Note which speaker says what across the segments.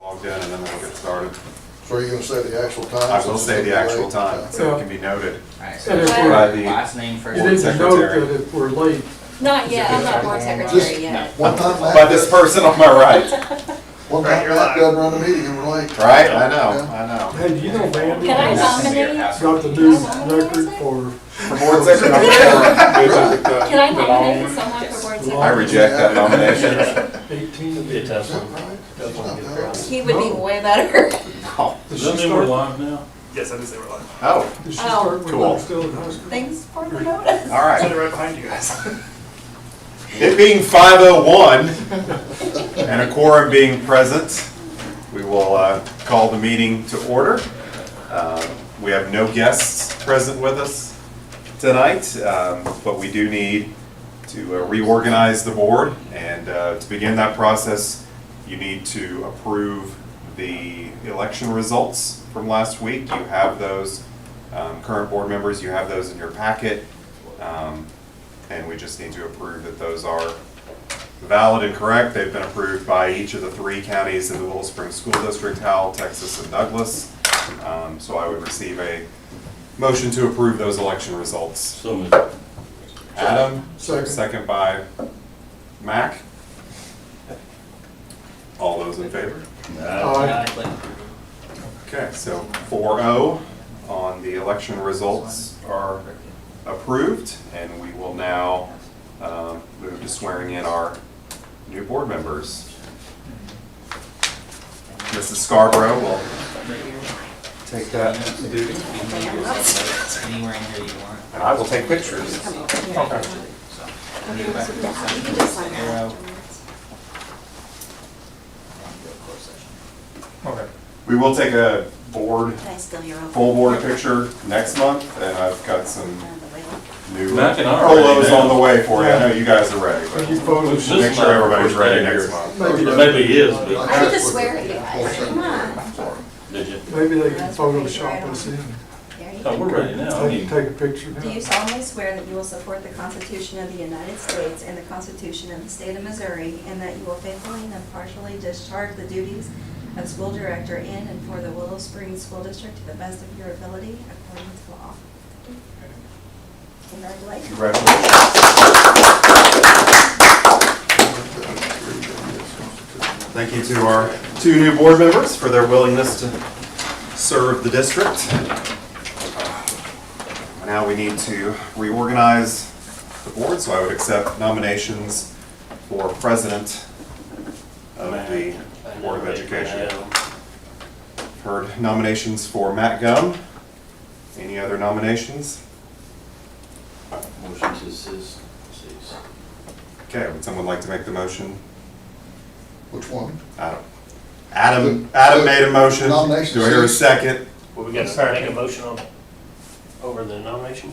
Speaker 1: Logged in and then we'll get started.
Speaker 2: So are you gonna say the actual time?
Speaker 1: I will say the actual time,
Speaker 2: Yeah.
Speaker 1: so it can be noted.
Speaker 3: Alright,
Speaker 4: And
Speaker 3: so
Speaker 4: if
Speaker 3: just
Speaker 4: we're-
Speaker 3: write the last name first.
Speaker 4: You need to note
Speaker 1: Secretary.
Speaker 4: that if we're late,
Speaker 5: Not yet, I'm not board
Speaker 2: Just-
Speaker 5: secretary yet.
Speaker 2: One time Matt,
Speaker 1: By this person on my right,
Speaker 2: one time Matt doesn't run a meeting and we're late.
Speaker 1: right? I know.
Speaker 4: hey, do you know Randy?
Speaker 5: Can I
Speaker 3: That's gonna be your
Speaker 5: nominate?
Speaker 3: password.
Speaker 4: Got the new record for,
Speaker 1: For board secretary.
Speaker 5: Can I nominate someone for board
Speaker 1: I
Speaker 5: secretary?
Speaker 1: reject that nomination.
Speaker 4: 18.
Speaker 6: Be a tough
Speaker 2: Is that
Speaker 6: one.
Speaker 2: right?
Speaker 6: Tough one to get across.
Speaker 5: He would be way better.
Speaker 4: Does she
Speaker 6: Doesn't mean we're
Speaker 4: start,
Speaker 6: live now? Yes, I did say we're live.
Speaker 1: Oh,
Speaker 4: does she
Speaker 5: Oh.
Speaker 4: start when
Speaker 1: Cool.
Speaker 4: we're still in high school?
Speaker 5: Thanks for the notice.
Speaker 1: all right.
Speaker 6: Right behind you guys.
Speaker 1: It being 5:01 and a quorum being present, we will call the meeting to order. We have no guests present with us tonight, but we do need to reorganize the board. And to begin that process, you need to approve the election results from last week. You have those, current board members, you have those in your packet. And we just need to approve that those are valid and correct. They've been approved by each of the 3 counties in the Willow Springs School District, Howell, Texas, and Douglas. So I would receive a motion to approve those election results.
Speaker 6: So moved.
Speaker 1: Adam,
Speaker 4: Second.
Speaker 1: second by Mac. All those in favor?
Speaker 4: Aye.
Speaker 1: Okay, so 4-0 on the election results are approved, and we will now move to swearing in our new board members. Mrs. Scarborough will take that duty,
Speaker 3: Anywhere in here you want.
Speaker 1: and I will take pictures.
Speaker 3: So, need a record, so, arrow.
Speaker 1: Okay. We will take a board,
Speaker 5: Can I still hear over?
Speaker 1: full board picture next month, and I've got some new
Speaker 6: Mac and I are ready
Speaker 1: polos
Speaker 6: now.
Speaker 1: on the way for you. I know you guys are ready,
Speaker 4: Thank
Speaker 1: but
Speaker 4: you, folks.
Speaker 6: This
Speaker 1: make
Speaker 6: is
Speaker 1: sure
Speaker 6: my
Speaker 1: everybody's
Speaker 6: first
Speaker 1: ready
Speaker 6: day
Speaker 1: next
Speaker 6: here.
Speaker 1: month.
Speaker 6: Maybe he is, but
Speaker 5: I need to swear at you guys, come on.
Speaker 6: did you?
Speaker 4: Maybe they can Photoshop us in.
Speaker 5: There you
Speaker 6: Oh, we're
Speaker 5: go.
Speaker 6: ready now. I mean,
Speaker 4: Take a picture
Speaker 7: Do you
Speaker 4: now.
Speaker 7: solemnly swear that you will support the Constitution of the United States and the Constitution of the State of Missouri, and that you will faithfully and impartially discharge the duties of school director in and for the Willow Springs School District to the best of your ability according to law? Congratulations.
Speaker 1: Congratulations. Thank you to our 2 new board members for their willingness to serve the district. Now we need to reorganize the board, so I would accept nominations for president of the Board of Education. Heard nominations for Matt Gum. Any other nominations?
Speaker 6: motion to cease.
Speaker 1: Okay, would someone like to make the motion?
Speaker 2: Which one?
Speaker 1: Adam made a motion.
Speaker 2: Nomination
Speaker 1: Do I hear a
Speaker 2: cease.
Speaker 1: second?
Speaker 8: Well, we got to make a motion on, over the nomination?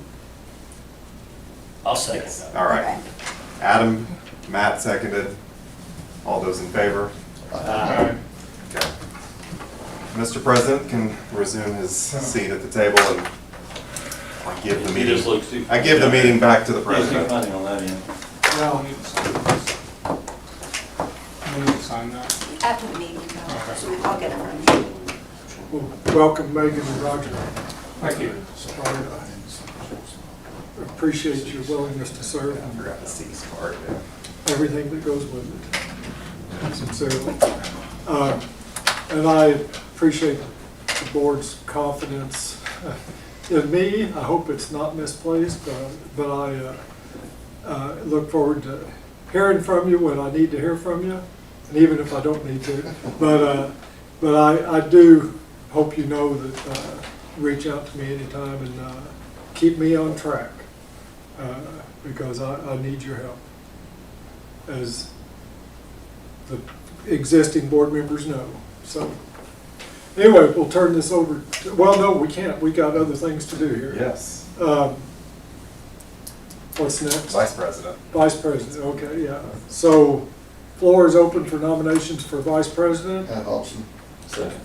Speaker 8: I'll second that.
Speaker 1: All right. Adam, Matt seconded. All those in favor? Okay. Mr. President can resume his seat at the table, and I give the
Speaker 6: He just
Speaker 1: meeting,
Speaker 6: looks too.
Speaker 1: I give the meeting back to the
Speaker 6: He's too
Speaker 1: president.
Speaker 6: funny on that end.
Speaker 4: Now,
Speaker 7: After the meeting, I'll get it from you.
Speaker 4: we'll welcome Megan and Roger.
Speaker 6: Thank you.
Speaker 4: Appreciate your willingness to serve
Speaker 1: I
Speaker 4: and
Speaker 1: forgot the C's part.
Speaker 4: everything that goes with it, sincerely. And I appreciate the board's confidence in me. I hope it's not misplaced, but I look forward to hearing from you when I need to hear from you, and even if I don't need to. But I do hope you know that, reach out to me anytime and keep me on track, because I need your help, as the existing board members know. So anyway, we'll turn this over to, well, no, we can't. We got other things to do here.
Speaker 1: Yes.
Speaker 4: What's next?
Speaker 1: Vice President.
Speaker 4: Vice President, okay, yeah. So floor is open for nominations for Vice President.
Speaker 2: Matt Hobson.
Speaker 6: Second.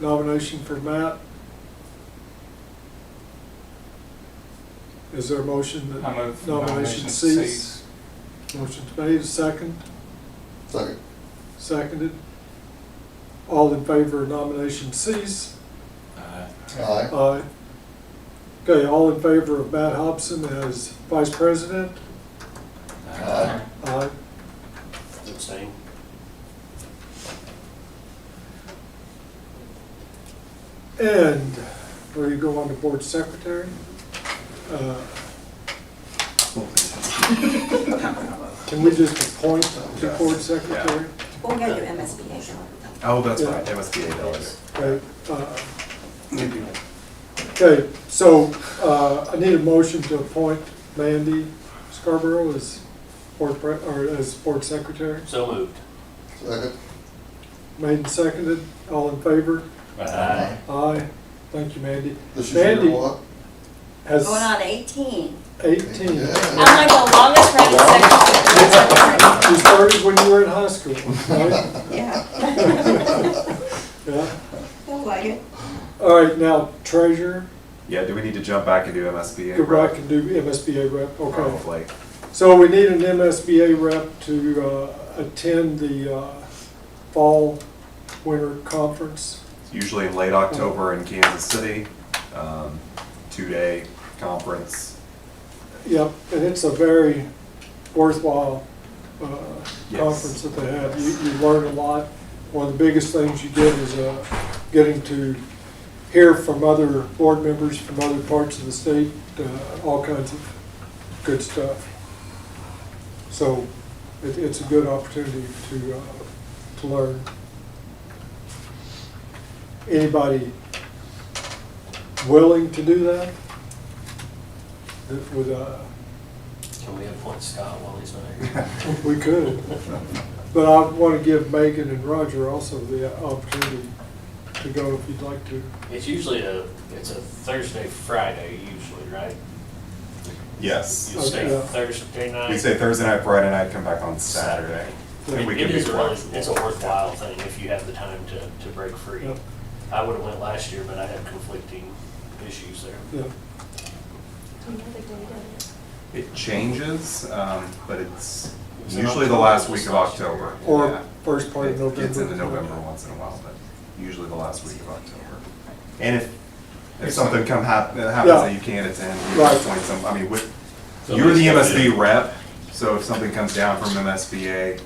Speaker 4: Nomination for Matt. Is there a motion that
Speaker 9: I move
Speaker 4: nomination cease? Motion's made, second,
Speaker 2: Second.
Speaker 4: seconded. All in favor of nomination cease?
Speaker 2: Aye.
Speaker 4: Aye. Okay, all in favor of Matt Hobson as vice president?
Speaker 2: Aye.
Speaker 4: Aye.
Speaker 8: Abstain.
Speaker 4: And where you go on to board secretary? Can we just appoint the board secretary?
Speaker 7: Well, we gotta do MSBA now.
Speaker 1: Oh, that's
Speaker 4: Yeah.
Speaker 1: right, MSBA delegate.
Speaker 4: Okay, okay, so I need a motion to appoint Mandy Scarborough as as board secretary.
Speaker 8: So moved.
Speaker 2: Second.
Speaker 4: Made and seconded, all in favor?
Speaker 8: Aye.
Speaker 4: Aye. Thank you, Mandy.
Speaker 2: This is your
Speaker 4: Mandy
Speaker 2: what?
Speaker 4: has
Speaker 7: Going on 18.
Speaker 4: 18.
Speaker 2: Yeah.
Speaker 5: I'm like the longest running secretary.
Speaker 4: You started when you were in high school, right?
Speaker 7: Yeah.
Speaker 4: Yeah.
Speaker 7: Feel like it.
Speaker 4: All right, now treasurer,
Speaker 1: Yeah, do we need to jump back and do MSBA?
Speaker 4: go back and do MSBA rep, okay.
Speaker 1: Probably.
Speaker 4: So we need an MSBA rep to attend the fall winter conference.
Speaker 1: It's usually in late October in Kansas City, 2-day conference.
Speaker 4: Yep, and it's a very worthwhile
Speaker 1: Yes.
Speaker 4: conference that they have. You learn a lot. One of the biggest things you get is getting to hear from other board members from other parts of the state, all kinds of good stuff. So it's a good opportunity to learn. Anybody willing to do that? That would,
Speaker 8: Can we appoint Scott while he's not here?
Speaker 4: we could. But I want to give Megan and Roger also the opportunity to go if you'd like to.
Speaker 8: It's usually it's a Thursday, Friday usually, right?
Speaker 1: Yes.
Speaker 8: You stay
Speaker 4: Yeah.
Speaker 8: Thursday night.
Speaker 1: We say Thursday night, Friday night, come back on Saturday.
Speaker 8: It
Speaker 1: We can
Speaker 8: it
Speaker 1: be
Speaker 8: is a really,
Speaker 1: flexible.
Speaker 8: it's a worthwhile thing if you have the time to break free.
Speaker 4: Yep.
Speaker 8: I would have went last year, but I had conflicting issues there.
Speaker 4: Yeah.
Speaker 1: It changes, but it's usually the last week of October.
Speaker 4: Or
Speaker 1: Yeah.
Speaker 4: first part of
Speaker 1: It
Speaker 4: November.
Speaker 1: gets into November once in a while, but usually the last week of October. And if something happens
Speaker 4: Yeah.
Speaker 1: that you can't attend, you
Speaker 4: Right.
Speaker 1: appoint some, I mean, you're the MSB rep, so if something comes down from MSBA,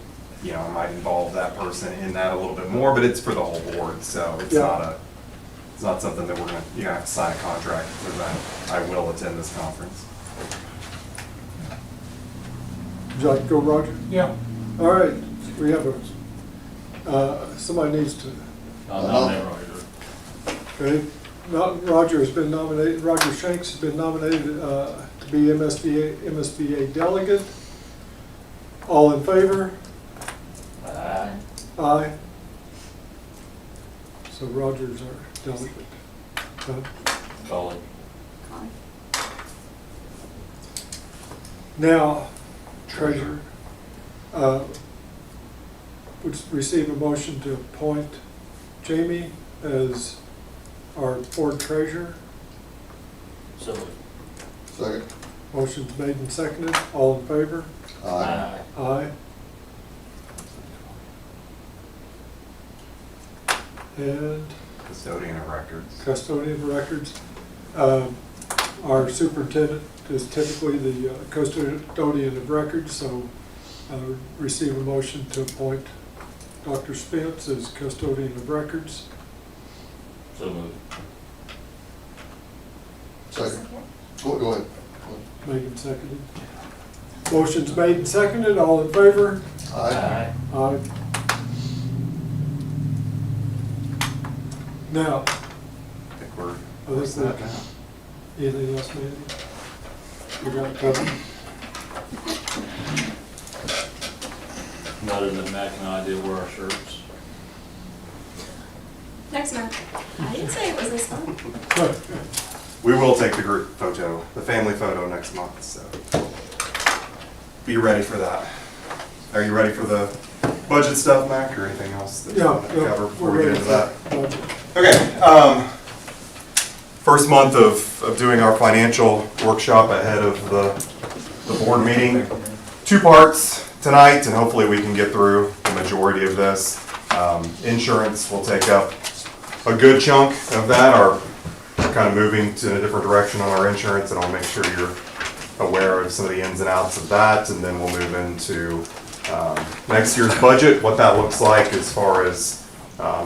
Speaker 1: you know, it might involve that person in that a little bit more, but it's for the whole board, so it's
Speaker 4: Yeah.
Speaker 1: not something that you're gonna have to sign a contract for that. I will attend this conference.
Speaker 4: Would you like to go, Roger?
Speaker 6: Yeah.
Speaker 4: All right, we have somebody needs to,
Speaker 6: I'll nominate Roger.
Speaker 4: okay? Roger has been nominated, Roger Shanks has been nominated to be MSBA delegate. All in favor?
Speaker 8: Aye.
Speaker 4: Aye. So Roger's our delegate.
Speaker 6: Colin.
Speaker 4: Now, treasurer, would receive a motion to appoint Jamie as our board treasurer.
Speaker 8: So moved.
Speaker 2: Second.
Speaker 4: Motion's made and seconded. All in favor?
Speaker 2: Aye.
Speaker 4: Aye. And
Speaker 1: Custodian of records.
Speaker 4: custodian of records. Our superintendent is typically the custodian of records, so receive a motion to appoint Dr. Spence as custodian of records.
Speaker 6: So moved.
Speaker 2: Second. Go ahead.
Speaker 4: Made and seconded. Motion's made and seconded. All in favor?
Speaker 2: Aye.
Speaker 4: Aye. Now,
Speaker 1: I think we're,
Speaker 4: I
Speaker 1: where's
Speaker 4: think
Speaker 1: that
Speaker 4: we-
Speaker 1: now?
Speaker 4: anything else, Mandy? You got it covered?
Speaker 6: Other than Mac and I did wear our shirts.
Speaker 5: Next month. I didn't say it was this month.
Speaker 1: We will take the group photo, the family photo next month, so be ready for that. Are you ready for the budget stuff, Mac, or anything else that you
Speaker 4: Yeah,
Speaker 1: want to
Speaker 4: yeah,
Speaker 1: cover before
Speaker 4: we're
Speaker 1: we get
Speaker 4: ready
Speaker 1: into that?
Speaker 4: for budget.
Speaker 1: Okay, first month of doing our financial workshop ahead of the board meeting. 2 parts tonight, and hopefully we can get through the majority of this. Insurance will take up a good chunk of that. We're kind of moving to a different direction on our insurance, and I'll make sure you're aware of some of the ins and outs of that, and then we'll move into next year's budget, what that looks like as far as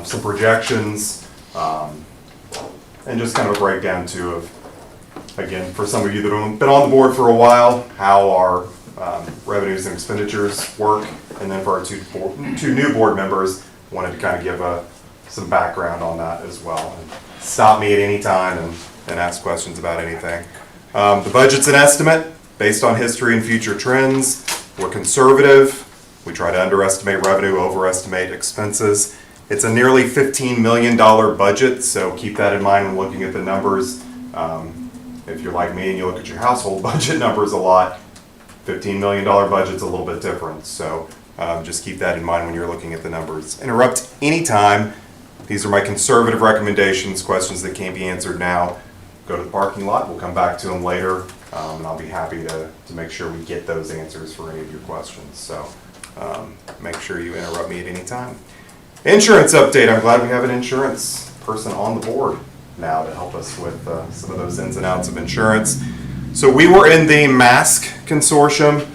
Speaker 1: some projections, and just kind of a breakdown too of, again, for some of you that have been on the board for a while, how our revenues and expenditures work, and then for our two new board members, wanted to kind of give some background on that as well. And stop me at any time and ask questions about anything. The budget's an estimate based on history and future trends. We're conservative. We try to underestimate revenue, overestimate expenses. It's a nearly $15 million budget, so keep that in mind when looking at the numbers. If you're like me and you look at your household budget numbers a lot, $15 million budget's a little bit different. So just keep that in mind when you're looking at the numbers. Interrupt anytime. These are my conservative recommendations, questions that can't be answered now. Go to the parking lot, we'll come back to them later, and I'll be happy to make sure we get those answers for any of your questions. So make sure you interrupt me at any time. Insurance update. I'm glad we have an insurance person on the board now to help us with some of those ins and outs of insurance. So we were in the MASC consortium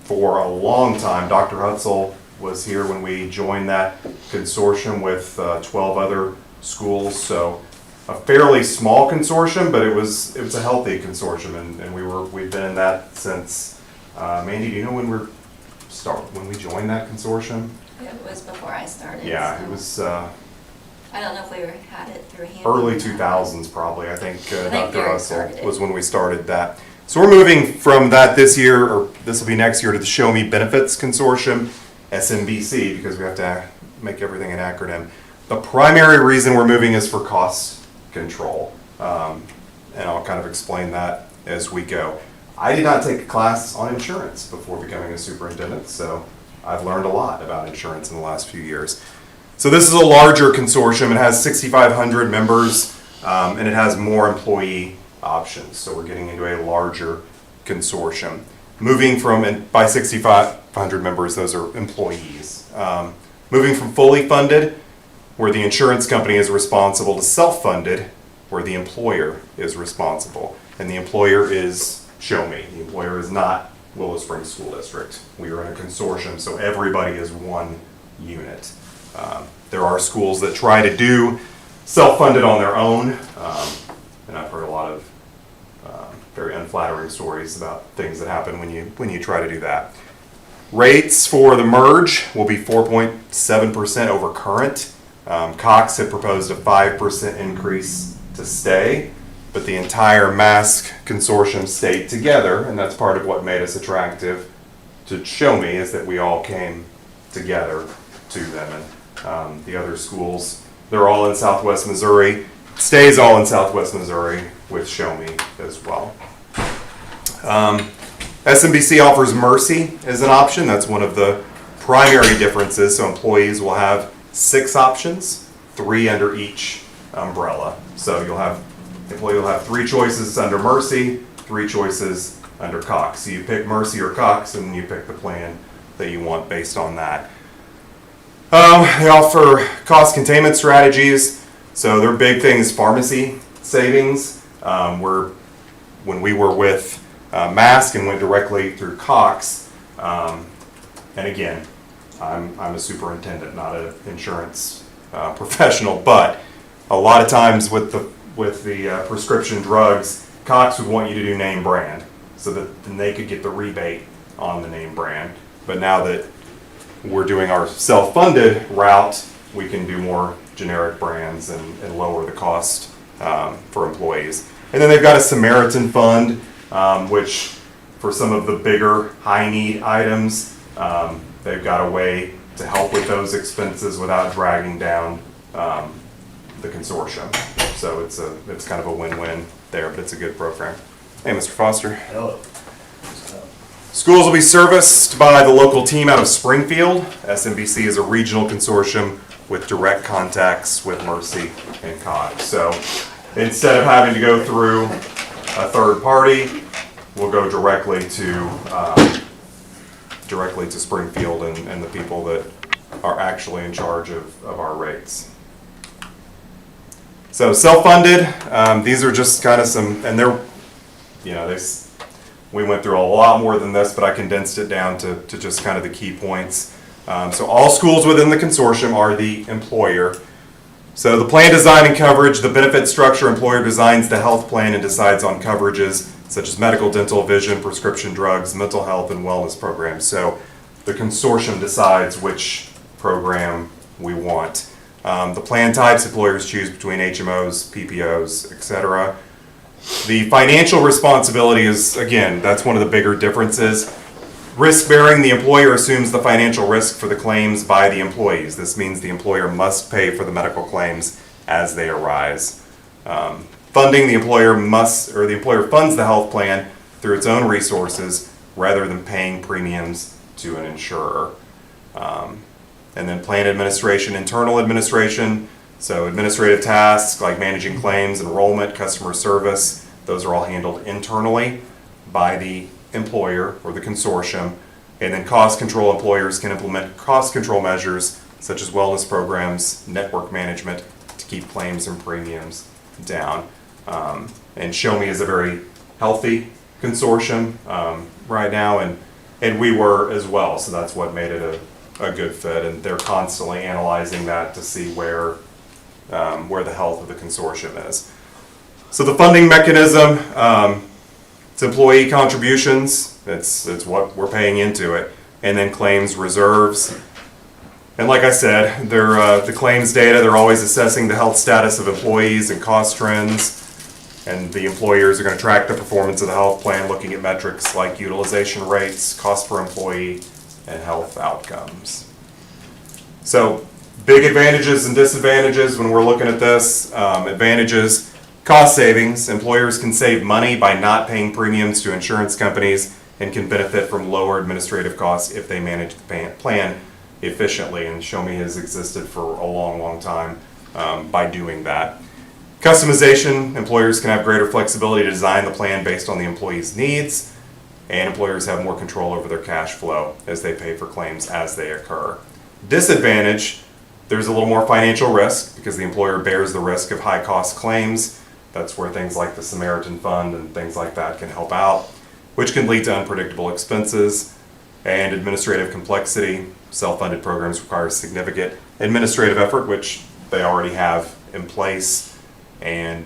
Speaker 1: for a long time. Dr. Hutzel was here when we joined that consortium with 12 other schools. So a fairly small consortium, but it was a healthy consortium, and we've been in that since. Mandy, do you know when we joined that consortium?
Speaker 7: It was before I started.
Speaker 1: Yeah,
Speaker 7: so
Speaker 1: it was
Speaker 7: I don't know if we had it through him.
Speaker 1: early 2000s probably. I think Dr.
Speaker 7: Derek started
Speaker 1: Hutzel
Speaker 7: it.
Speaker 1: was when we started that. So we're moving from that this year, or this will be next year, to the Show Me Benefits Consortium, SMBC, because we have to make everything an acronym. The primary reason we're moving is for cost control, and I'll kind of explain that as we go. I did not take a class on insurance before becoming a superintendent, so I've learned a lot about insurance in the last few years. So this is a larger consortium. It has 6,500 members, and it has more employee options. So we're getting into a larger consortium. Moving from, and by 6,500 members, those are employees. Moving from fully funded, where the insurance company is responsible, to self-funded, where the employer is responsible. And the employer is Show Me. The employer is not Willow Springs School District. We are in a consortium, so everybody is one unit. There are schools that try to do self-funded on their own, and I've heard a lot of very unflattering stories about things that happen when you try to do that. Rates for the merge will be 4.7% over current. Cox had proposed a 5% increase to stay, but the entire MASC consortium stayed together, and that's part of what made us attractive to Show Me, is that we all came together to them. And the other schools, they're all in Southwest Missouri, stays all in Southwest Missouri with Show Me as well. SMBC offers Mercy as an option. That's one of the primary differences. So employees will have 6 options, 3 under each umbrella. So employee will have 3 choices under Mercy, 3 choices under Cox. So you pick Mercy or Cox, and you pick the plan that you want based on that. They offer cost containment strategies. So their big thing is pharmacy savings. When we were with MASC and went directly through Cox, and again, I'm a superintendent, not an insurance professional, but a lot of times with the prescription drugs, Cox would want you to do name brand so that then they could get the rebate on the name brand. But now that we're doing our self-funded route, we can do more generic brands and lower the cost for employees. And then they've got a Samaritan Fund, which for some of the bigger high-need items, they've got a way to help with those expenses without dragging down the consortium. So it's kind of a win-win there, but it's a good program. Hey, Mr. Foster.
Speaker 8: Hello.
Speaker 1: Schools will be serviced by the local team out of Springfield. SMBC is a regional consortium with direct contacts with Mercy and Cox. So instead of having to go through a third party, we'll go directly to Springfield and the people that are actually in charge of our rates. So self-funded, these are just kind of some, and they're, we went through a lot more than this, but I condensed it down to just kind of the key points. So all schools within the consortium are the employer. So the plan design and coverage, the benefit structure, employer designs the health plan and decides on coverages such as medical, dental, vision, prescription drugs, mental health, and wellness programs. So the consortium decides which program we want. The plan types, employers choose between HMOs, PPOs, etc. The financial responsibility is, again, that's one of the bigger differences. Risk bearing, the employer assumes the financial risk for the claims by the employees. This means the employer must pay for the medical claims as they arise. Funding, the employer funds the health plan through its own resources rather than paying premiums to an insurer. And then plan administration, internal administration, so administrative tasks like managing claims, enrollment, customer service, those are all handled internally by the employer or the consortium. And then cost control, employers can implement cost control measures such as wellness programs, network management to keep claims and premiums down. And Show Me is a very healthy consortium right now, and we were as well, so that's what made it a good fit, and they're constantly analyzing that to see where the health of the consortium is. So the funding mechanism, it's employee contributions, it's what we're paying into it, and then claims reserves. And like I said, the claims data, they're always assessing the health status of employees and cost trends, and the employers are going to track the performance of the health plan, looking at metrics like utilization rates, cost per employee, and health outcomes. So big advantages and disadvantages when we're looking at this. Advantages, cost savings. Employers can save money by not paying premiums to insurance companies and can benefit from lower administrative costs if they manage the plan efficiently, and Show Me has existed for a long, long time by doing that. Customization, employers can have greater flexibility to design the plan based on the employee's needs, and employers have more control over their cash flow as they pay for claims as they occur. Disadvantage, there's a little more financial risk because the employer bears the risk of high cost claims. That's where things like the Samaritan Fund and things like that can help out, which can lead to unpredictable expenses and administrative complexity. Self-funded programs require significant administrative effort, which they already have in place, and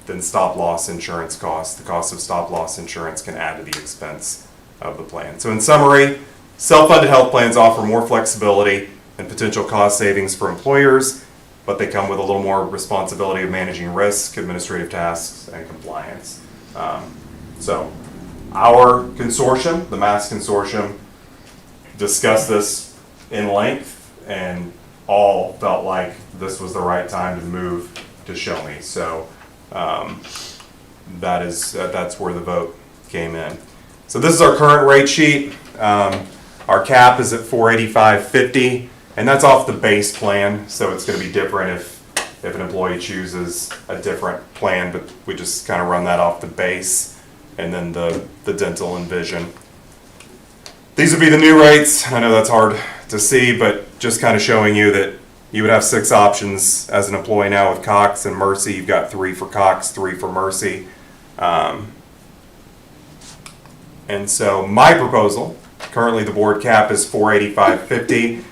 Speaker 1: then stop-loss insurance costs. The cost of stop-loss insurance can add to the expense of the plan. So in summary, self-funded health plans offer more flexibility and potential cost savings for employers, but they come with a little more responsibility of managing risk, administrative tasks, and compliance. So our consortium, the MASS Consortium, discussed this in length and all felt like this was the right time to move to Show Me. So that's where the vote came in. So this is our current rate sheet. Our cap is at $485.50, and that's off the base plan. So it's going to be different if an employee chooses a different plan, but we just kind of run that off the base, and then the dental and vision. These would be the new rates. I know that's hard to see, but just kind of showing you that you would have 6 options as an employee now with Cox and Mercy. You've got 3 for Cox, 3 for Mercy. And so my proposal, currently the board cap is $485.50.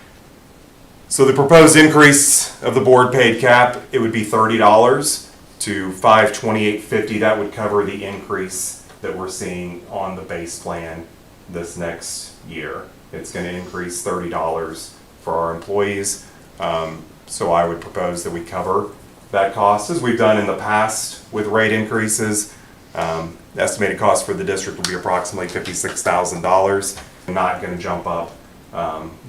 Speaker 1: So the proposed increase of the board paid cap, it would be $30 to $528.50. That would cover the increase that we're seeing on the base plan this next year. It's going to increase $30 for our employees. So I would propose that we cover that cost as we've done in the past with rate increases. The estimated cost for the district will be approximately $56,000. Not going to jump up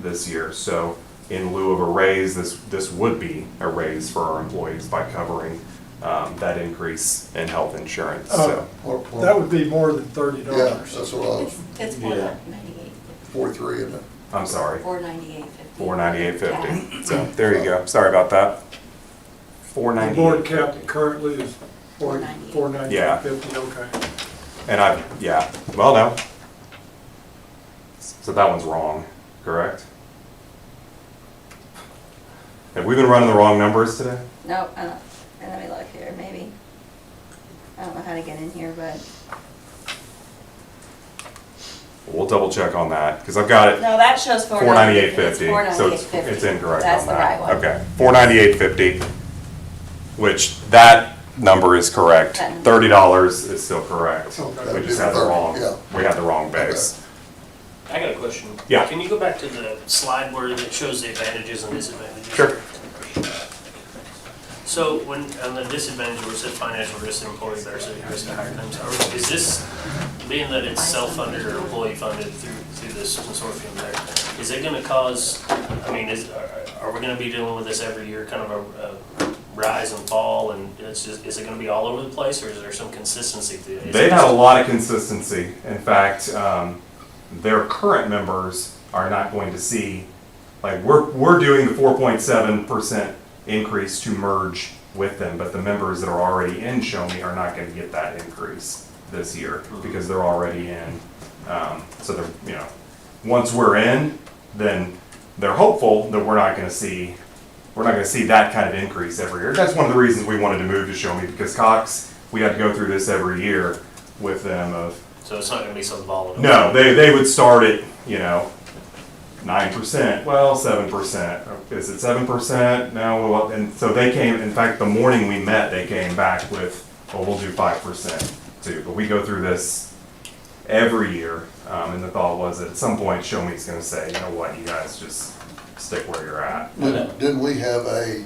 Speaker 1: this year. So in lieu of a raise, this would be a raise for our employees by covering that increase in health insurance. So
Speaker 4: That would be more than $30.
Speaker 2: Yeah, that's what I was,
Speaker 7: It's
Speaker 6: Yeah.
Speaker 7: $498.
Speaker 2: 43, isn't it?
Speaker 1: I'm sorry,
Speaker 7: $498.50.
Speaker 1: $498.50. So there you go. Sorry about that.
Speaker 4: The board cap
Speaker 1: $498.50.
Speaker 4: currently is
Speaker 1: Yeah.
Speaker 4: $498.50, okay.
Speaker 1: And well, no. So that one's wrong, correct? Have we been running the wrong numbers today?
Speaker 7: Nope, let me look here, maybe. I don't know how to get in here, but,
Speaker 1: We'll double check on that, because I've got it
Speaker 7: no, that shows
Speaker 1: $498.50, so it's
Speaker 7: $498.50.
Speaker 1: incorrect
Speaker 7: That's
Speaker 1: on
Speaker 7: the
Speaker 1: that.
Speaker 7: right one.
Speaker 1: Okay, $498.50, which that number is correct.
Speaker 7: That-
Speaker 1: $30 is still correct.
Speaker 4: Okay.
Speaker 1: We just had the wrong,
Speaker 2: Yeah.
Speaker 1: we had the wrong base.
Speaker 8: I got a question.
Speaker 1: Yeah.
Speaker 8: Can you go back to the slide where it shows the advantages and disadvantages?
Speaker 1: Sure.
Speaker 8: So when, on the disadvantage where it says financial risk, employee versus risk of higher claims, is this, being that it's self-funded or employee-funded through this consortium there, is it gonna cause, I mean, are we gonna be dealing with this every year, kind of a rise and fall, and it's just, is it gonna be all over the place, or is there some consistency to it? Is it
Speaker 1: They've had a
Speaker 8: just-
Speaker 1: lot of consistency. In fact, their current members are not going to see, like, we're doing the 4.7% increase to merge with them, but the members that are already in Show Me are not gonna get that increase this year because they're already in. So they're, you know, once we're in, then they're hopeful that we're not gonna see that kind of increase every year. That's one of the reasons we wanted to move to Show Me, because Cox, we had to go through this every year with them of,
Speaker 8: So it's not gonna be so volatile?
Speaker 1: no, they would start at, you know, 9%, well, 7%. Is it 7%? No, well, and so they came, in fact, the morning we met, they came back with, well, we'll do 5% too. But we go through this every year, and the thought was that at some point, Show Me's gonna say, you know what, you guys just stick where you're at.
Speaker 2: Didn't we have the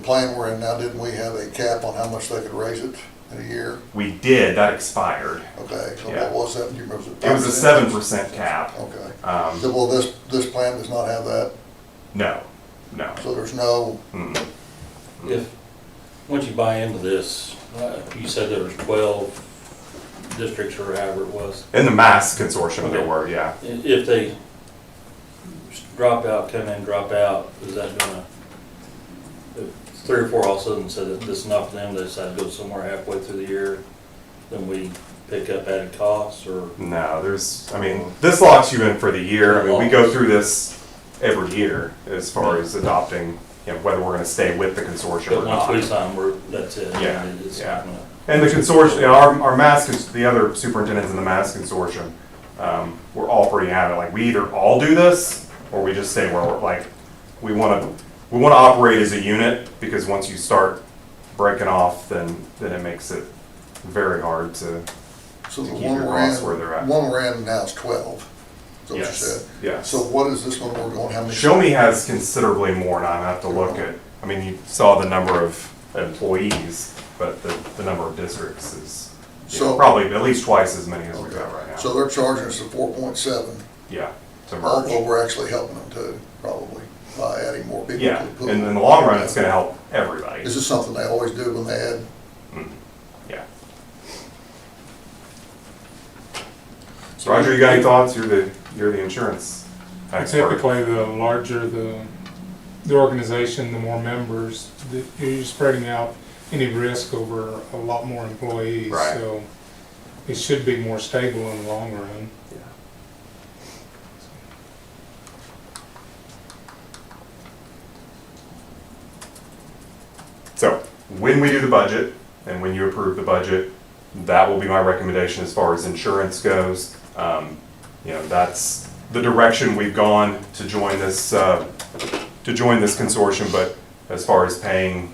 Speaker 2: plan we're in now, didn't we have a cap on how much they could raise it in a year?
Speaker 1: We did, that expired.
Speaker 2: Okay, so
Speaker 1: Yeah.
Speaker 2: what was that? Do you remember?
Speaker 1: It was a 7% cap.
Speaker 2: Okay. So, well, this plan does not have that,
Speaker 1: No,
Speaker 2: so there's no,
Speaker 1: Mm.
Speaker 6: If, once you buy into this, you said there was 12 districts or however it was.
Speaker 1: In the Mass Consortium, there
Speaker 6: Okay.
Speaker 1: were, yeah.
Speaker 6: If they drop out, come in, drop out, is that gonna, if 3 or 4 all of a sudden said that this is not for them, they decide to go somewhere halfway through the year, then we pick up added costs, or?
Speaker 1: No, this locks you in for the year. I mean, we go through this every year as far as adopting, you know, whether we're gonna stay with the consortium or
Speaker 6: But once we
Speaker 1: not.
Speaker 6: sign, that's it.
Speaker 1: Yeah,
Speaker 6: It's
Speaker 1: yeah.
Speaker 6: not gonna-
Speaker 1: And the consortium, you know, our the other superintendents in the Mass Consortium, we're all pretty adamant, like, we either all do this, or we just stay where we're, like, we wanna operate as a unit, because once you start breaking off, then it makes it very hard to,
Speaker 2: so the
Speaker 1: keep
Speaker 2: one
Speaker 1: your
Speaker 2: we're
Speaker 1: costs where they're at.
Speaker 2: in, one we're in now is 12. Is that what you
Speaker 1: yes,
Speaker 2: said?
Speaker 1: yes.
Speaker 2: So what is this one we're going, how many?
Speaker 1: Show Me has considerably more, and I have to look at, I mean, you saw the number of employees, but the number of districts is, you know,
Speaker 2: So-
Speaker 1: probably at least twice as many as we've got right now.
Speaker 2: So they're charging us a 4.7,
Speaker 1: Yeah, to
Speaker 2: although
Speaker 1: merge.
Speaker 2: we're actually helping them too, probably, by adding more people to
Speaker 1: Yeah,
Speaker 2: the pool.
Speaker 1: and in the long run, it's gonna help everybody.
Speaker 2: Is this something they always do when they add?
Speaker 1: Yeah. So Roger, you got any thoughts? You're the insurance expert.
Speaker 9: Typically, the larger the organization, the more members, you're spreading out any risk over a lot more employees.
Speaker 1: Right.
Speaker 9: So it should be more stable in the long run.
Speaker 1: Yeah. So, when we do the budget, and when you approve the budget, that will be my recommendation as far as insurance goes. You know, that's the direction we've gone to join this consortium, but as far as paying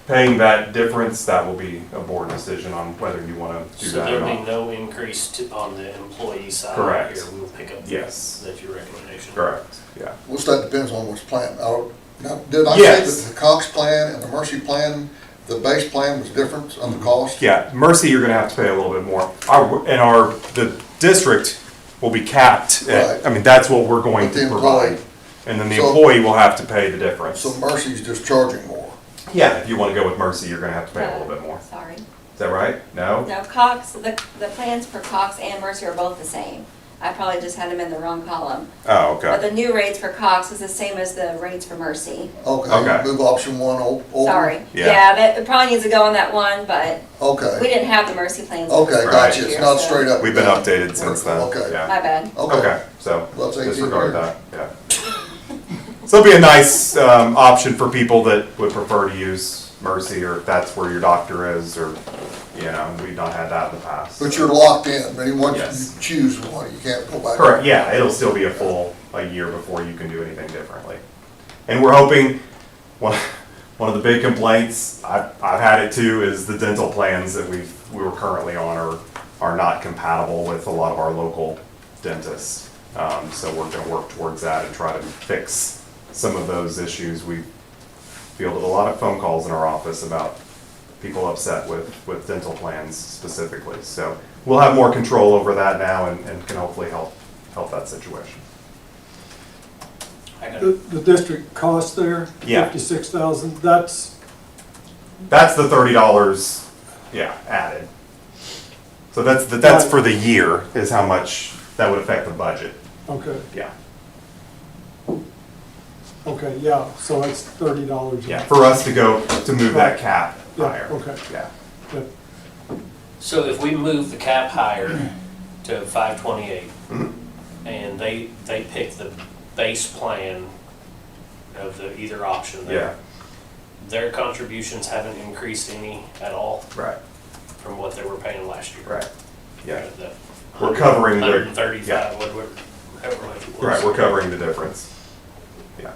Speaker 1: that difference, that will be a board decision on whether you want to do
Speaker 8: So
Speaker 1: that or
Speaker 8: there'll be
Speaker 1: not.
Speaker 8: no increase on the employee side?
Speaker 1: Correct.
Speaker 8: Here, we'll pick up?
Speaker 1: Yes.
Speaker 8: That's your recommendation?
Speaker 1: Correct, yeah.
Speaker 2: Which that depends on which plan. Now, did I
Speaker 1: Yes.
Speaker 2: say that the Cox plan and the Mercy plan, the base plan was different on the cost?
Speaker 1: Yeah, Mercy, you're gonna have to pay a little bit more. The district will be capped at,
Speaker 2: Right.
Speaker 1: I mean, that's what we're going
Speaker 2: But the
Speaker 1: to provide.
Speaker 2: employee-
Speaker 1: And then the
Speaker 2: So-
Speaker 1: employee will have to pay the difference.
Speaker 2: So Mercy's just charging more.
Speaker 1: Yeah, if you wanna go with Mercy, you're gonna have to pay a little bit more.
Speaker 7: Sorry.
Speaker 1: Is that right? No?
Speaker 7: No, Cox, the plans for Cox and Mercy are both the same. I probably just had them in the wrong column.
Speaker 1: Oh,
Speaker 7: But
Speaker 1: okay.
Speaker 7: the new rates for Cox is the same as the rates for Mercy.
Speaker 2: Okay,
Speaker 1: Okay.
Speaker 2: move option one over.
Speaker 7: Sorry.
Speaker 1: Yeah.
Speaker 7: Yeah, that, it probably needs to go on that one, but we
Speaker 2: Okay,
Speaker 7: didn't have the Mercy plans.
Speaker 2: okay,
Speaker 1: Right.
Speaker 2: gotcha, it's
Speaker 7: Year,
Speaker 2: not
Speaker 7: so-
Speaker 2: straight up.
Speaker 1: We've been
Speaker 2: down.
Speaker 1: updated since then.
Speaker 2: Okay.
Speaker 1: Yeah.
Speaker 7: My bad.
Speaker 2: Okay,
Speaker 1: Okay, so
Speaker 2: Well, it's 18
Speaker 1: disregard
Speaker 2: years.
Speaker 1: that, yeah. So it'll be a nice option for people that would prefer to use Mercy, or if that's where your doctor is, or, you know, we've not had that in the past.
Speaker 2: But you're locked in, I mean, once
Speaker 1: Yes.
Speaker 2: you choose one, you can't go back.
Speaker 1: Correct, yeah, it'll still be a year before you can do anything differently. And we're hoping, one of the big complaints, I've had it too, is the dental plans that we were currently on are not compatible with a lot of our local dentists. So we're gonna work towards that and try to fix some of those issues. We fielded a lot of phone calls in our office about people upset with dental plans specifically. So we'll have more control over that now and can hopefully help that situation.
Speaker 8: I got
Speaker 4: The district cost there,
Speaker 1: Yeah.
Speaker 4: 56,000, that's,
Speaker 1: That's the $30, yeah, added. So that's for the year, is how much that would affect the budget,
Speaker 4: okay,
Speaker 1: yeah.
Speaker 4: okay, yeah, so that's $30.
Speaker 1: Yeah, for us to move that cap
Speaker 4: Yeah,
Speaker 1: higher.
Speaker 4: okay.
Speaker 1: Yeah,
Speaker 4: Yep.
Speaker 8: So if we move the cap higher to 528,
Speaker 1: Mhm.
Speaker 8: and they pick the base plan of the either option there,
Speaker 1: yeah,
Speaker 8: their contributions haven't increased any at all
Speaker 1: right,
Speaker 8: from what they were paying last year.
Speaker 1: right, yeah.
Speaker 8: The
Speaker 1: We're covering the,
Speaker 8: 135, whatever much it was.
Speaker 1: right, we're covering the difference. Yeah,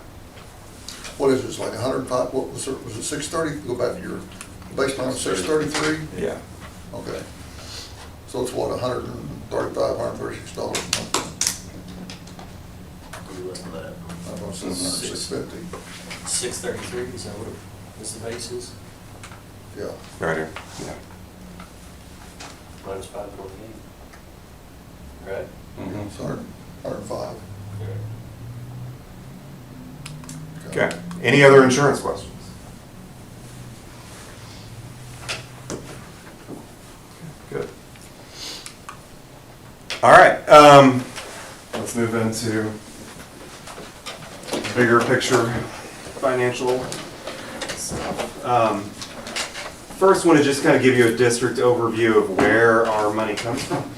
Speaker 2: What is this, like 105, what was it, 630? Go back to your baseline of 633?
Speaker 1: yeah,
Speaker 2: Okay. So it's what, $135, $136 a month?
Speaker 8: Less than that.
Speaker 2: I don't know, 650,
Speaker 8: 633, is that what is the basis?
Speaker 2: yeah.
Speaker 1: right here, yeah.
Speaker 8: Minus 528. Right?
Speaker 1: Mhm.
Speaker 2: It's 105.
Speaker 1: Okay, any other insurance questions? Good. All right, let's move into bigger picture financial stuff. First, want to just kind of give you a district overview of where our money comes from.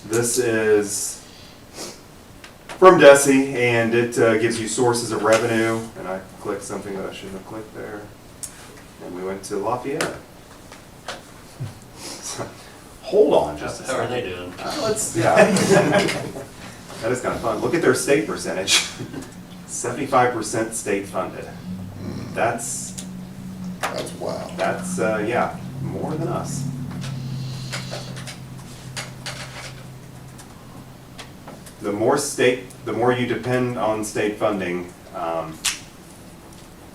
Speaker 1: This is from DESI, and it gives you sources of revenue, and I clicked something that I shouldn't have clicked there, and we went to Lafayette. Hold on just a
Speaker 8: How are
Speaker 1: second.
Speaker 8: they doing?
Speaker 1: Yeah. That is kind of fun. Look at their state percentage. 75% state funded. That's
Speaker 2: wow.
Speaker 1: yeah, more than us. The more you depend on state funding, the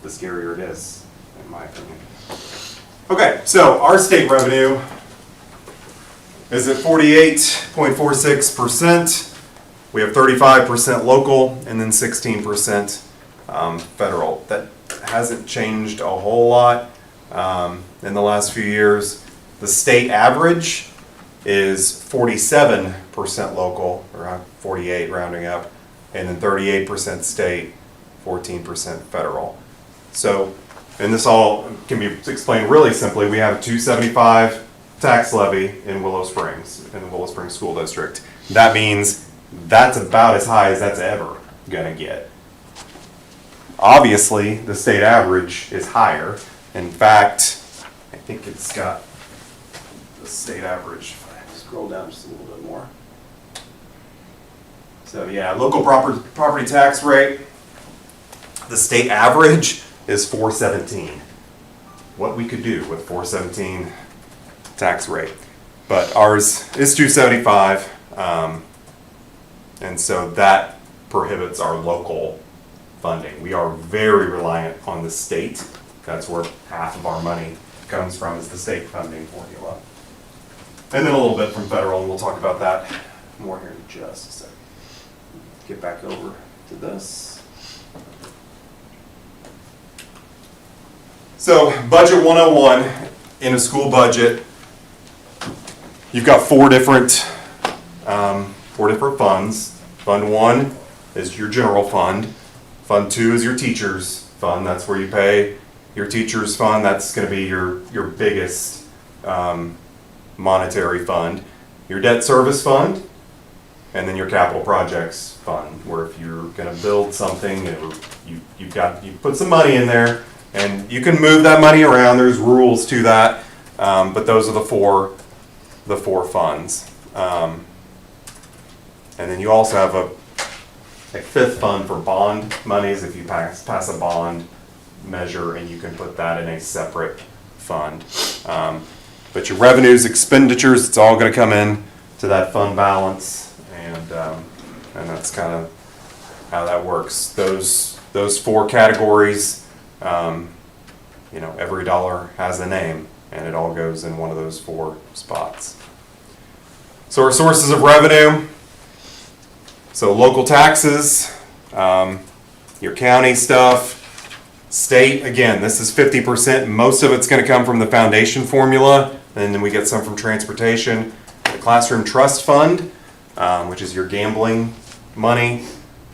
Speaker 1: scarier it is, in my opinion. Okay, so our state revenue is at 48.46%. We have 35% local and then 16% federal. That hasn't changed a whole lot in the last few years. The state average is 47% local, around 48 rounding up, and then 38% state, 14% federal. So, and this all can be explained really simply. We have 275 tax levy in Willow Springs, in the Willow Springs School District. That means that's about as high as that's ever gonna get. Obviously, the state average is higher. In fact, I think it's got the state average. If I scroll down just a little bit more. So yeah, local property tax rate, the state average is 417. What we could do with 417 tax rate. But ours is 275, and so that prohibits our local funding. We are very reliant on the state. That's where half of our money comes from, is the state funding formula. And then a little bit from federal, and we'll talk about that more here in just a second. Get back over to this. So, Budget 101, in a school budget, you've got four different funds. Fund 1 is your general fund. Fund 2 is your teachers fund. That's where you pay your teachers fund. That's going to be your biggest monetary fund. Your debt service fund, and then your capital projects fund, where if you're gonna build something, you put some money in there, and you can move that money around, there's rules to that, but those are the four funds. And then you also have a fifth fund for bond monies, if you pass a bond measure, and you can put that in a separate fund. But your revenues, expenditures, it's all gonna come in to that fund balance, and that's kind of how that works. Those four categories, every dollar has a name, and it all goes in one of those four spots. So our sources of revenue, so local taxes, your county stuff, state, again, this is 50%. Most of it's going to come from the foundation formula, and then we get some from transportation. The classroom trust fund, which is your gambling money,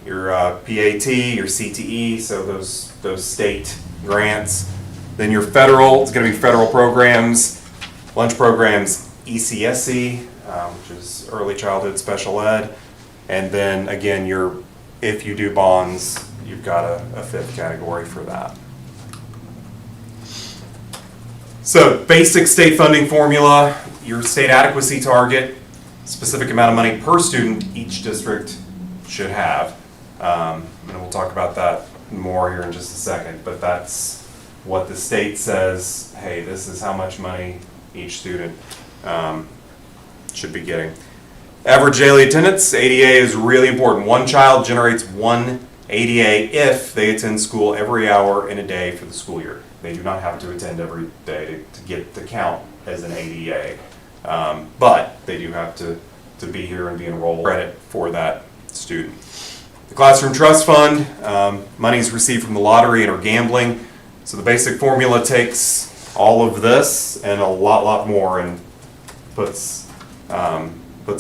Speaker 1: your PAT, your CTE, so those state grants. Then your federal, it's going to be federal programs, lunch programs, ECSE, which is early childhood special ed. And then again, if you do bonds, you've got a fifth category for that. So basic state funding formula, your state adequacy target, specific amount of money per student each district should have. And we'll talk about that more here in just a second, but that's what the state says, hey, this is how much money each student should be getting. Average daily attendance, ADA is really important. One child generates one ADA if they attend school every hour in a day for the school year. They do not have to attend every day to get to count as an ADA. But they do have to be here and be enrolled, credit for that student. The Classroom Trust Fund, money is received from the lottery and or gambling. So the basic formula takes all of this and a lot more and puts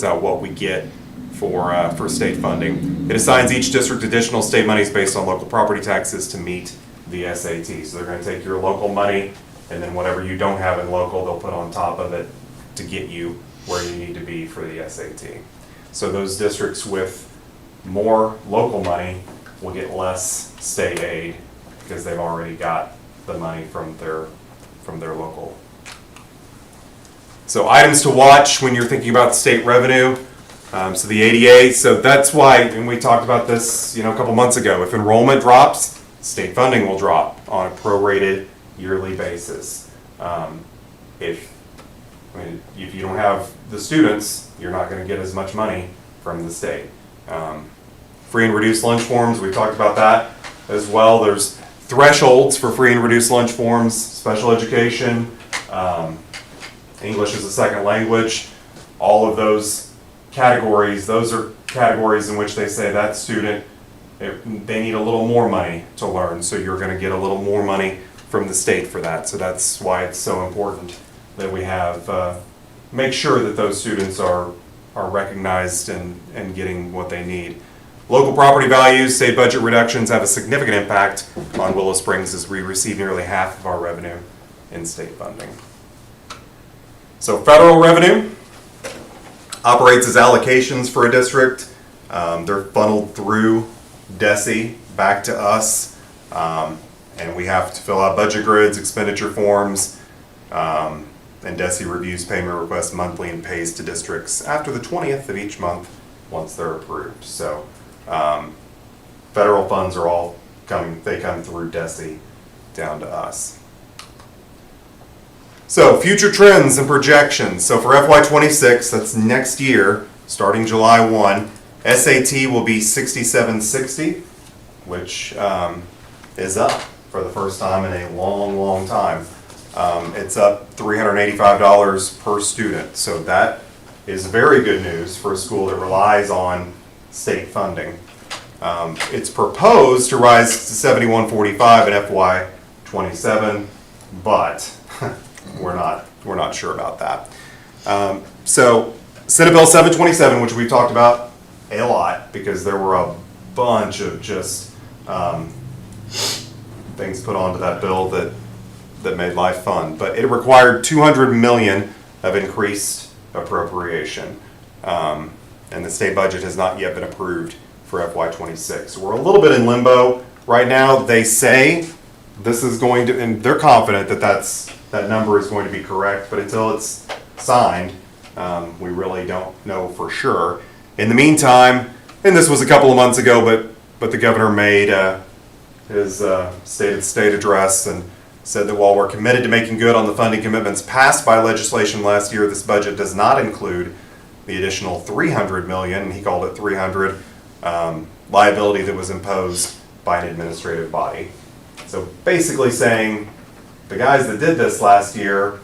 Speaker 1: out what we get for state funding. It assigns each district additional state monies based on local property taxes to meet the SAT. So they're going to take your local money, and then whatever you don't have in local, they'll put on top of it to get you where you need to be for the SAT. So those districts with more local money will get less state aid because they've already got the money from their local. So items to watch when you're thinking about state revenue. So the ADA, so that's why, and we talked about this, a couple months ago, if enrollment drops, state funding will drop on a prorated yearly basis. If you don't have the students, you're not going to get as much money from the state. Free and reduced lunch forms, we talked about that as well. There's thresholds for free and reduced lunch forms, special education, English as a second language, all of those categories, those are categories in which they say that student, they need a little more money to learn, so you're going to get a little more money from the state for that. So that's why it's so important that we have, make sure that those students are recognized and getting what they need. Local property values, state budget reductions have a significant impact on Willow Springs as we receive nearly half of our revenue in state funding. So federal revenue operates as allocations for a district. They're funneled through DESE back to us, and we have to fill out budget grids, expenditure forms, and DESE reviews payment requests monthly and pays to districts after the 20th of each month once they're approved. So federal funds are all come through DESE down to us. So future trends and projections. So for FY26, that's next year, starting July 1, SAT will be 6760, which is up for the first time in a long time. It's up $385 per student. So that is very good news for a school that relies on state funding. It's proposed to rise to $71.45 in FY27, but we're not sure about that. So Senate Bill 727, which we've talked about a lot because there were a bunch of just things put onto that bill that made life fun, but it required $200 million of increased appropriation. And and the state budget has not yet been approved for FY '26. We're a little bit in limbo right now. They say this is going to, and they're confident that that number is going to be correct, but until it's signed, we really don't know for sure. In the meantime, and this was a couple of months ago, but the governor made his state address and said that while we're committed to making good on the funding commitments passed by legislation last year, this budget does not include the additional $300 million, he called it 300, liability that was imposed by an administrative body. So basically saying, the guys that did this last year,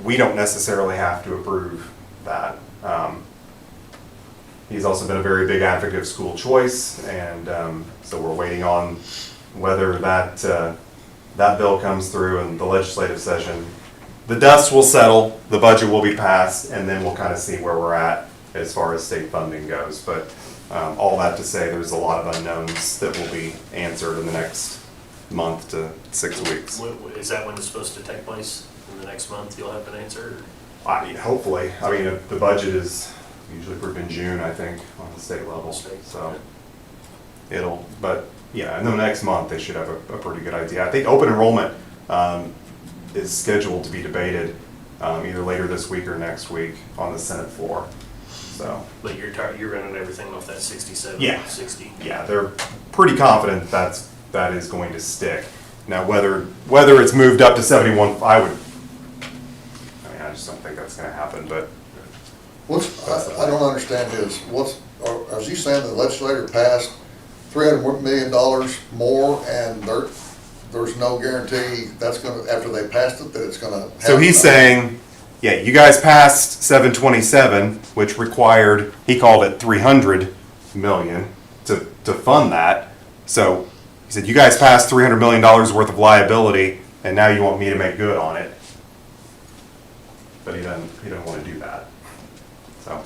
Speaker 1: we don't necessarily have to approve that. He's also been a very big advocate of school choice, and so we're waiting on whether that bill comes through in the legislative session. The dust will settle, the budget will be passed, and then we'll kind of see where we're at as far as state funding goes. But all that to say, there's a lot of unknowns that will be answered in the next month to 6 weeks.
Speaker 8: Is that when it's supposed to take place? In the next month, you'll have an answer?
Speaker 1: Hopefully. I mean, the budget is usually approved in June, I think, on the state level. So but yeah, in the next month, they should have a pretty good idea. I think open enrollment is scheduled to be debated either later this week or next week on the Senate floor. So.
Speaker 8: But you're running everything off that 67,
Speaker 1: Yeah.
Speaker 8: 60?
Speaker 1: Yeah, they're pretty confident that is going to stick. Now, whether it's moved up to 71, I just don't think that's going to happen, but.
Speaker 2: I don't understand this. Is he saying the legislature passed $300 million more and there's no guarantee that's gonna, after they passed it, that it's gonna happen?
Speaker 1: So he's saying, yeah, you guys passed 727, which required, he called it 300 million to fund that. So he said, you guys passed $300 million worth of liability, and now you want me to make good on it. But he doesn't want to do that. So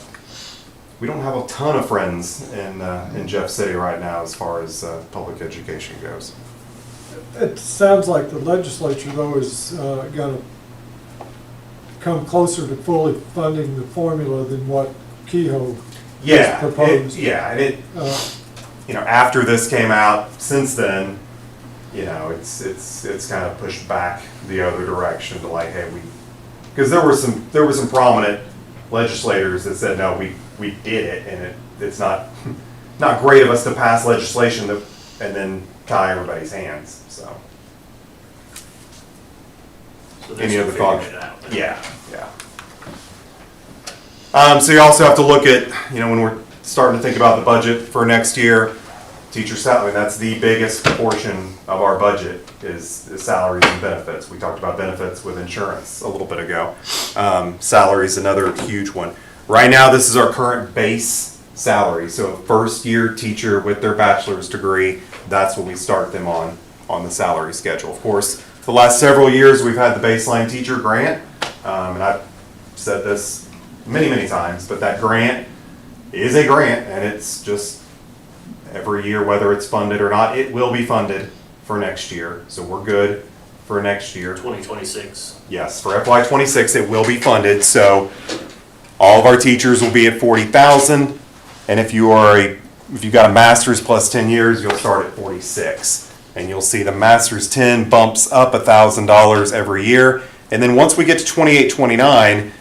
Speaker 1: we don't have a ton of friends in Jeff City right now as far as public education goes.
Speaker 4: It sounds like the legislature, though, is going to come closer to fully funding the formula than what Kehoe has proposed.
Speaker 1: And after this came out, since then, it's kind of pushed back the other direction to like, hey, because there were some prominent legislators that said, no, we did it, and it's not great of us to pass legislation and then tie everybody's hands. So any other thoughts? Yeah. So you also have to look at, when we're starting to think about the budget for next year, teacher salary, that's the biggest portion of our budget is salaries and benefits. We talked about benefits with insurance a little bit ago. Salaries, another huge one. Right now, this is our current base salary. So a first-year teacher with their bachelor's degree, that's what we start them on the salary schedule. Of course, the last several years, we've had the baseline teacher grant, and I've said this many, many times, but that grant is a grant, and it's just every year, whether it's funded or not, it will be funded for next year. So we're good for next year.
Speaker 8: 2026.
Speaker 1: Yes, for FY '26, it will be funded. So all of our teachers will be at 40,000, and if you got a master's plus 10 years, you'll start at 46. And you'll see the master's 10 bumps up $1,000 every year. And then once we get to 28, 29,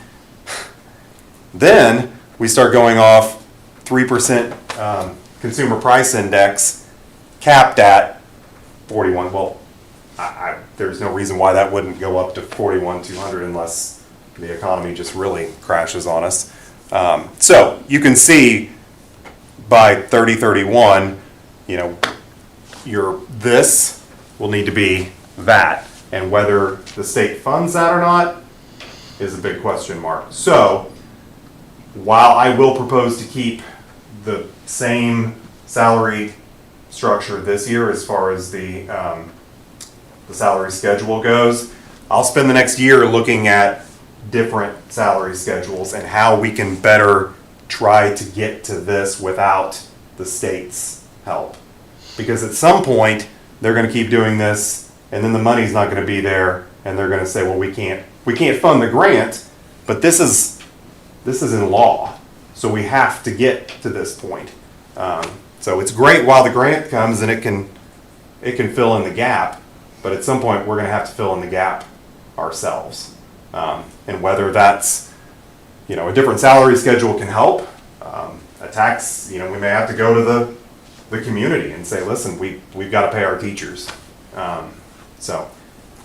Speaker 1: then we start going off 3% consumer price index capped at 41. Well, there's no reason why that wouldn't go up to 41,200 unless the economy just really crashes on us. So you can see by 3031, this will need to be that, and whether the state funds that or not is a big question mark. So while I will propose to keep the same salary structure this year as far as the salary schedule goes, I'll spend the next year looking at different salary schedules and how we can better try to get to this without the state's help. Because at some point, they're going to keep doing this, and then the money's not going to be there, and they're going to say, well, we can't fund the grant, but this is in law. So we have to get to this point. So it's great while the grant comes and it can fill in the gap, but at some point we're going to have to fill in the gap ourselves. And whether that's, a different salary schedule can help. A tax, we may have to go to the community and say, listen, we've got to pay our teachers. So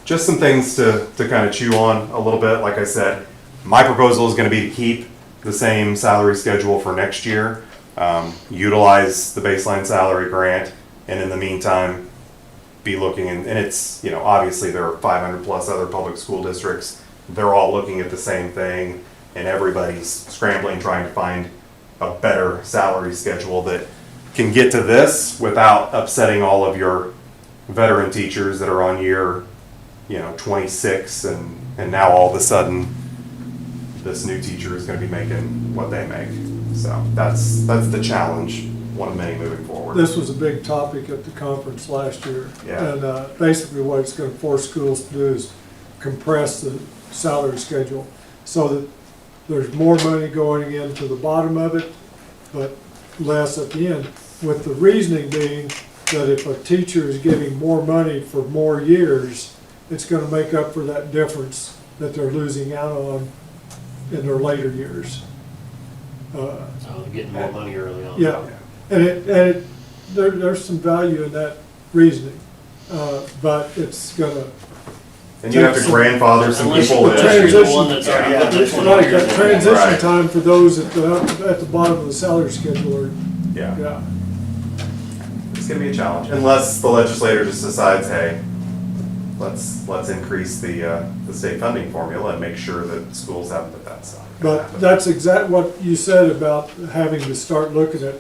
Speaker 1: just some things to kind of chew on a little bit. Like I said, my proposal is going to be to keep the same salary schedule for next year, utilize the baseline salary grant, and in the meantime, be looking, and it's, obviously there are 500 plus other public school districts. They're all looking at the same thing, and everybody's scrambling, trying to find a better salary schedule that can get to this without upsetting all of your veteran teachers that are on year, 26, and now all of a sudden, this new teacher is going to be making what they make. So that's the challenge, one of many moving forward.
Speaker 4: This was a big topic at the conference last year.
Speaker 1: Yeah.
Speaker 4: And basically what it's going to force schools to do is compress the salary schedule so that there's more money going into the bottom of it, but less at the end. With the reasoning being that if a teacher is getting more money for more years, it's going to make up for that difference that they're losing out on in their later years.
Speaker 8: So they're getting more money early on.
Speaker 4: Yeah, and there's some value in that reasoning, but it's gonna.
Speaker 1: And you have to grandfather some
Speaker 8: Unless
Speaker 1: people
Speaker 8: you're
Speaker 1: in.
Speaker 8: the one that's already got that
Speaker 4: It's
Speaker 8: 20
Speaker 4: like
Speaker 8: years
Speaker 4: that
Speaker 8: in.
Speaker 4: transition
Speaker 1: Right.
Speaker 4: time for those at the bottom of the salary schedule are,
Speaker 1: Yeah,
Speaker 4: yeah.
Speaker 1: it's gonna be a challenge, unless the legislator just decides, hey, let's increase the state funding formula and make sure that schools have that stuff.
Speaker 4: But that's exact what you said about having to start looking at,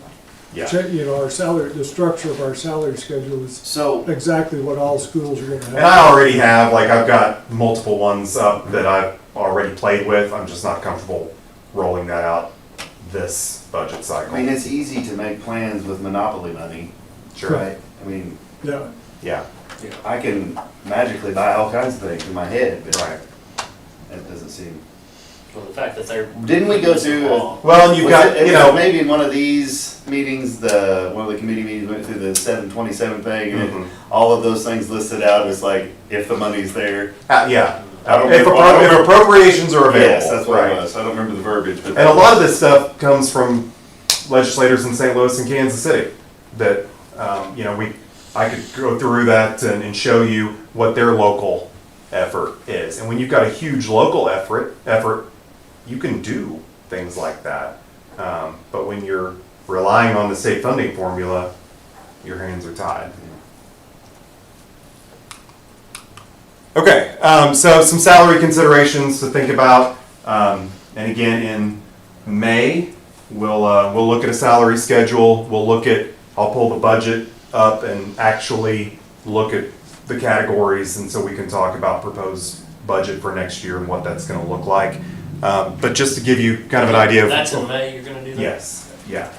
Speaker 1: Yeah.
Speaker 4: our salary, the structure of our salary schedule is
Speaker 1: So,
Speaker 4: exactly what all schools are gonna have.
Speaker 1: and I already have, I've got multiple ones up that I've already played with. I'm just not comfortable rolling that out this budget cycle.
Speaker 10: I mean, it's easy to make plans with monopoly money,
Speaker 1: Sure.
Speaker 10: right? I mean,
Speaker 4: Yeah,
Speaker 1: Yeah,
Speaker 10: I can magically buy all kinds of things in my head, but
Speaker 1: right.
Speaker 10: that doesn't seem.
Speaker 8: Well, the fact that they're.
Speaker 10: Didn't we go through?
Speaker 1: Well, and you've got,
Speaker 10: maybe in one of these meetings, one of the committee meetings went through the 727 thing, and
Speaker 1: Mhm.
Speaker 10: all of those things listed out as like, if the money's there.
Speaker 1: Yeah.
Speaker 10: I don't
Speaker 1: If
Speaker 10: remember-
Speaker 1: if appropriations are available.
Speaker 10: Yes, that's what
Speaker 1: right.
Speaker 10: it was. I don't remember the verbiage, but.
Speaker 1: And a lot of this stuff comes from legislators in St. Louis and Kansas City that, I could go through that and show you what their local effort is. And when you've got a huge local effort, you can do things like that. But when you're relying on the state funding formula, your hands are tied. Okay, so some salary considerations to think about. And again, in May, we'll look at a salary schedule. I'll pull the budget up and actually look at the categories, and so we can talk about proposed budget for next year and what that's going to look like. But just to give you kind of an idea of.
Speaker 8: That's in May, you're gonna do that?
Speaker 1: Yes, yeah.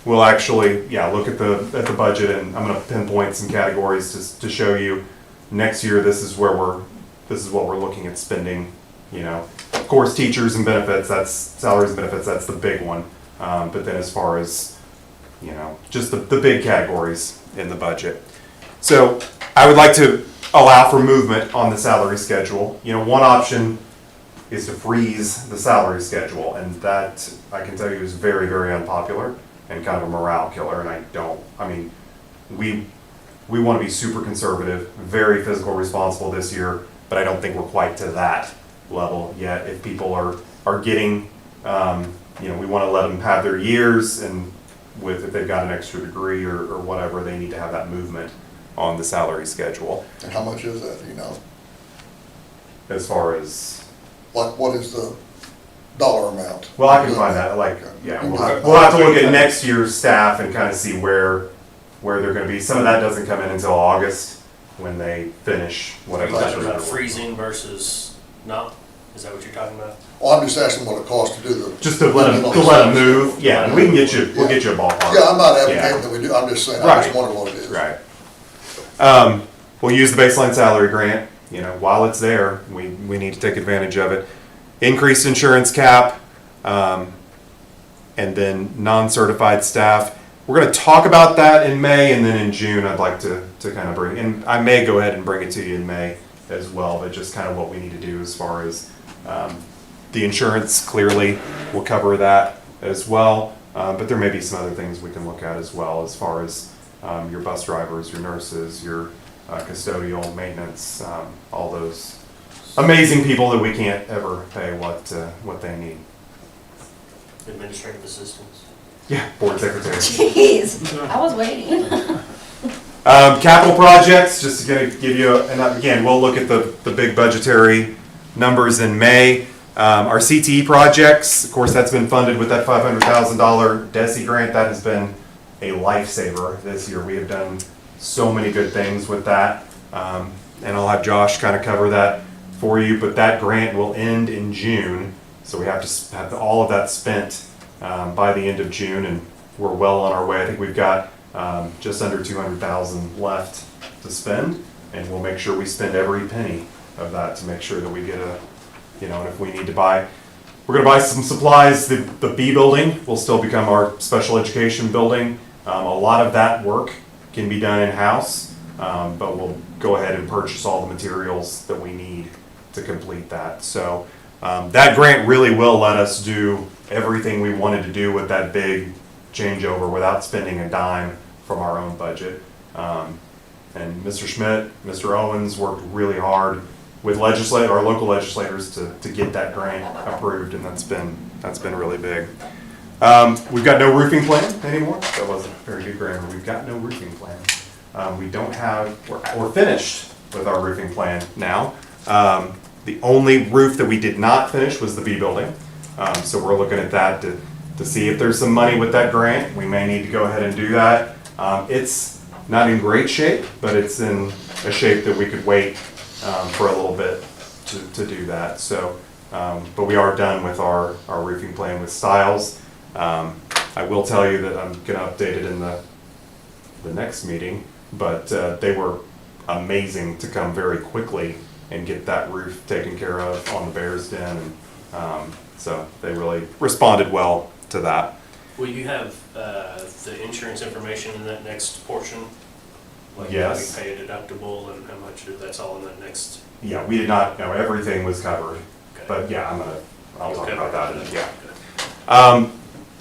Speaker 1: We'll actually, look at the budget, and I'm gonna pinpoint some categories to show you next year, this is what we're looking at spending, Of course, teachers and benefits, salaries and benefits, that's the big one. But then as far as, just the big categories in the budget. So I would like to allow for movement on the salary schedule. One option is to freeze the salary schedule, and that, I can tell you, is very, very unpopular and kind of a morale killer, and we want to be super conservative, very fiscal responsible this year, but I don't think we're quite to that level yet. If people are getting, we want to let them have their years, and if they've got an extra degree or whatever, they need to have that movement on the salary schedule.
Speaker 2: And how much is that,
Speaker 1: As far as,
Speaker 2: what is the dollar amount?
Speaker 1: well, I can find that, we'll have to look at next year's staff and kind of see where they're gonna be. Some of that doesn't come in until August, when they finish
Speaker 8: Are
Speaker 1: whatever.
Speaker 8: you talking
Speaker 1: they're
Speaker 8: about
Speaker 1: doing.
Speaker 8: freezing versus not? Is that what you're talking about?
Speaker 2: Well, I'm just asking what it costs to do the.
Speaker 1: Just to let them move, yeah, and we can we'll get you a ballpark.
Speaker 2: Yeah, I'm not
Speaker 1: Yeah.
Speaker 2: advocating that we do, I'm just saying, I
Speaker 1: Right.
Speaker 2: just wonder what it is.
Speaker 1: Right. We'll use the baseline salary grant, while it's there, we need to take advantage of it. Increased insurance cap, and then non-certified staff. We're gonna talk about that in May, and then in June, I'd like to kind of bring, and I may go ahead and bring it to you in May as well, but just kind of what we need to do as far as, the insurance clearly will cover that as well. But there may be some other things we can look at as well, as far as, your bus drivers, your nurses, your custodial maintenance, all those amazing people that we can't ever pay what they need.
Speaker 8: Administrative assistants.
Speaker 1: Yeah, board secretary.
Speaker 7: Jeez.
Speaker 5: I was waiting.
Speaker 1: Capital projects, just to give you, and again, we'll look at the big budgetary numbers in May. Our CTE projects, of course, that's been funded with that $500,000 DESI grant. That has been a lifesaver this year. We have done so many good things with that. And I'll have Josh kind of cover that for you, but that grant will end in June. So we have to have all of that spent by the end of June, and we're well on our way. I think we've got just under $200,000 left to spend, and we'll make sure we spend every penny of that to make sure that we get and if we need to buy, we're gonna buy some supplies. The B building will still become our special education building. A lot of that work can be done in-house, but we'll go ahead and purchase all the materials that we need to complete that. So that grant really will let us do everything we wanted to do with that big changeover without spending a dime from our own budget. And Mr. Schmidt, Mr. Owens worked really hard with our local legislators to get that grant approved, and that's been really big. We've got no roofing plan anymore. That wasn't very good grammar. We've got no roofing plan. We don't have, we're finished with our roofing plan now. The only roof that we did not finish was the B building. So we're looking at that to see if there's some money with that grant. We may need to go ahead and do that. It's not in great shape, but it's in a shape that we could wait for a little bit to do that. So, but we are done with our roofing plan with Stiles. I will tell you that I'm gonna update it in the next meeting, but they were amazing to come very quickly and get that roof taken care of on the Bears Den. And so they really responded well to that.
Speaker 8: Will you have the insurance information in that next portion? Like
Speaker 1: Yes.
Speaker 8: we pay a deductible and how much, that's all in that next?
Speaker 1: Yeah, we did not know everything was covered,
Speaker 8: Okay.
Speaker 1: but yeah, I'll talk
Speaker 8: Okay.
Speaker 1: about that. Yeah.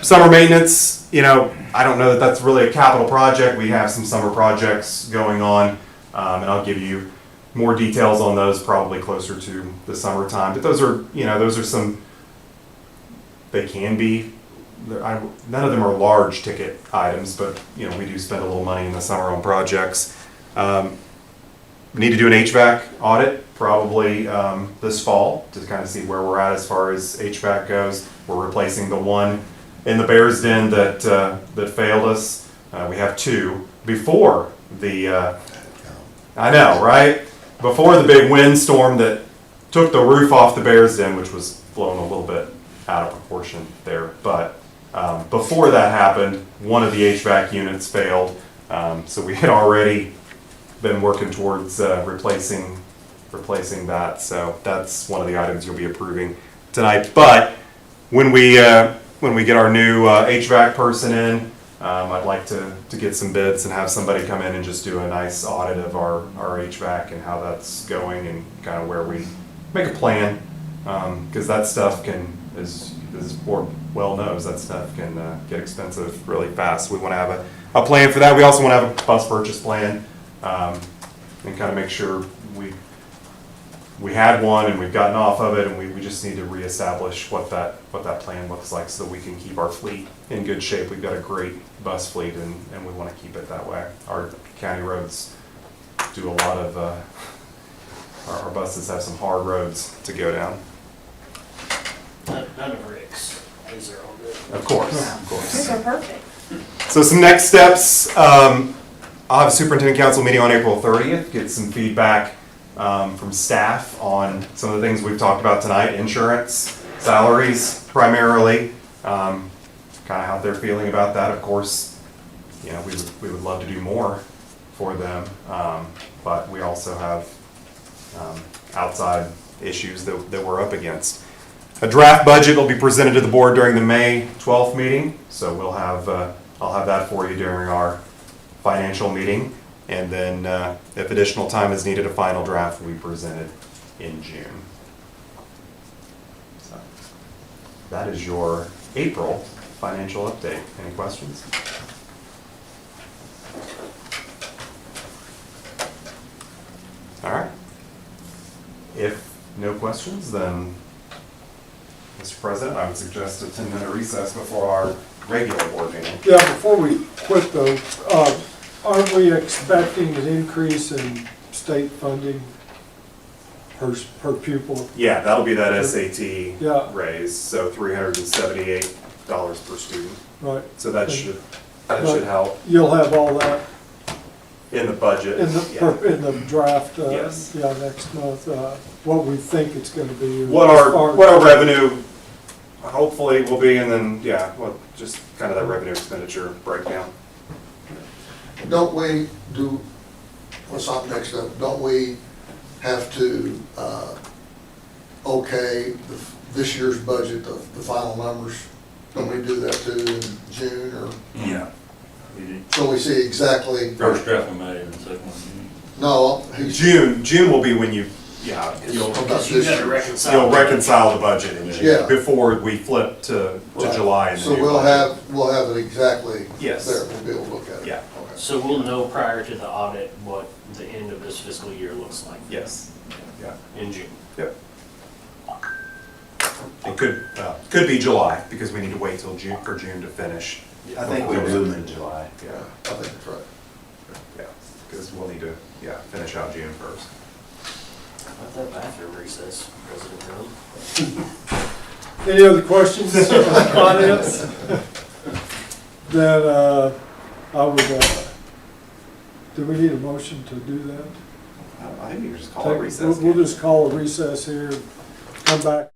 Speaker 1: Summer maintenance, I don't know that that's really a capital project. We have some summer projects going on, and I'll give you more details on those probably closer to the summertime. But those are some, they can be, none of them are large ticket items, but we do spend a little money in the summer on projects. Need to do an HVAC audit probably this fall to kind of see where we're at as far as HVAC goes. We're replacing the one in the Bears Den that failed us. We have two before the I know, right? Before the big windstorm that took the roof off the Bears Den, which was blown a little bit out of proportion there, but before that happened, one of the HVAC units failed, so we had already been working towards replacing that. So that's one of the items you'll be approving tonight. But when we get our new HVAC person in, I'd like to get some bids and have somebody come in and just do a nice audit of our HVAC and how that's going and kind of where we make a plan, because that stuff can, as the board well knows, that stuff can get expensive really fast. We want to have a plan for that. We also want to have a bus purchase plan, and kind of make sure we had one and we've gotten off of it, and we just need to reestablish what that plan looks like so that we can keep our fleet in good shape. We've got a great bus fleet, and we want to keep it that way. Our county roads do a lot of, our buses have some hard roads to go down.
Speaker 8: None of Rick's, these are all good.
Speaker 1: Of course.
Speaker 5: These are perfect.
Speaker 1: So some next steps, I'll have a superintendent council meeting on April 30th, get some feedback from staff on some of the things we've talked about tonight, insurance, salaries primarily, kind of how they're feeling about that. Of course, we would love to do more for them, but we also have outside issues that we're up against. A draft budget will be presented to the board during the May 12th meeting, so I'll have that for you during our financial meeting. And then if additional time is needed, a final draft will be presented in June. So, that is your April financial update. Any questions? All right. If no questions, then, Mr. President, I would suggest a 10-minute recess before our regular board meeting.
Speaker 4: Yeah, before we quit though, aren't we expecting an increase in state funding per pupil?
Speaker 1: Yeah, that'll be that SAT
Speaker 4: Yeah.
Speaker 1: raise, so $378 per student.
Speaker 4: Right,
Speaker 1: So that should help
Speaker 4: you'll have all that
Speaker 1: in the budget.
Speaker 4: in
Speaker 1: Yeah.
Speaker 4: the draft,
Speaker 1: Yes.
Speaker 4: yeah, next month, what we think it's gonna be.
Speaker 1: What our revenue hopefully will be, and then, yeah, well, just kind of that revenue expenditure breakdown.
Speaker 2: Don't we do, what's up next up, don't we have to, okay, this year's budget, the final numbers? Don't we do that too in June, or,
Speaker 6: Yeah.
Speaker 2: so we see exactly?
Speaker 6: First draft in May and the second one.
Speaker 2: No, he's,
Speaker 1: June will be when you, yeah, you'll
Speaker 2: Because
Speaker 8: You gotta reconcile.
Speaker 1: you'll reconcile the budget in June,
Speaker 2: Yeah.
Speaker 1: before we flip to
Speaker 2: Right.
Speaker 1: July and the
Speaker 2: so
Speaker 1: new
Speaker 2: we'll
Speaker 1: budget.
Speaker 2: have it exactly
Speaker 1: Yes.
Speaker 2: there, we'll be able to look at it.
Speaker 1: Yeah.
Speaker 2: Okay.
Speaker 8: So we'll know prior to the audit what the end of this fiscal year looks like
Speaker 1: Yes, yeah,
Speaker 8: in June.
Speaker 1: yep. It could be July, because we need to wait till June, for June to finish.
Speaker 10: I think we do them in July.
Speaker 1: Yeah,
Speaker 2: I think that's right.
Speaker 1: yeah, because we'll need to, finish out June first.
Speaker 8: About that bathroom recess, President Brown.
Speaker 4: Any other questions on finance? Then, I would, do we need a motion to do that?
Speaker 1: I think you just call it recess.
Speaker 4: We'll just call a recess here, come back.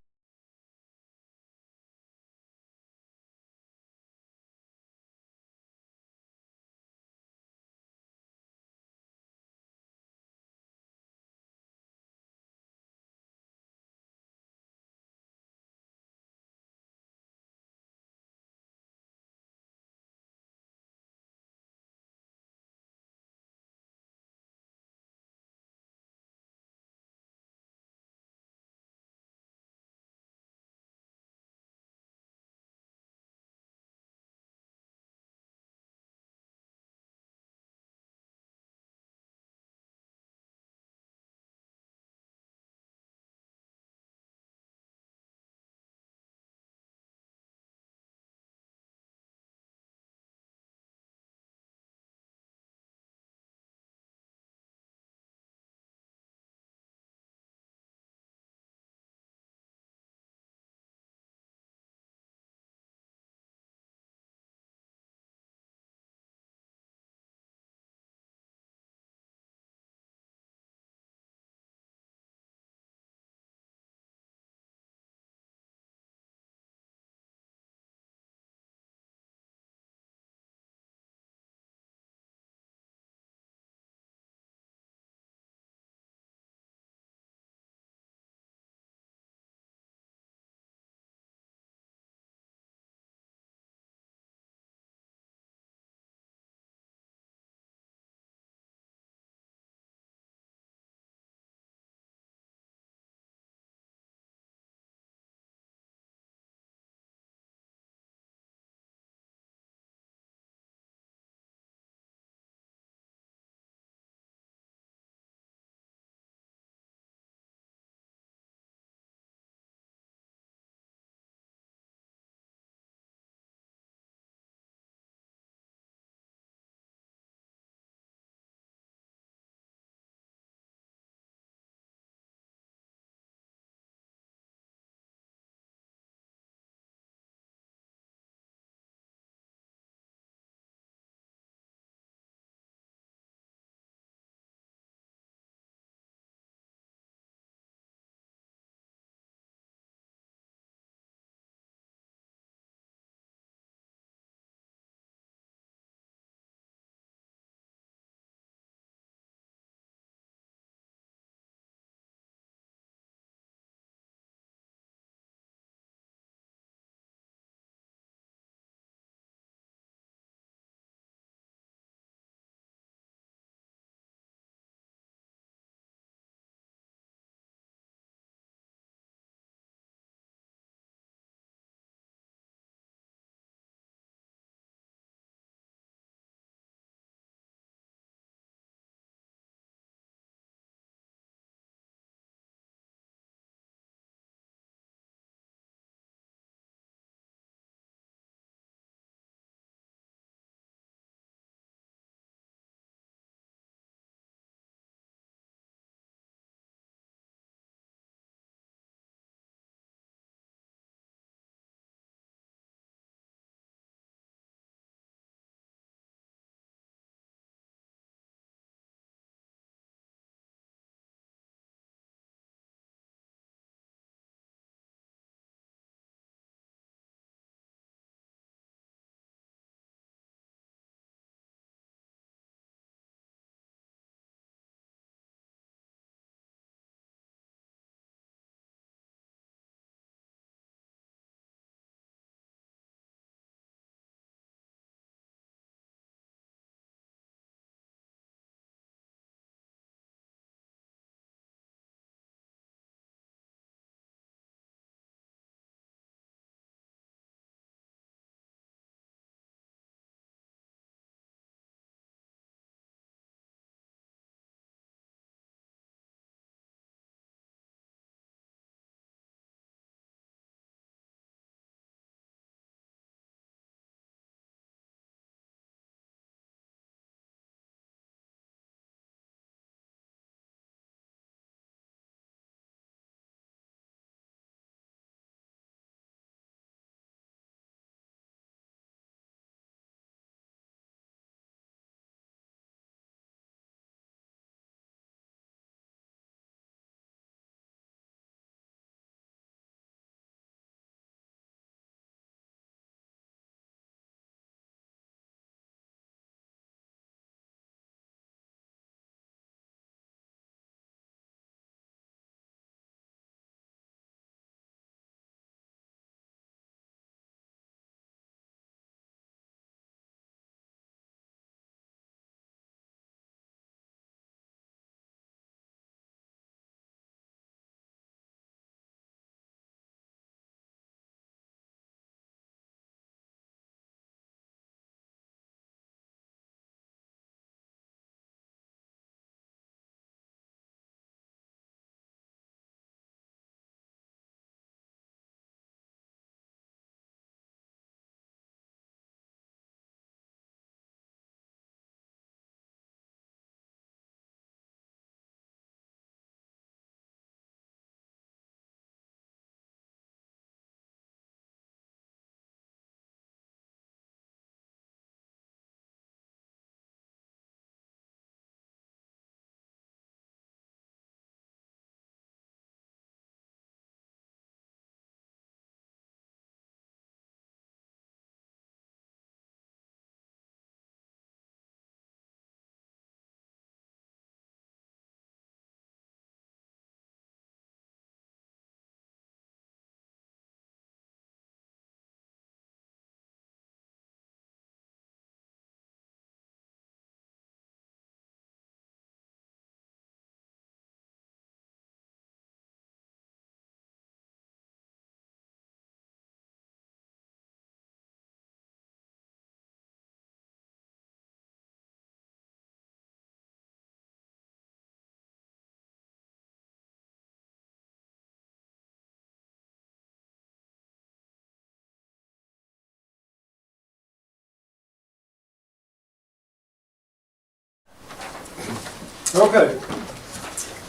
Speaker 4: Okay,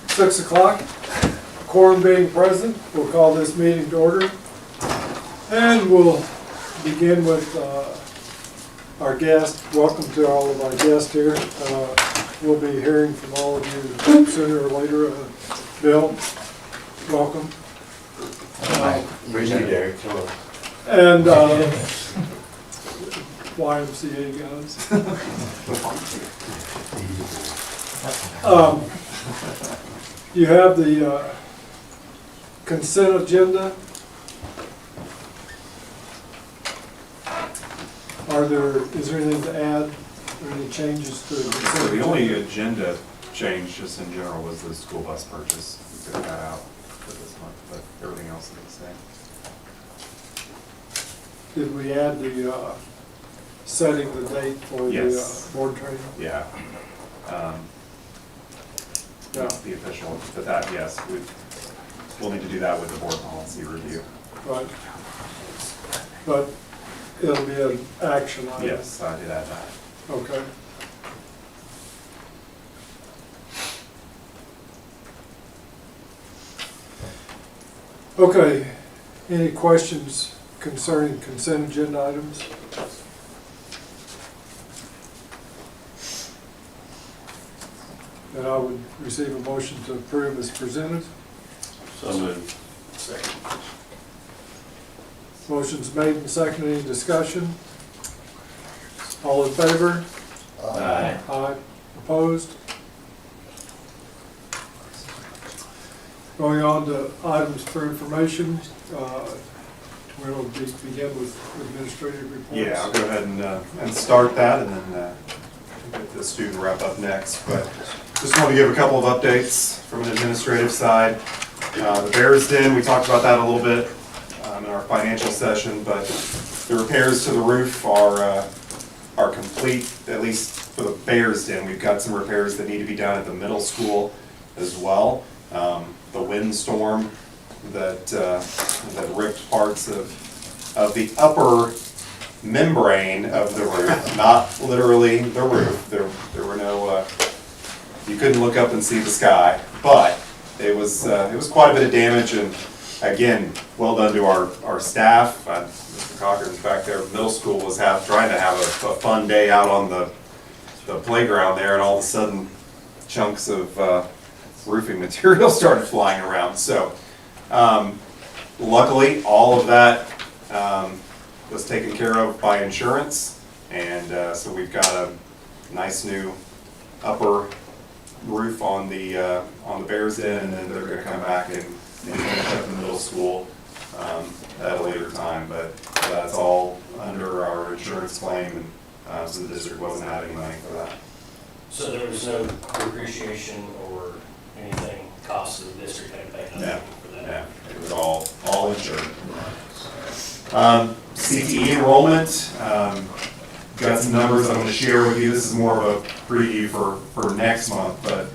Speaker 4: 6 o'clock, quorum being present, we'll call this meeting to order. And we'll begin with our guest. Welcome to all of our guests here. We'll be hearing from all of you sooner or later. Bill, welcome.
Speaker 10: Appreciate it, Derek. Hello.
Speaker 4: And YMCA guys. You have the consent agenda. Is there anything to add, or any changes to the consent
Speaker 1: So the
Speaker 4: agenda?
Speaker 1: only agenda change, just in general, was the school bus purchase. We took that out for this month, but everything else is the same.
Speaker 4: Did we add the setting the date for the
Speaker 1: Yes.
Speaker 4: board training?
Speaker 1: Yeah.
Speaker 4: Yeah,
Speaker 1: The official, but that, yes, we'll need to do that with the board policy review.
Speaker 4: right. But it'll be an action item.
Speaker 1: Yes, I did add that.
Speaker 4: Okay. Okay, any questions concerning consent agenda items? And I would receive a motion to approve as presented.
Speaker 6: So moved.
Speaker 8: Second.
Speaker 4: Motion's made and seconded. Any discussion? All in favor?
Speaker 10: Aye.
Speaker 4: Aye. Opposed? Going on to items for information, we'll begin with administrative reports.
Speaker 1: Yeah, I'll go ahead and start that, and then get the student wrap up next. But just want to give a couple of updates from an administrative side. The Bears Den, we talked about that a little bit in our financial session, but the repairs to the roof are complete, at least for the Bears Den. We've got some repairs that need to be done at the middle school as well. The windstorm that ripped parts of the upper membrane of the roof, not literally the roof. There were no, you couldn't look up and see the sky, but it was quite a bit of damage, and again, well done to our staff. Mr. Cochran's back there. Middle school was trying to have a fun day out on the playground there, and all of a sudden chunks of roofing material started flying around. So luckily, all of that was taken care of by insurance, and so we've got a nice new upper roof on the Bears Den, and then they're going to come back and finish up the middle school at a later time. But that's all under our insurance claim, and so the district wasn't adding money for that.
Speaker 8: So there was no depreciation or anything cost of the district had to pay nothing for that?
Speaker 1: Yeah, it was all insured. CTE enrollment, got some numbers I'm going to share with you. This is more of a preview for next month, but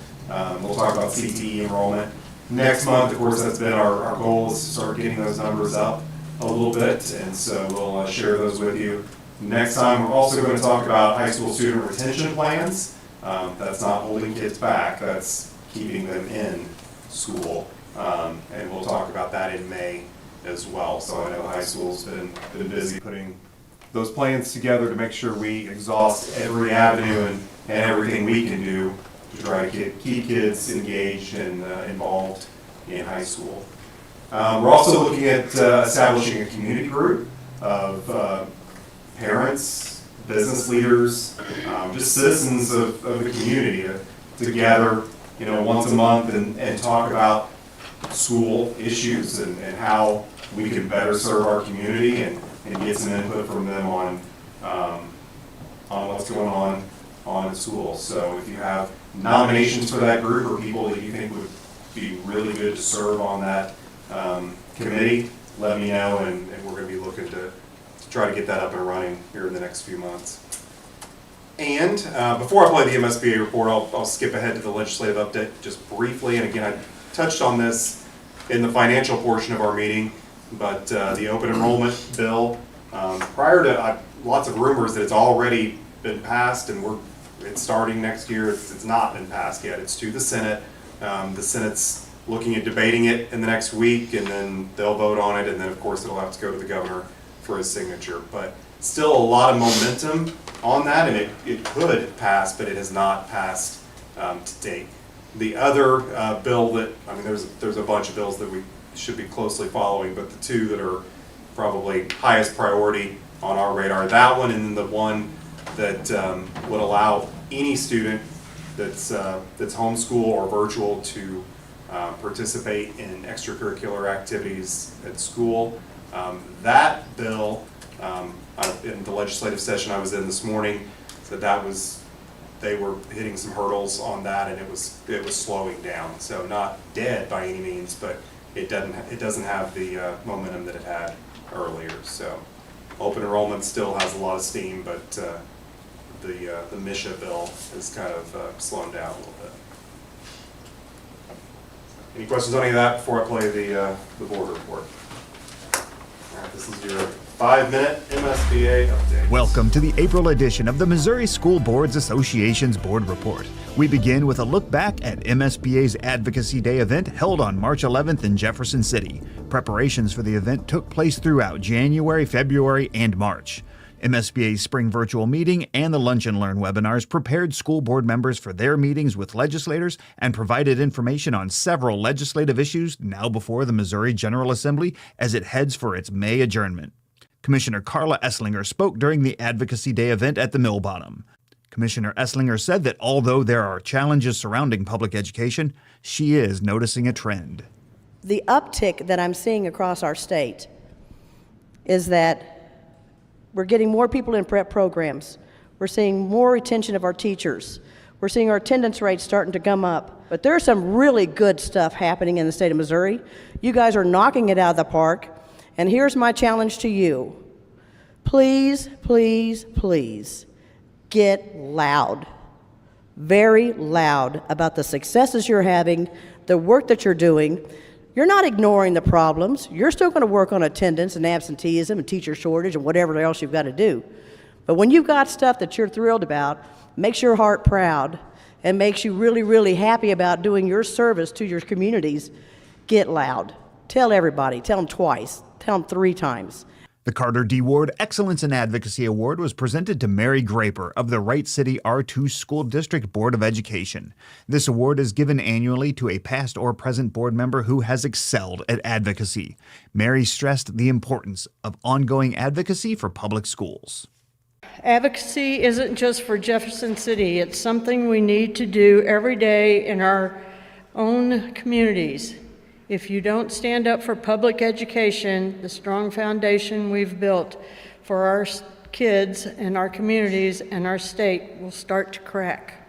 Speaker 1: we'll talk about CTE enrollment. Next month, of course, that's been our goal, is to start getting those numbers up a little bit, and so we'll share those with you. Next time, we're also going to talk about high school student retention plans. That's not holding kids back, that's keeping them in school. And we'll talk about that in May as well. So I know high school's been busy putting those plans together to make sure we exhaust every avenue and everything we can do to try to keep kids engaged and involved in high school. We're also looking at establishing a community group of parents, business leaders, just citizens of the community to gather, once a month and talk about school issues and how we can better serve our community and get some input from them on what's going on in school. So if you have nominations for that group or people that you think would be really good to serve on that committee, let me know, and we're going to be looking to try to get that up and running here in the next few months. And before I play the MSBA report, I'll skip ahead to the legislative update just briefly. And again, I touched on this in the financial portion of our meeting, but the open enrollment bill, prior to lots of rumors that it's already been passed and we're it's starting next year. It's not been passed yet. It's to the Senate. The Senate's looking at debating it in the next week, and then they'll vote on it, and then of course it'll have to go to the governor for his signature. But still a lot of momentum on that, and it could pass, but it has not passed to date. The other bill that, I mean, there's a bunch of bills that we should be closely following, but the two that are probably highest priority on our radar, that one, and then the one that would allow any student that's homeschool or virtual to participate in extracurricular activities at school. That bill, in the legislative session I was in this morning, said they were hitting some hurdles on that, and it was slowing down. So not dead by any means, but it doesn't have the momentum that it had earlier. So open enrollment still has a lot of steam, but the MISHA bill is kind of slowing down a little bit. Any questions on any of that before I play the board report? All right, this is your 5-minute MSBA update.
Speaker 11: Welcome to the April edition of the Missouri School Boards Association's Board Report. We begin with a look back at MSBA's Advocacy Day event held on March 11th in Jefferson City. Preparations for the event took place throughout January, February, and March. MSBA's spring virtual meeting and the Lunch and Learn webinars prepared school board members for their meetings with legislators and provided information on several legislative issues now before the Missouri General Assembly as it heads for its May adjournment. Commissioner Carla Esslinger spoke during the Advocacy Day event at the Mill Bottom. Commissioner Esslinger said that although there are challenges surrounding public education, she is noticing a trend.
Speaker 12: The uptick that I'm seeing across our state is that we're getting more people in prep programs. We're seeing more retention of our teachers. We're seeing our attendance rates starting to come up. But there's some really good stuff happening in the state of Missouri. You guys are knocking it out of the park. And here's my challenge to you. Please, please, please get loud, very loud about the successes you're having, the work that you're doing. You're not ignoring the problems. You're still going to work on attendance and absenteeism and teacher shortage and whatever else you've got to do. But when you've got stuff that you're thrilled about, makes your heart proud, and makes you really, really happy about doing your service to your communities, get loud. Tell everybody. Tell them twice. Tell them 3 times.
Speaker 11: The Carter D. Ward Excellence in Advocacy Award was presented to Mary Graper of the Wright City R2 School District Board of Education. This award is given annually to a past or present board member who has excelled at advocacy. Mary stressed the importance of ongoing advocacy for public schools.
Speaker 13: Advocacy isn't just for Jefferson City. It's something we need to do every day in our own communities. If you don't stand up for public education, the strong foundation we've built for our kids and our communities and our state will start to crack.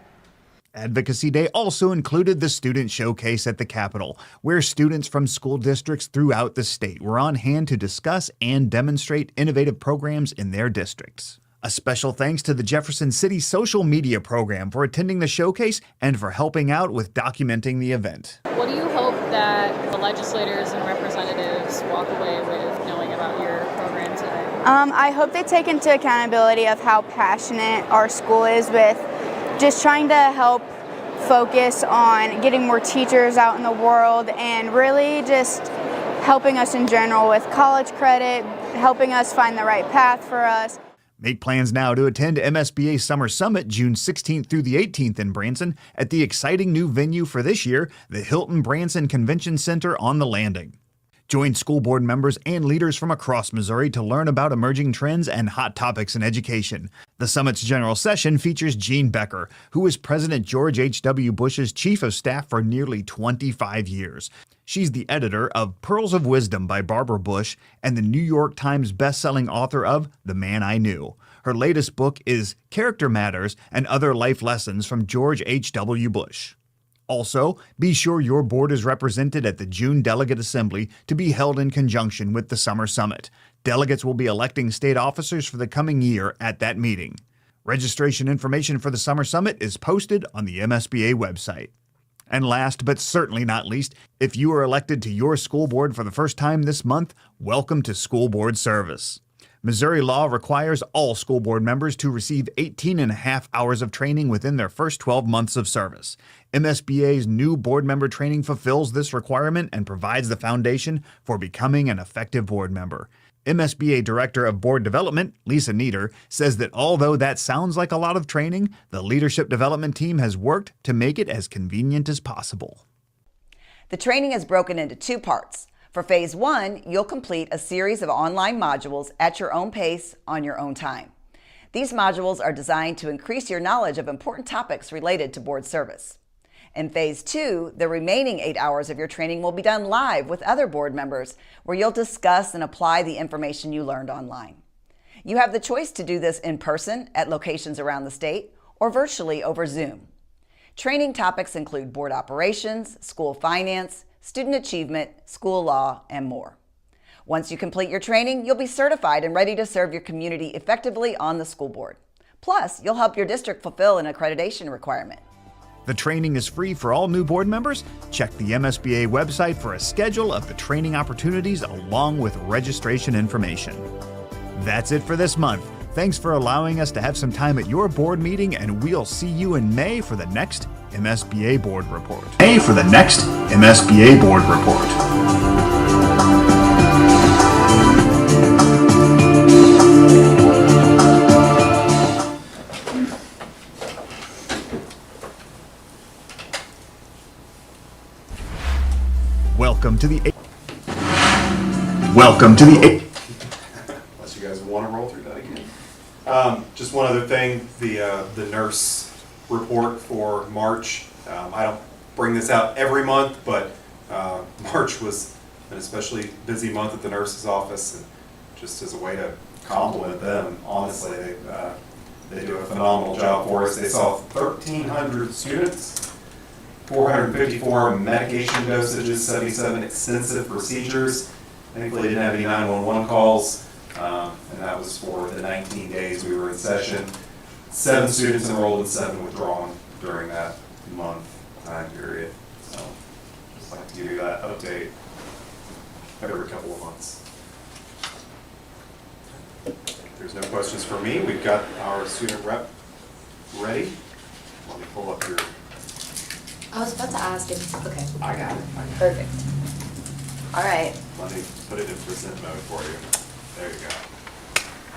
Speaker 11: Advocacy Day also included the Student Showcase at the Capitol, where students from school districts throughout the state were on hand to discuss and demonstrate innovative programs in their districts. A special thanks to the Jefferson City social media program for attending the showcase and for helping out with documenting the event.
Speaker 5: What do you hope that the legislators and representatives walk away with knowing about your program today?
Speaker 14: I hope they take into accountability of how passionate our school is with just trying to help focus on getting more teachers out in the world and really just helping us in general with college credit, helping us find the right path for us.
Speaker 11: Make plans now to attend MSBA Summer Summit June 16th through the 18th in Branson at the exciting new venue for this year, the Hilton Branson Convention Center on the Landing. Join school board members and leaders from across Missouri to learn about emerging trends and hot topics in education. The summit's general session features Jean Becker, who was President George H.W. Bush's chief of staff for nearly 25 years. She's the editor of Pearls of Wisdom by Barbara Bush and the New York Times bestselling author of The Man I Knew. Her latest book is Character Matters and Other Life Lessons from George H.W. Bush. Also, be sure your board is represented at the June Delegate Assembly to be held in conjunction with the Summer Summit. Delegates will be electing state officers for the coming year at that meeting. Registration information for the Summer Summit is posted on the MSBA website. And last but certainly not least, if you are elected to your school board for the first time this month, welcome to school board service. Missouri law requires all school board members to receive 18.5 hours of training within their first 12 months of service. MSBA's new board member training fulfills this requirement and provides the foundation for becoming an effective board member. MSBA Director of Board Development, Lisa Nieder, says that although that sounds like a lot of training, the leadership development team has worked to make it as convenient as possible.
Speaker 15: The training is broken into 2 parts. For Phase 1, you'll complete a series of online modules at your own pace on your own time. These modules are designed to increase your knowledge of important topics related to board service. In Phase 2, the remaining 8 hours of your training will be done live with other board members, where you'll discuss and apply the information you learned online. You have the choice to do this in person at locations around the state or virtually over Zoom. Training topics include board operations, school finance, student achievement, school law, and more. Once you complete your training, you'll be certified and ready to serve your community effectively on the school board. Plus, you'll help your district fulfill an accreditation requirement.
Speaker 11: The training is free for all new board members. Check the MSBA website for a schedule of the training opportunities along with registration information. That's it for this month. Thanks for allowing us to have some time at your board meeting, and we'll see you in May for the next MSBA Board Report. Welcome to the
Speaker 1: Unless you guys want to roll through that again. Just one other thing, the nurse report for March. I don't bring this out every month, but March was an especially busy month at the nurse's office, and just as a way to compliment them, honestly, they do a phenomenal job for us. They saw 1,300 students, 454 medication dosages, 77 extensive procedures. Thankfully, didn't have any 911 calls, and that was for the 19 days we were in session. 7 students enrolled and 7 withdrawn during that month time period. So, just like to give you that update every couple of months. If there's no questions for me, we've got our student rep ready. Let me pull up your.
Speaker 3: I was about to ask if, okay.
Speaker 1: I got it.
Speaker 3: Perfect. All right.
Speaker 1: Let me put it in present mode for you. There you go.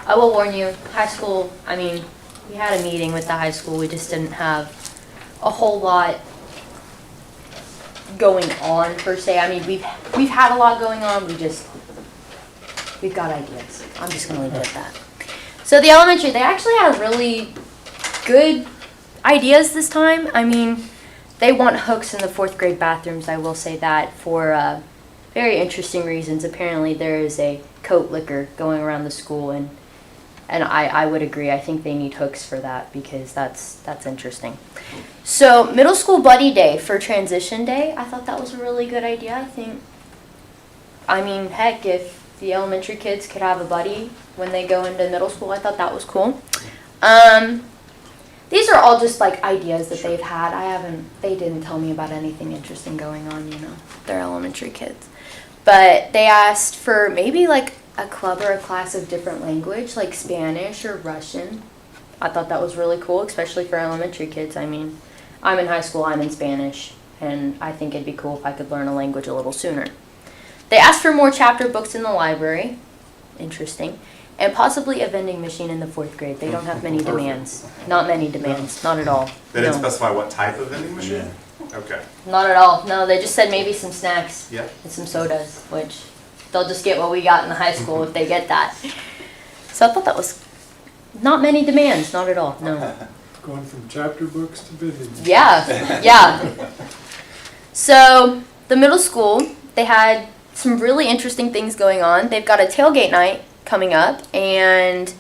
Speaker 3: I will warn you, high school, I mean, we had a meeting with the high school. We just didn't have a whole lot going on per se. I mean, we've had a lot going on. We've got ideas. I'm just going to leave it at that. So the elementary, they actually had really good ideas this time. I mean, they want hooks in the 4th grade bathrooms, I will say that, for very interesting reasons. Apparently there is a coat liquor going around the school, and I would agree. I think they need hooks for that because that's interesting. So middle school buddy day for transition day, I thought that was a really good idea. I mean, heck, if the elementary kids could have a buddy when they go into middle school, I thought that was cool. These are all just like ideas that they've had. They didn't tell me about anything interesting going on, you know. They're elementary kids. But they asked for maybe like a club or a class of different language, like Spanish or Russian. I thought that was really cool, especially for elementary kids. I mean, I'm in high school, I'm in Spanish, and I think it'd be cool if I could learn a language a little sooner. They asked for more chapter books in the library. Interesting. And possibly a vending machine in the 4th grade. They don't have many demands. Not many demands. Not at all.
Speaker 1: They didn't specify what type of vending machine? Okay.
Speaker 3: Not at all. No, they just said maybe some snacks
Speaker 1: Yep.
Speaker 3: and some sodas, which they'll just get what we got in the high school if they get that. So I thought that was not many demands. Not at all. No.
Speaker 4: Going from chapter books to vending.
Speaker 3: Yeah. Yeah. So the middle school, they had some really interesting things going on. They've got a tailgate night coming up, and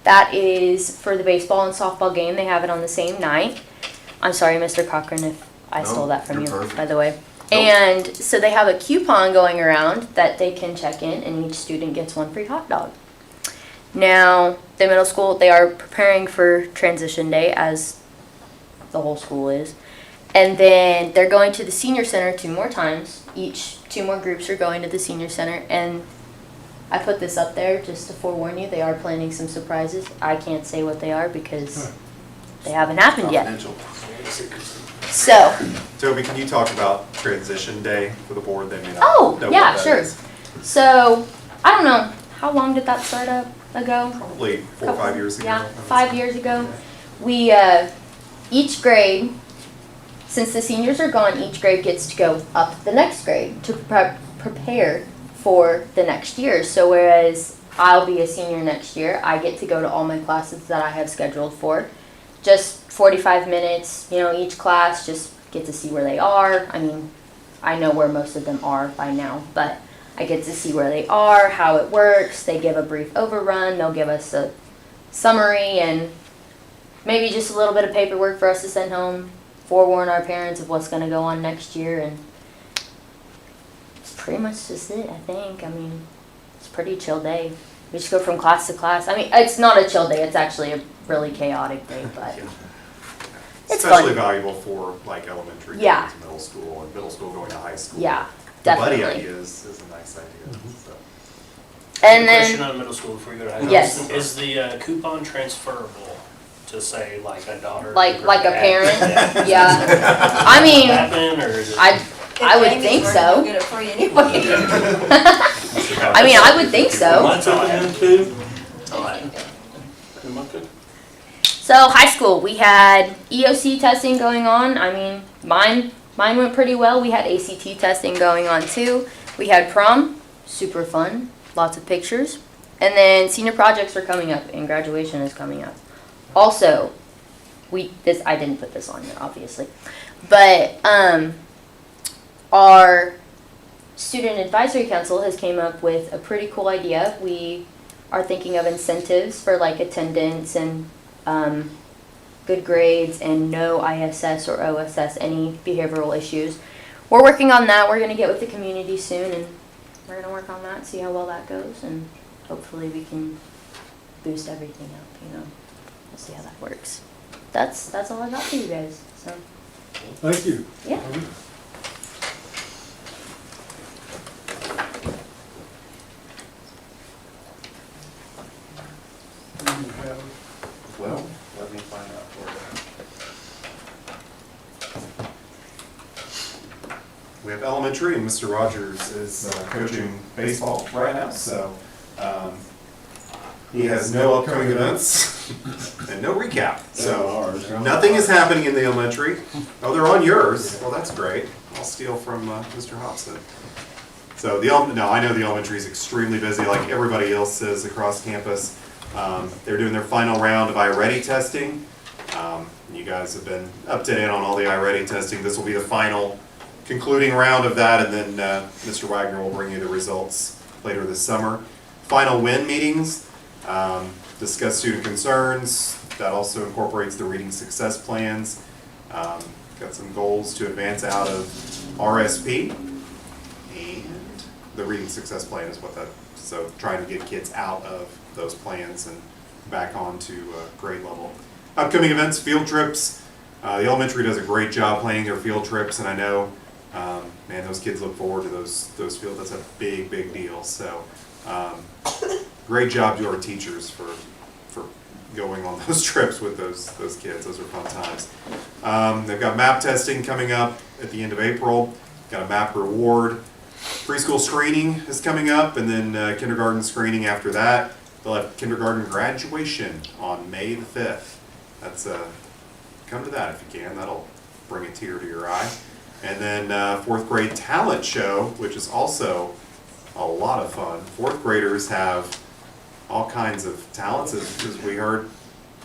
Speaker 3: that is for the baseball and softball game. They have it on the same night. I'm sorry, Mr. Cochran, if I stole that from you, by the way. And so they have a coupon going around that they can check in, and each student gets 1 free hot dog. Now, the middle school, they are preparing for transition day, as the whole school is. And then they're going to the senior center 2 more times. 2 more groups are going to the senior center, and I put this up there just to forewarn you, they are planning some surprises. I can't say what they are because they haven't happened yet.
Speaker 10: Confidential.
Speaker 3: So,
Speaker 1: Toby, can you talk about transition day for the board? They may not
Speaker 3: oh,
Speaker 1: know
Speaker 3: yeah,
Speaker 1: what that
Speaker 3: sure.
Speaker 1: is.
Speaker 3: So, I don't know, how long did that start up ago?
Speaker 1: Probably 4 or 5 years ago.
Speaker 3: Yeah, 5 years ago. We, each grade, since the seniors are gone, each grade gets to go up the next grade to prepare for the next year. So whereas I'll be a senior next year, I get to go to all my classes that I have scheduled for. Just 45 minutes, you know, each class, just get to see where they are. I mean, I know where most of them are by now, but I get to see where they are, how it works. They give a brief overrun. They'll give us a summary and maybe just a little bit of paperwork for us to send home, forewarn our parents of what's going to go on next year, and it's pretty much just it, I think. I mean, it's a pretty chill day. We just go from class to class. I mean, it's not a chill day. It's actually a really chaotic day, but it's
Speaker 1: Especially
Speaker 3: fun.
Speaker 1: valuable for like elementary going
Speaker 3: Yeah.
Speaker 1: to middle school and middle school going to high school.
Speaker 3: Yeah,
Speaker 1: The buddy
Speaker 3: definitely.
Speaker 1: idea is a nice idea. So.
Speaker 3: And
Speaker 8: Question
Speaker 3: then,
Speaker 8: on middle school before you go to high school.
Speaker 3: Yes.
Speaker 8: Is the coupon transferable to say like a daughter?
Speaker 3: like
Speaker 8: or
Speaker 3: a
Speaker 8: dad?
Speaker 3: parent, yeah. I mean,
Speaker 8: Happen, or is it?
Speaker 3: I would think so.
Speaker 7: Get it free anyway.
Speaker 3: I mean, I would think so.
Speaker 6: Am I taking them too?
Speaker 8: Oh, I-
Speaker 6: Am I good?
Speaker 3: So high school, we had EOC testing going on. I mean, mine went pretty well. We had ACT testing going on too. We had prom, super fun, lots of pictures. And then senior projects are coming up and graduation is coming up. Also, I didn't put this on here obviously, but our student advisory council has came up with a pretty cool idea. We are thinking of incentives for like attendance and good grades and no ISS or OSS, any behavioral issues. We're working on that. We're going to get with the community soon and we're going to work on that, see how well that goes, and hopefully we can boost everything up, you know. We'll see how that works. That's all I got for you guys. So,
Speaker 4: Thank you.
Speaker 3: yeah.
Speaker 4: You have
Speaker 1: Well, let me find out for you. We have elementary, and Mr. Rogers is coaching baseball right now, so he has no upcoming events and no recap. So nothing is happening in the elementary. Oh, they're on yours. Well, that's great. I'll steal from Mr. Hobson. So I know the elementary is extremely busy, like everybody else is across campus. They're doing their final round of iReady testing. You guys have been up to date on all the iReady testing. This will be the final concluding round of that, and then Mr. Wagner will bring you the results later this summer. Final WIN meetings, discuss student concerns. That also incorporates the reading success plans. Got some goals to advance out of RSP, and the reading success plan is what that, so trying to get kids out of those plans and back onto grade level. Upcoming events, field trips. The elementary does a great job planning their field trips, and I know, man, those kids look forward to those fields. That's a big, big deal. So, great job to our teachers for going on those trips with those kids. Those are fun times. They've got MAP testing coming up at the end of April. Got a MAP reward. Preschool screening is coming up, and then kindergarten screening after that. They'll have kindergarten graduation on May the 5th. That's come to that if you can. That'll bring a tear to your eye. And then fourth grade talent show, which is also a lot of fun. Fourth graders have all kinds of talents, as we heard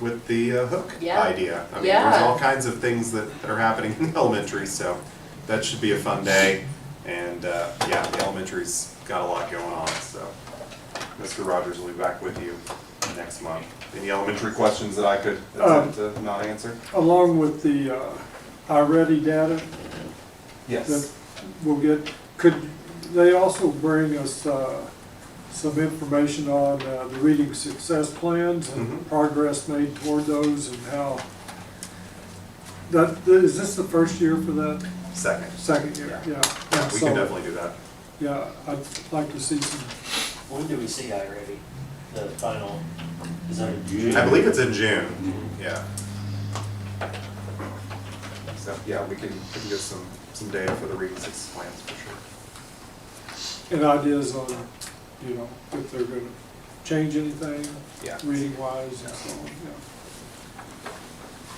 Speaker 1: with the hook idea. I mean, there's all kinds of things that are happening in the elementary, so that should be a fun day. And yeah, the elementary's got a lot going on, so Mr. Rogers will be back with you next month. Any elementary questions that I could attempt to not answer?
Speaker 4: along with the iReady data
Speaker 1: Yes.
Speaker 4: that we'll get, could they also bring us some information on the reading success plans and progress made toward those and how, is this the first year for that?
Speaker 1: Second.
Speaker 4: Second year, yeah.
Speaker 1: Yeah, we can definitely do that.
Speaker 4: Yeah, I'd like to see some
Speaker 8: When do we see I-Ready, the final, is that in June?
Speaker 1: I believe it's in June, yeah. So, yeah, we can get some data for the Reading Six plans for sure.
Speaker 4: And ideas on, you know, if they're gonna change anything,
Speaker 1: Yeah.
Speaker 4: reading wise and so on,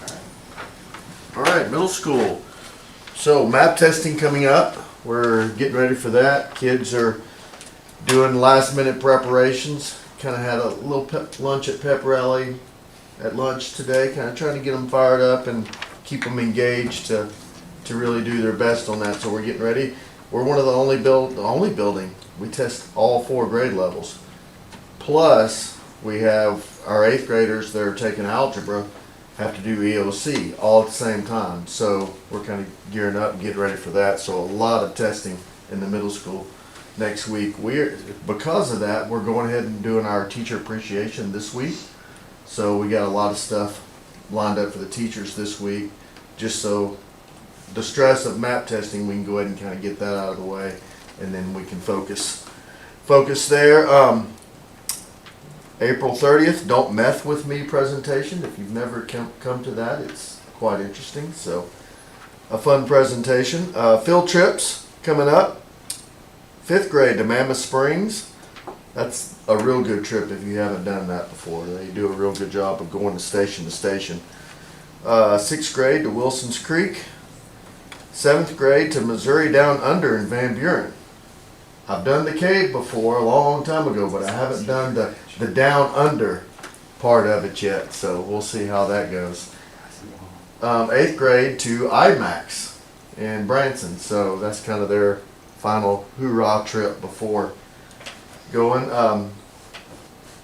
Speaker 4: yeah.
Speaker 16: All right, middle school. So map testing coming up. We're getting ready for that. Kids are doing last minute preparations. Kind of had a little lunch at Pep Rally at lunch today. Kind of trying to get them fired up and keep them engaged to really do their best on that. So we're getting ready. We're one of the only building. We test all 4 grade levels. Plus, we have our 8th graders that are taking algebra have to do EOC all at the same time. So we're kind of gearing up and getting ready for that. So a lot of testing in the middle school next week. Because of that, we're going ahead and doing our teacher appreciation this week. So we got a lot of stuff lined up for the teachers this week, just so the stress of map testing, we can go ahead and kind of get that out of the way, and then we can focus there. April 30th, Don't Meth With Me presentation. If you've never come to that, it's quite interesting. So a fun presentation. Field trips coming up. 5th grade to Mammoth Springs. That's a real good trip if you haven't done that before. They do a real good job of going to station. 6th grade to Wilson's Creek. 7th grade to Missouri Down Under in Van Buren. I've done the cave before a long time ago, but I haven't done the down under part of it yet, so we'll see how that goes. 8th grade to IMAX in Branson, so that's kind of their final hoorah trip before going.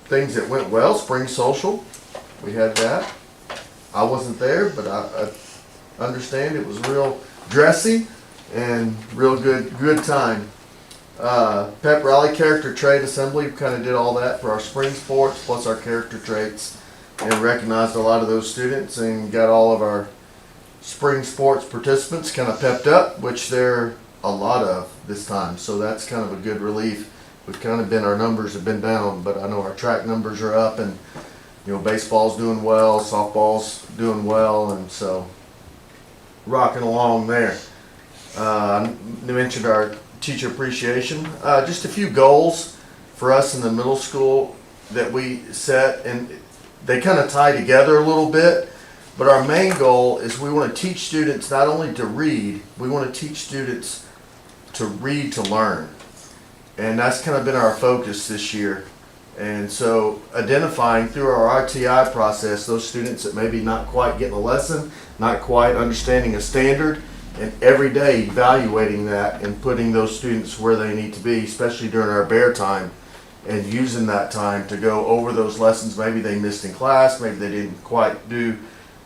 Speaker 16: Things that went well, spring social, we had that. I wasn't there, but I understand it was real dressy and real good time. Pep Rally character trait assembly, kind of did all that for our spring sports plus our character traits, and recognized a lot of those students and got all of our spring sports participants kind of pepped up, which there are a lot of this time, so that's kind of a good relief. We've kind of been, our numbers have been down, but I know our track numbers are up, and you know, baseball's doing well, softball's doing well, and so rocking along there. I mentioned our teacher appreciation. Just a few goals for us in the middle school that we set, and they kind of tie together a little bit, but our main goal is we want to teach students not only to read, we want to teach students to read to learn. And that's kind of been our focus this year. And so identifying through our RTI process those students that maybe not quite getting a lesson, not quite understanding a standard, and every day evaluating that and putting those students where they need to be, especially during our bear time, and using that time to go over those lessons maybe they missed in class, maybe they didn't quite do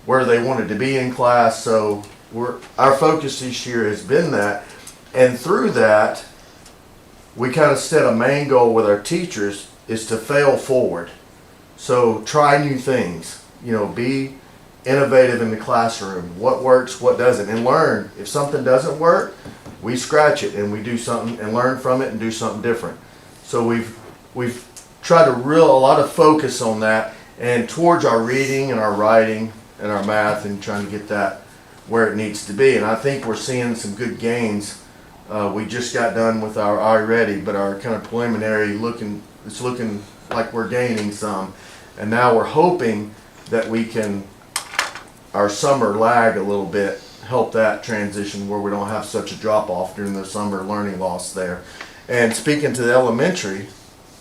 Speaker 16: where they wanted to be in class. So our focus this year has been that, and through that we kind of set a main goal with our teachers is to fail forward. So try new things, you know, be innovative in the classroom, what works, what doesn't, and learn. If something doesn't work, we scratch it and we do something and learn from it and do something different. So we've tried to a lot of focus on that and towards our reading and our writing and our math and trying to get that where it needs to be. And I think we're seeing some good gains. We just got done with our I-Ready, but our kind of preliminary it's looking like we're gaining some. And now we're hoping that we can, our summer lag a little bit, help that transition where we don't have such a drop off during the summer learning loss there. And speaking to the elementary,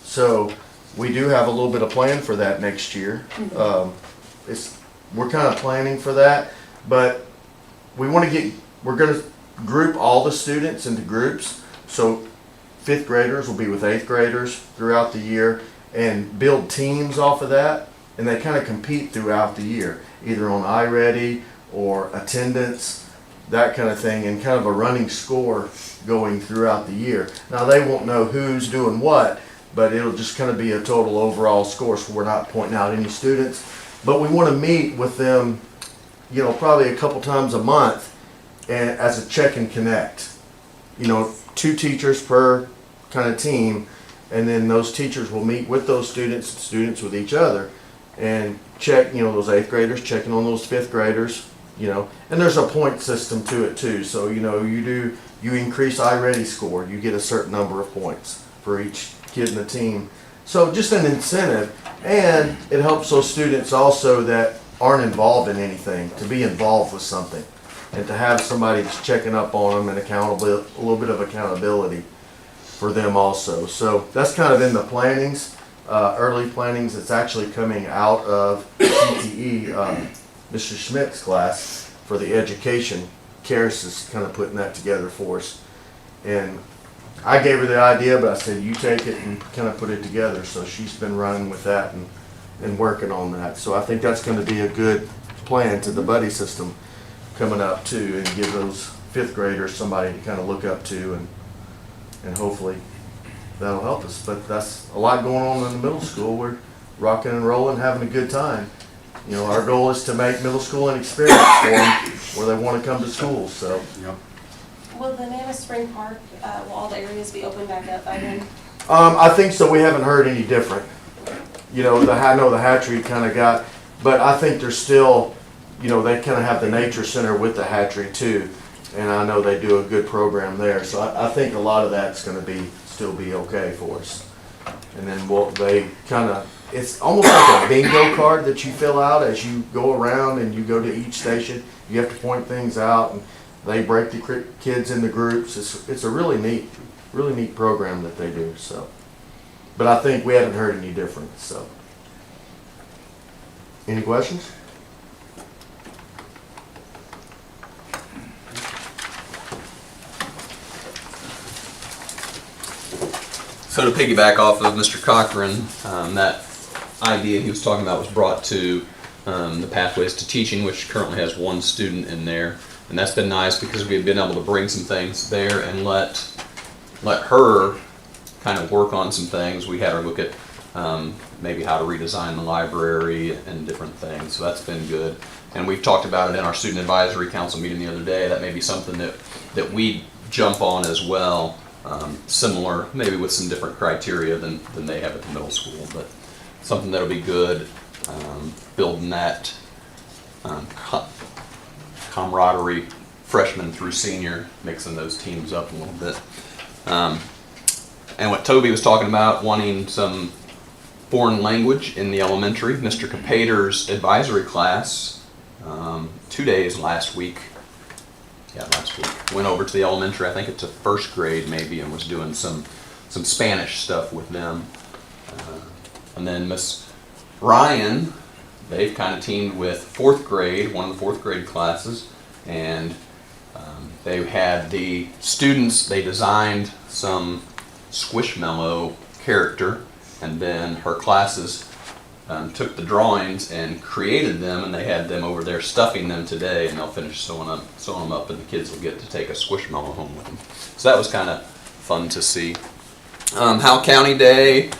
Speaker 16: so we do have a little bit of plan for that next year. We're kind of planning for that, but we're going to group all the students into groups. So 5th graders will be with 8th graders throughout the year and build teams off of that, and they kind of compete throughout the year, either on I-Ready or attendance, that kind of thing, and kind of a running score going throughout the year. Now they won't know who's doing what, but it'll just kind of be a total overall score, so we're not pointing out any students. But we want to meet with them, you know, probably a couple times a month and as a check and connect. You know, 2 teachers per kind of team, and then those teachers will meet with those students with each other, and check, those 8th graders checking on those 5th graders, and there's a point system to it too. So, you increase iReady score, you get a certain number of points for each kid in the team. So just an incentive, and it helps those students also that aren't involved in anything to be involved with something, and to have somebody that's checking up on them and accountable, a little bit of accountability for them also. So that's kind of in the plannings, early plannings. It's actually coming out of CTE, Mr. Schmidt's class for the education. Karis is kind of putting that together for us. And I gave her the idea, but I said, you take it and kind of put it together. So she's been running with that and working on that. So I think that's going to be a good plan to the buddy system coming up too, and give those 5th graders somebody to kind of look up to, and hopefully that'll help us. But that's a lot going on in the middle school. We're rocking and rolling, having a good time. Our goal is to make middle school an experience for them where they want to come to school. So.
Speaker 17: Will the Nana Spring Park, will all the areas be open back up by then?
Speaker 16: I think so. We haven't heard any different. I know the hatchery kind of got, but I think there's still, they kind of have the nature center with the hatchery too, and I know they do a good program there. So I think a lot of that's going to still be okay for us. And then it's almost like a bingo card that you fill out as you go around and you go to each station. You have to point things out, and they break the kids into groups. It's a really neat program that they do. So, but I think we haven't heard any different. So, any questions?
Speaker 18: So to piggyback off of Mr. Cochran, that idea he was talking about was brought to the Pathways to Teaching, which currently has 1 student in there. And that's been nice because we've been able to bring some things there and let her kind of work on some things. We had her look at maybe how to redesign the library and different things, so that's been good. And we've talked about it in our Student Advisory Council meeting the other day. That may be something that we jump on as well, similar, maybe with some different criteria than they have at the middle school, but something that'll be good, building that camaraderie, freshman through senior, mixing those teams up a little bit. And what Toby was talking about, wanting some foreign language in the elementary, Mr. Capater's advisory class, 2 days last week, went over to the elementary, I think it's a 1st grade maybe, and was doing some Spanish stuff with them. And then Miss Ryan, they've kind of teamed with 4th grade, one of the 4th grade classes, and they had the students, they designed some Squishmallow character, and then her classes took the drawings and created them, and they had them over there stuffing them today, and they'll finish sewing them up, and the kids will get to take a Squishmallow home with them. So that was kind of fun to see. Howell County Day,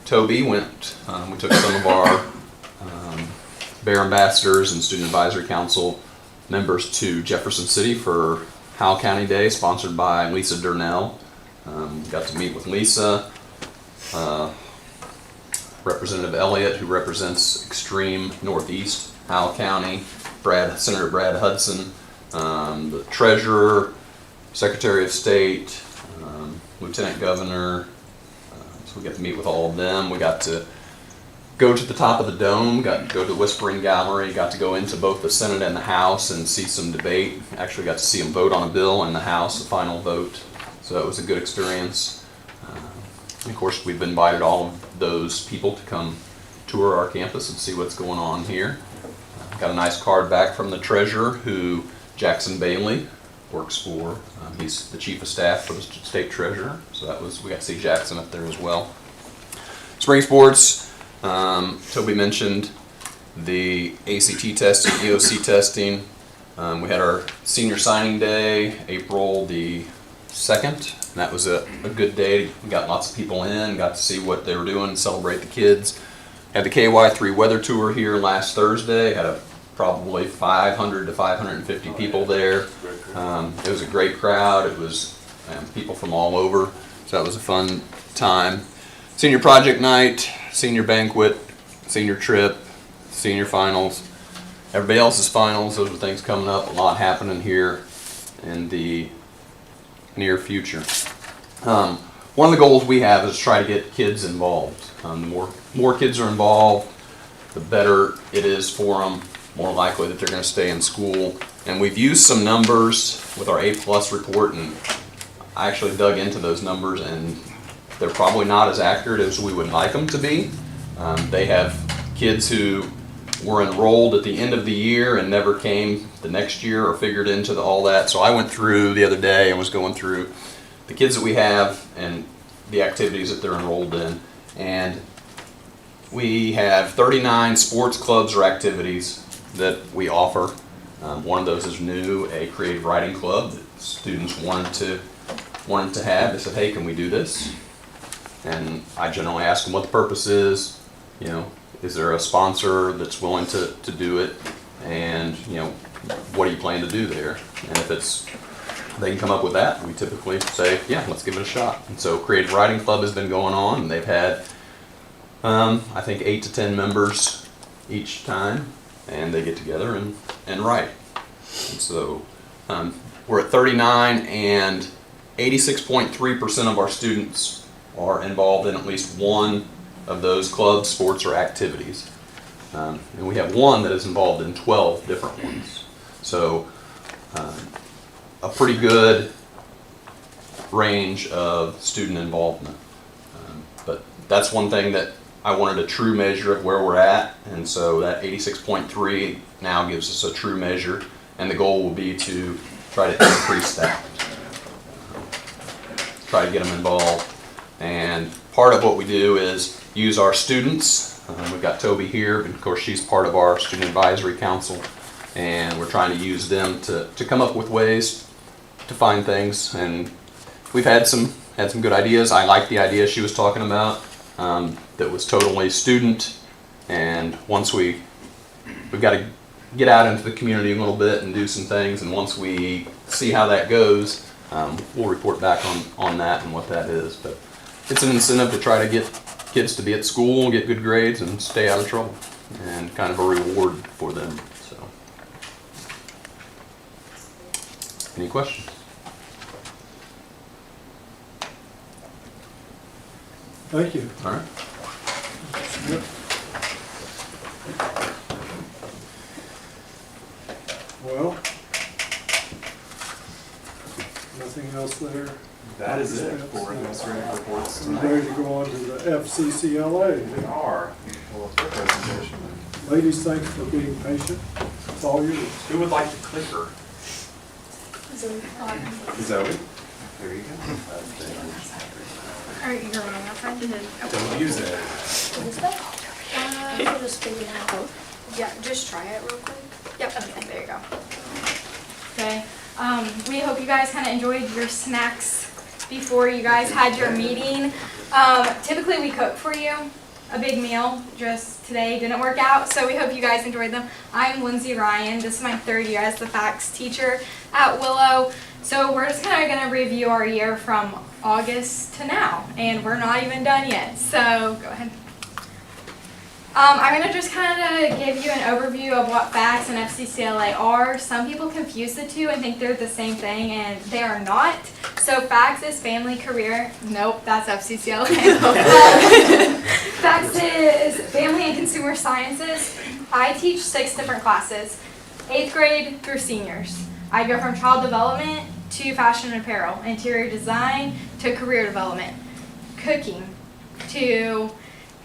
Speaker 18: Toby went, we took some of our Bear Ambassadors and Student Advisory Council members to Jefferson City for Howell County Day, sponsored by Lisa Durnell. Got to meet with Lisa, Representative Elliott, who represents extreme Northeast Howell County, Senator Brad Hudson, the Treasurer, Secretary of State, Lieutenant Governor. So we got to meet with all of them. We got to go to the top of the dome, got to go to the Whispering Gallery, got to go into both the Senate and the House and see some debate. Actually got to see them vote on a bill in the House, the final vote. So that was a good experience. And of course, we've invited all of those people to come tour our campus and see what's going on here. Got a nice card back from the treasurer, who Jackson Bailey works for. He's the chief of staff for the state treasurer. So we got to see Jackson up there as well. Spring sports, Toby mentioned the ACT testing, EOC testing. We had our senior signing day, April the 2nd. And that was a good day. We got lots of people in, got to see what they were doing, celebrate the kids. Had the KY3 weather tour here last Thursday. Had probably 500 to 550 people there. It was a great crowd. It was people from all over. So that was a fun time. Senior project night, senior banquet, senior trip, senior finals. Everybody else's finals, those are things coming up, a lot happening here in the near future. One of the goals we have is to try to get kids involved. The more kids are involved, the better it is for them, more likely that they're going to stay in school. And we've used some numbers with our A+ report, and I actually dug into those numbers, and they're probably not as accurate as we would like them to be. They have kids who were enrolled at the end of the year and never came the next year or figured into all that. So I went through the other day and was going through the kids that we have and the activities that they're enrolled in. And we have 39 sports clubs or activities that we offer. One of those is new, a creative writing club that students wanted to have. They said, hey, can we do this? And I generally ask them what the purpose is. You know, is there a sponsor that's willing to do it? And, you know, what do you plan to do there? And if they can come up with that, we typically say, yeah, let's give it a shot. And so Creative Writing Club has been going on, and they've had, I think, 8 to 10 members each time, and they get together and write. And so we're at 39, and 86.3% of our students are involved in at least one of those clubs, sports, or activities. And we have one that is involved in 12 different ones. So a pretty good range of student involvement. But that's one thing that I wanted a true measure of where we're at, and so that 86.3 now gives us a true measure, and the goal will be to try to increase that. Try to get them involved. And part of what we do is use our students. We've got Toby here, and of course she's part of our Student Advisory Council, and we're trying to use them to come up with ways to find things. And we've had some good ideas. I like the idea she was talking about that was totally student, and once we've got to get out into the community a little bit and do some things, and once we see how that goes, we'll report back on that and what that is. But it's an incentive to try to get kids to be at school, get good grades, and stay out of trouble, and kind of a reward for them. So, any questions?
Speaker 4: Thank you.
Speaker 18: All right.
Speaker 4: Yep. Well, nothing else there.
Speaker 1: That is it for administrative reports
Speaker 4: We're
Speaker 1: tonight.
Speaker 4: ready to go on to the FCCLA.
Speaker 1: We are. Well, it's their presentation.
Speaker 4: Ladies, thanks for being patient. It's all yours.
Speaker 1: Who would like the clicker? Zoe. There you go.
Speaker 19: All right, you're running outside.
Speaker 1: Don't use it.
Speaker 19: Just figure it out. Yeah, just try it real quick. Yep, okay, there you go. Okay, we hope you guys kind of enjoyed your snacks before you guys had your meeting. Typically we cook for you a big meal, just today didn't work out, so we hope you guys enjoyed them. I'm Lindsay Ryan. This is my 3rd year as the FACS teacher at Willow. So we're just kind of going to review our year from August to now, and we're not even done yet, so go ahead. I'm going to just kind of give you an overview of what FACS and FCCLA are. Some people confuse the two and think they're the same thing, and they are not. So FACS is family career. Nope, that's FCCLA. FACS is family and consumer sciences. I teach 6 different classes, 8th grade through seniors. I go from child development to fashion and apparel, interior design to career development, cooking to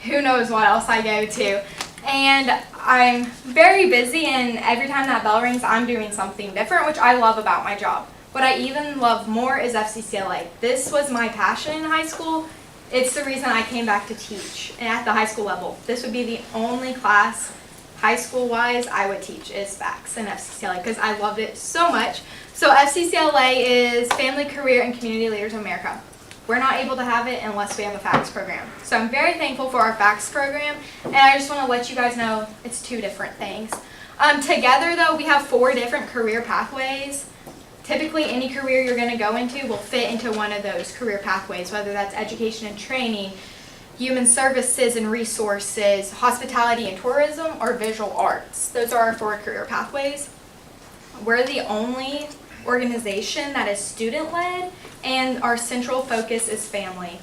Speaker 19: who knows what else I go to. And I'm very busy, and every time that bell rings, I'm doing something different, which I love about my job. What I even love more is FCCLA. This was my passion in high school. It's the reason I came back to teach at the high school level. This would be the only class, high school-wise, I would teach is FACS and FCCLA because I loved it so much. So FCCLA is Family, Career, and Community Leaders of America. We're not able to have it unless we have a FACS program. So I'm very thankful for our FACS program, and I just want to let you guys know it's 2 different things. Together, though, we have 4 different career pathways. typically any career you're going to go into will fit into one of those career pathways, whether that's education and training, human services and resources, hospitality and tourism, or visual arts. Those are our 4 career pathways. We're the only organization that is student-led, and our central focus is family.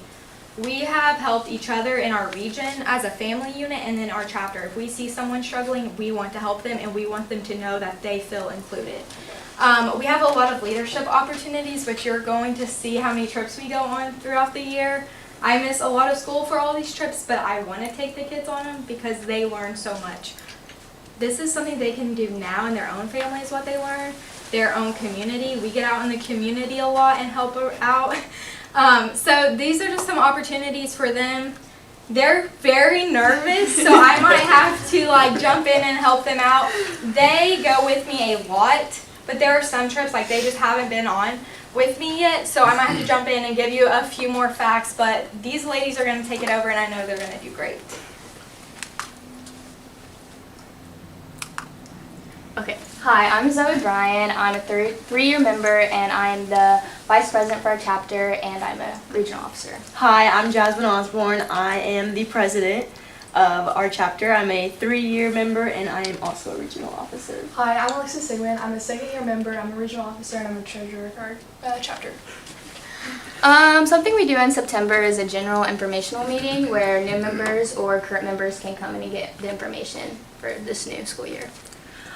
Speaker 19: We have helped each other in our region as a family unit and then our chapter. If we see someone struggling, we want to help them and we want them to know that they feel included. We have a lot of leadership opportunities, which you're going to see how many trips we go on throughout the year. I miss a lot of school for all these trips, but I want to take the kids on them because they learn so much. This is something they can do now in their own families, what they learn, their own community. We get out in the community a lot and help out. So these are just some opportunities for them. They're very nervous, so I might have to like jump in and help them out. They go with me a lot, but there are some trips like they just haven't been on with me yet, so I might have to jump in and give you a few more facts, but these ladies are going to take it over and I know they're going to do great.
Speaker 20: Okay, hi, I'm Zoe Bryan. I'm a three-year member and I'm the vice president for our chapter and I'm a regional officer.
Speaker 21: Hi, I'm Jasmine Osborne. I am the president of our chapter. I'm a 3-year member and I am also a regional officer.
Speaker 22: Hi, I'm Alexis Sigmund. I'm a 2nd-year member. I'm a regional officer and I'm a treasurer of our chapter.
Speaker 20: Something we do in September is a general informational meeting where new members or current members can come in and get the information for this new school year.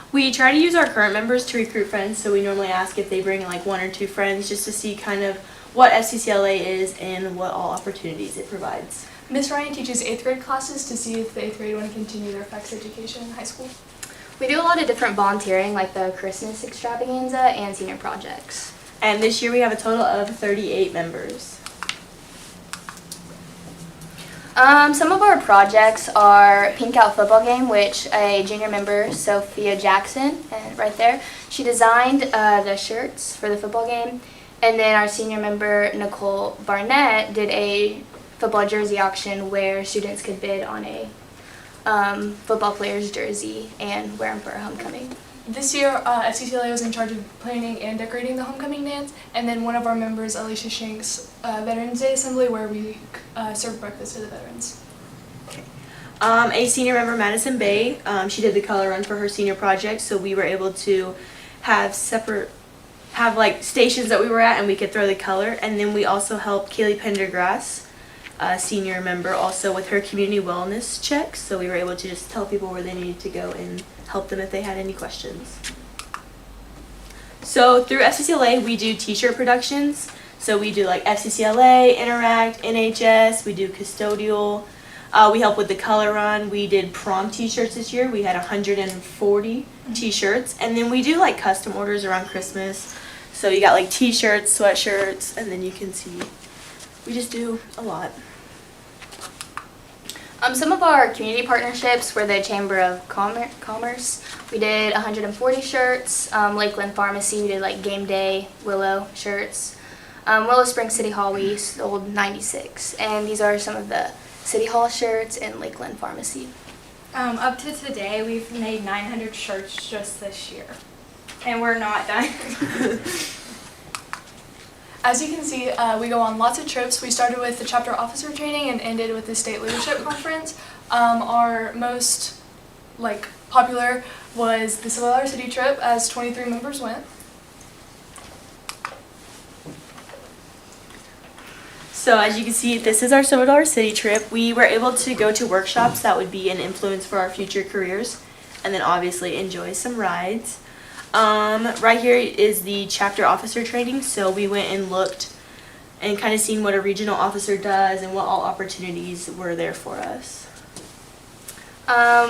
Speaker 21: We try to use our current members to recruit friends, so we normally ask if they bring like 1 or 2 friends just to see kind of what FCCLA is and what all opportunities it provides.
Speaker 22: Miss Ryan teaches 8th grade classes to see if the 8th grade want to continue their FEX education in high school.
Speaker 20: We do a lot of different volunteering like the Christmas extravaganza and senior projects.
Speaker 21: And this year we have a total of 38 members.
Speaker 20: Some of our projects are Pink Out football game, which a junior member, Sophia Jackson, right there, she designed the shirts for the football game. And then our senior member, Nicole Barnett, did a football jersey auction where students could bid on a football player's jersey and wear them for a homecoming.
Speaker 22: This year, FCCLA was in charge of planning and decorating the homecoming dance, and then one of our members, Alicia Shanks, Veterans Day Assembly, where we served breakfast to the veterans.
Speaker 21: A senior member, Madison Bay, she did the color run for her senior project, so we were able to have like stations that we were at and we could throw the color. And then we also helped Kaylee Pendergrass, a senior member, also with her community wellness checks, so we were able to just tell people where they needed to go and help them if they had any questions. So through FCCLA we do t-shirt productions, so we do like FCCLA, Interact, NHS, we do custodial, we help with the color run. We did prom t-shirts this year. We had 140 t-shirts, and then we do like custom orders around Christmas, so you got like t-shirts, sweatshirts, and then you can see we just do a lot.
Speaker 20: Some of our community partnerships were the Chamber of Commerce. We did 140 shirts. Lakeland Pharmacy, we did like game day Willow shirts. Willow Springs City Hall, we sold 96. And these are some of the City Hall shirts and Lakeland Pharmacy.
Speaker 19: Up to today, we've made 900 shirts just this year. And we're not done.
Speaker 22: As you can see, we go on lots of trips. We started with the chapter officer training and ended with the state leadership conference. Our most popular was the Civil Water City trip, as 23 members went.
Speaker 21: So as you can see, this is our Silver Dollar City trip. We were able to go to workshops that would be an influence for our future careers, and then obviously enjoy some rides. Right here is the chapter officer training, so we went and looked and kind of seen what a regional officer does and what all opportunities were there for us.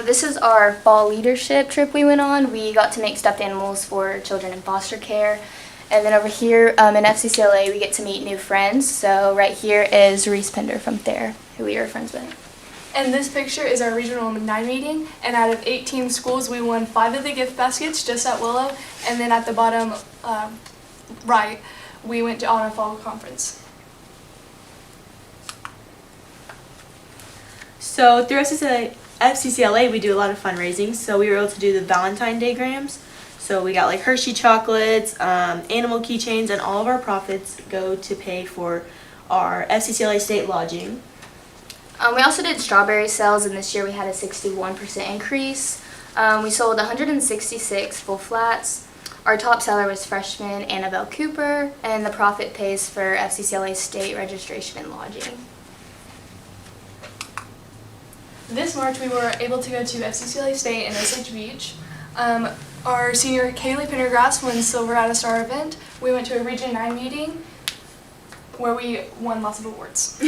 Speaker 20: This is our fall leadership trip we went on. We got to make stuffed animals for children in foster care. And then over here in FCCLA, we get to meet new friends. So right here is Reese Pender from Thayer, who we are friends with.
Speaker 22: And this picture is our regional alumni meeting, and out of 18 schools, we won 5 of the gift baskets just at Willow, and then at the bottom right, we went on a fall conference.
Speaker 21: So through FCCLA, we do a lot of fundraising, so we were able to do the Valentine's Day grams. So we got like Hershey chocolates, animal keychains, and all of our profits go to pay for our FCCLA state lodging.
Speaker 20: We also did strawberry sales, and this year we had a 61% increase. We sold 166 full flats. Our top seller was freshman Annabelle Cooper, and the profit pays for FCCLA state registration and lodging.
Speaker 22: This March, we were able to go to FCCLA State and Osage Beach. Our senior Kaylee Pendergrass won silver at a star event. We went to a Region 9 meeting where we won lots of awards.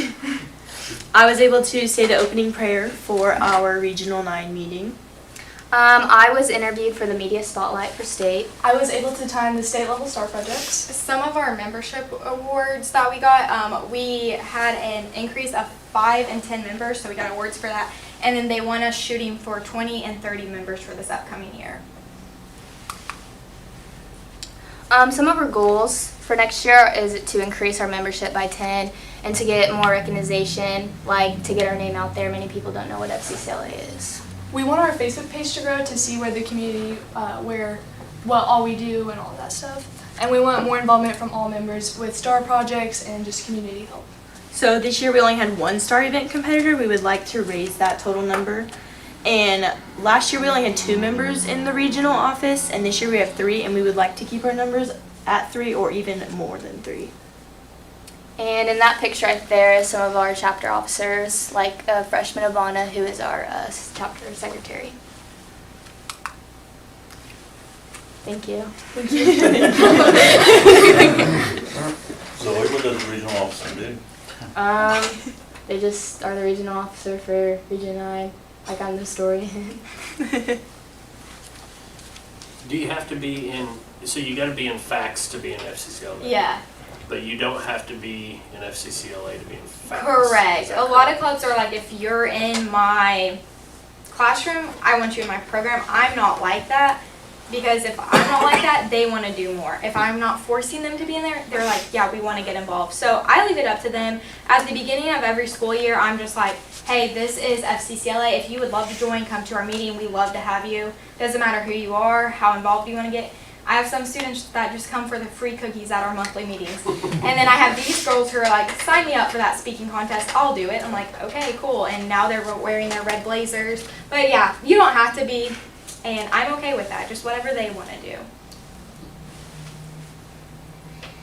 Speaker 21: I was able to say the opening prayer for our Regional 9 meeting.
Speaker 20: I was interviewed for the Media Spotlight for state.
Speaker 22: I was able to time the state level star projects.
Speaker 19: Some of our membership awards that we got, we had an increase of 5 and 10 members, so we got awards for that. And then they want us shooting for 20 and 30 members for this upcoming year.
Speaker 20: Some of our goals for next year is to increase our membership by 10 and to get more recognition, like to get our name out there. Many people don't know what FCCLA is.
Speaker 22: We want our Facebook page to grow to see where the community, what all we do and all that stuff. And we want more involvement from all members with star projects and just community help.
Speaker 21: So this year we only had one star event competitor. We would like to raise that total number. And last year we only had 2 members in the regional office, and this year we have 3, and we would like to keep our numbers at 3 or even more than 3.
Speaker 20: And in that picture right there is some of our chapter officers, like freshman Ivana, who is our chapter secretary. Thank you.
Speaker 6: So what does the regional officer do?
Speaker 20: They just are the regional officer for Region 9. Like I'm the story.
Speaker 8: Do you have to be in, so you gotta be in FACS to be in FCCLA?
Speaker 19: Yeah.
Speaker 8: But you don't have to be in FCCLA to be in FACS?
Speaker 19: Correct. A lot of clubs are like, if you're in my classroom, I want you in my program. I'm not like that, because if I'm not like that, they want to do more. If I'm not forcing them to be in there, they're like, yeah, we want to get involved. So I leave it up to them. At the beginning of every school year, I'm just like, hey, this is FCCLA. If you would love to join, come to our meeting. We love to have you. Doesn't matter who you are, how involved you want to get. I have some students that just come for the free cookies at our monthly meetings. And then I have these girls who are like, sign me up for that speaking contest. I'll do it. I'm like, okay, cool. And now they're wearing their red blazers. But yeah, you don't have to be. And I'm okay with that, just whatever they want to do.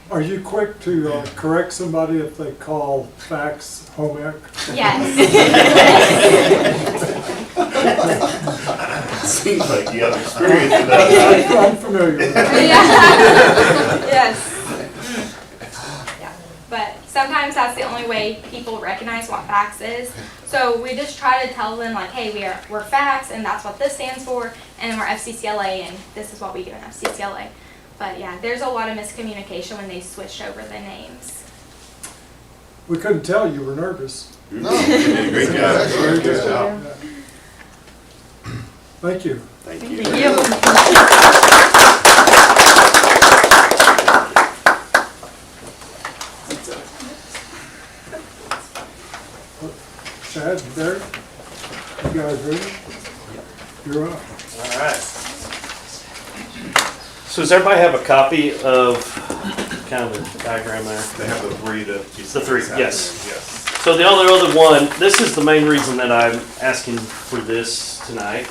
Speaker 4: Are you quick to correct somebody if they call facts home ec?
Speaker 19: Yes.
Speaker 10: Seems like you have experience in that.
Speaker 4: I'm familiar with that.
Speaker 19: Yes. Yeah. But sometimes that's the only way people recognize what FACS is. So we just try to tell them like, hey, we're FACS and that's what this stands for, and then we're FCCLA and this is what we do in FCCLA. But yeah, there's a lot of miscommunication when they switch over the names.
Speaker 4: We couldn't tell you were nervous.
Speaker 1: No, you did a great job.
Speaker 4: Very
Speaker 1: Good
Speaker 4: good.
Speaker 1: job.
Speaker 4: Yeah. Thank you.
Speaker 1: Thank you.
Speaker 21: Thank you.
Speaker 4: Chad and Derek, you guys ready? You're up.
Speaker 2: All right. So does everybody have a copy of kind of the diagram there?
Speaker 1: They have the 3 to.
Speaker 2: The 3, yes.
Speaker 1: Yes.
Speaker 2: So the only other one, this is the main reason that I'm asking for this tonight,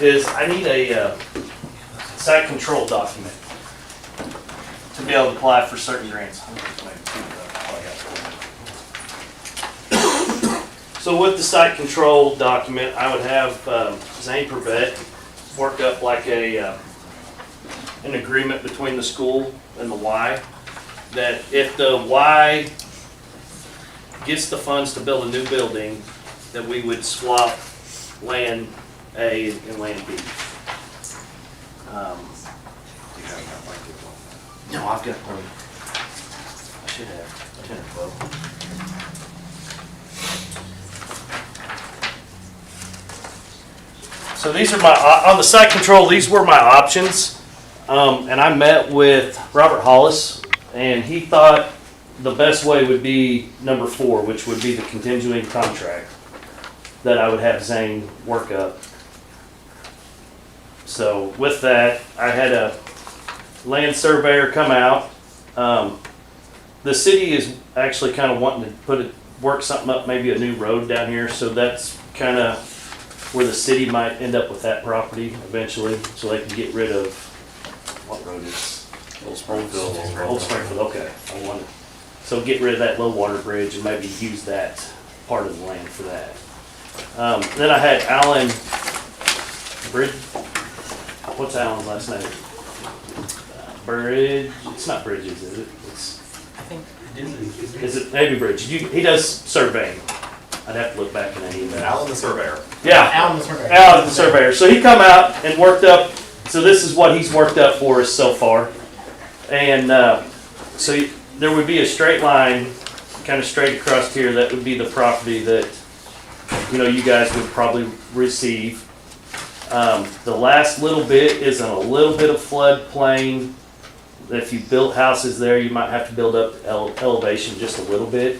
Speaker 2: is I need a site control document to be able to apply for certain grants. So with the site control document, I would have Zane Purvett work up like an agreement between the school and the Y, that if the Y gets the funds to build a new building, that we would swap land A and land B. No, I've got one. I should have 10 or 12. So these are my, on the site control, these were my options. And I met with Robert Hollis, and he thought the best way would be number 4, which would be the continuing contract that I would have Zane work up. So with that, I had a land surveyor come out. The city is actually kind of wanting to work something up, maybe a new road down here, so that's kind of where the city might end up with that property eventually, so they can get rid of, what road is?
Speaker 6: Old Springfield.
Speaker 2: Old Springfield, okay. So get rid of that low water bridge and maybe use that part of the land for that. Then I had Alan Bridge, what's Alan's last name? Bridge, it's not Bridges, is it? Is it maybe Bridge? He does surveying. I'd have to look back in that email.
Speaker 1: Alan the surveyor.
Speaker 2: Yeah.
Speaker 9: Alan the surveyor.
Speaker 2: Alan the surveyor. So he come out and worked up, so this is what he's worked up for us so far. And so there would be a straight line, kind of straight across here, that would be the property that, you know, you guys would probably receive. The last little bit is in a little bit of floodplain. If you built houses there, you might have to build up elevation just a little bit.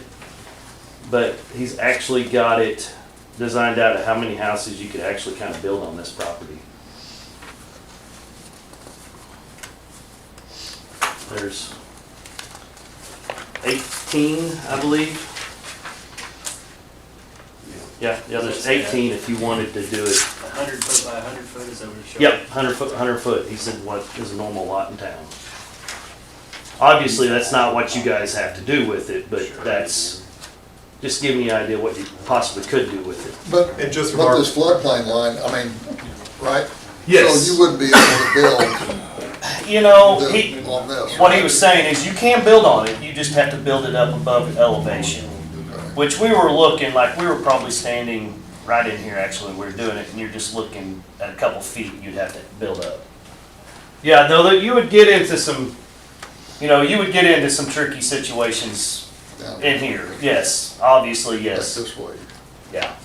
Speaker 2: But he's actually got it designed out of how many houses you could actually kind of build on this property. There's 18, I believe. Yeah, there's 18 if you wanted to do it.
Speaker 8: 100 foot by 100 foot, is that what it shows?
Speaker 2: Yep, 100 foot. He said what is a normal lot in town. Obviously, that's not what you guys have to do with it, but that's just giving you an idea what you possibly could do with it.
Speaker 12: But,
Speaker 1: And just
Speaker 12: but this floodplain line, I mean, right?
Speaker 2: Yes.
Speaker 12: So you wouldn't be able to build
Speaker 2: You know,
Speaker 12: on this.
Speaker 2: what he was saying is you can build on it, you just have to build it up above elevation. Which we were looking, like we were probably standing right in here actually when we were doing it, and you're just looking at a couple feet you'd have to build up. Yeah, though you would get into some, some tricky situations in here. Yes, obviously, yes.
Speaker 12: This way.
Speaker 2: Yeah.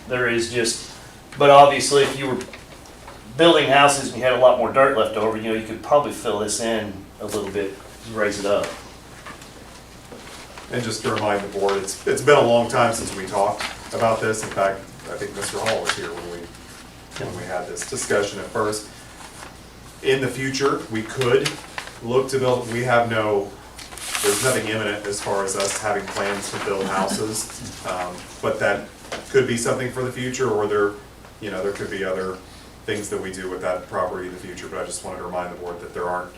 Speaker 2: There is just, but obviously if you were building houses and you had a lot more dirt left over, you could probably fill this in a little bit, raise it up.
Speaker 1: And just to remind the board, it's been a long time since we talked about this. In fact, I think Mr. Hall was here when we had this discussion at first. In the future, we could look to build, there's nothing imminent as far as us having plans to build houses. But that could be something for the future, or there could be other things that we do with that property in the future. But I just wanted to remind the board that there aren't,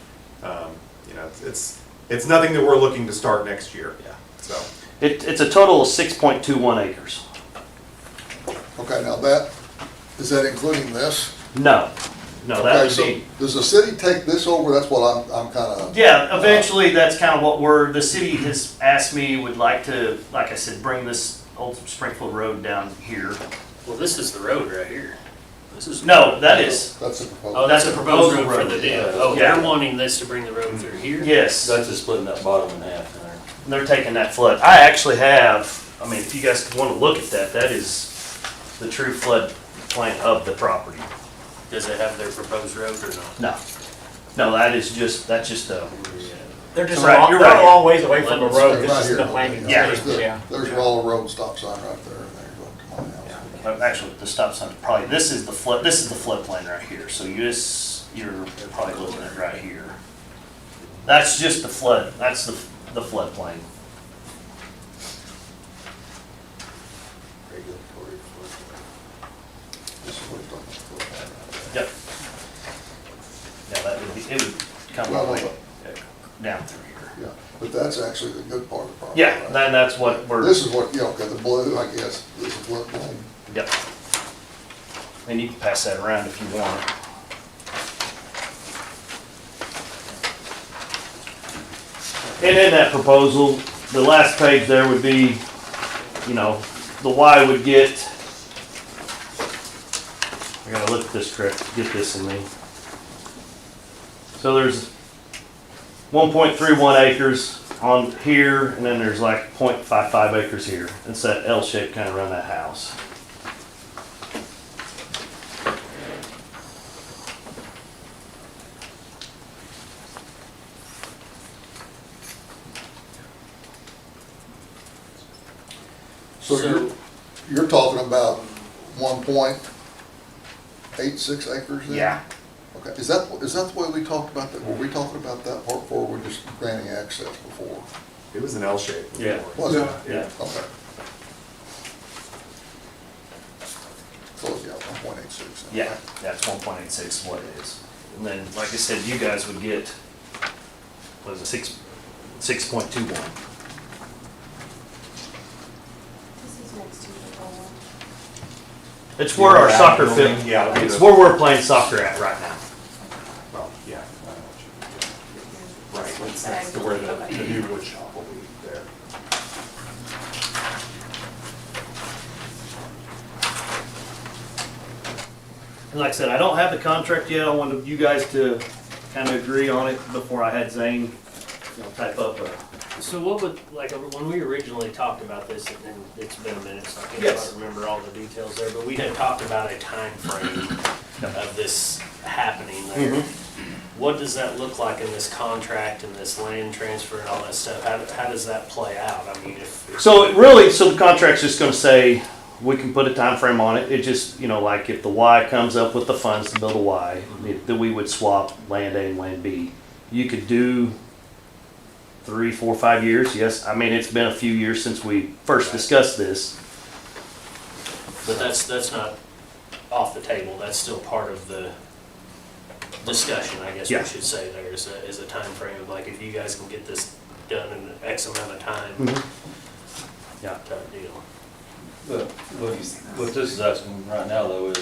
Speaker 1: it's nothing that we're looking to start next year.
Speaker 2: Yeah.
Speaker 1: So
Speaker 2: It's a total of 6.21 acres.
Speaker 12: Okay, now is that including this?
Speaker 2: No, that
Speaker 12: Okay,
Speaker 2: would
Speaker 12: so
Speaker 2: be.
Speaker 12: does the city take this over? That's what I'm kind of.
Speaker 2: Yeah, eventually that's kind of what the city has asked me, would like to, like I said, bring this old Springfield Road down here.
Speaker 8: Well, this is the road right here.
Speaker 2: No, that is.
Speaker 12: That's a proposal.
Speaker 8: Oh, that's a proposed road for the deal.
Speaker 2: Yeah.
Speaker 8: Oh,
Speaker 2: Yeah.
Speaker 8: they're wanting this to bring the road through here?
Speaker 2: Yes.
Speaker 6: That's just splitting that bottom in half there.
Speaker 2: They're taking that flood. I actually have, if you guys want to look at that, that is the true flood plain of the property.
Speaker 8: Does it have their proposed road or not?
Speaker 2: No, that's just a.
Speaker 9: They're just
Speaker 2: Right, you're
Speaker 9: they're
Speaker 2: right.
Speaker 9: a long ways away from the road. This
Speaker 12: Right
Speaker 9: is
Speaker 12: here.
Speaker 9: the landing
Speaker 2: Yeah.
Speaker 9: stage. Yeah.
Speaker 12: There's Roller Road stop sign right there, and there you go to my house.
Speaker 2: Actually, the stop sign is probably, this is the floodplain right here, so you're probably looking at right here. That's just the flood, that's the floodplain.
Speaker 12: This is what you're talking about.
Speaker 2: Yep. Yeah, it would come all the way down through here.
Speaker 12: Yeah, but that's actually the good part of the property.
Speaker 2: Yeah,
Speaker 12: right?
Speaker 2: that's what we're.
Speaker 12: This is what, okay, the blue, I guess, this is floodplain.
Speaker 2: Yep. And you can pass that around if you want. And in that proposal, the last page there would be, the Y would get, I gotta look at this correct, get this in me. So there's 1.31 acres on here, and then there's like 0.55 acres here. It's that L shape kind of around that house.
Speaker 12: So you're talking about 1 point, 6 acres then?
Speaker 1: Yeah.
Speaker 12: Okay, is that the way we talked about that? Were we talking about that part before, or were we just granting access before?
Speaker 1: It was an L shape.
Speaker 6: Yeah.
Speaker 12: Was it?
Speaker 6: Yeah.
Speaker 12: Okay. So, yeah, 1.86.
Speaker 2: Yeah, that's 1.86 what it is. And then, like I said, you guys would get, what is it, 6.21.
Speaker 17: This is next to the goal.
Speaker 2: It's where our soccer field,
Speaker 1: Yeah.
Speaker 2: it's where we're playing soccer at right now.
Speaker 1: Well, yeah. Right, it's next to where the new wood shop will be there.
Speaker 2: And like I said, I don't have the contract yet. I wanted you guys to kind of agree on it before I had Zane, type up a.
Speaker 8: So what would, like, when we originally talked about this, and it's been a minute, so I can't
Speaker 2: Yes.
Speaker 8: quite remember all the details there, but we had talked about a time frame of this happening there.
Speaker 2: Mhm.
Speaker 8: What does that look like in this contract and this land transfer and all that stuff? How does that play out? I mean, if.
Speaker 2: So it really, so the contract's just gonna say, we can put a time frame on it. It just, like if the Y comes up with the funds to build a Y, then we would swap land A and land B. You could do 3, 4, 5 years, yes. I mean, it's been a few years since we first discussed this.
Speaker 8: But that's not off the table, that's still part of the discussion, I guess we
Speaker 2: Yeah.
Speaker 8: should say there, is a timeframe of like, if you guys can get this done in X amount of time,
Speaker 2: Mhm. Yeah.
Speaker 8: type deal.
Speaker 6: But what this is asking right now though is,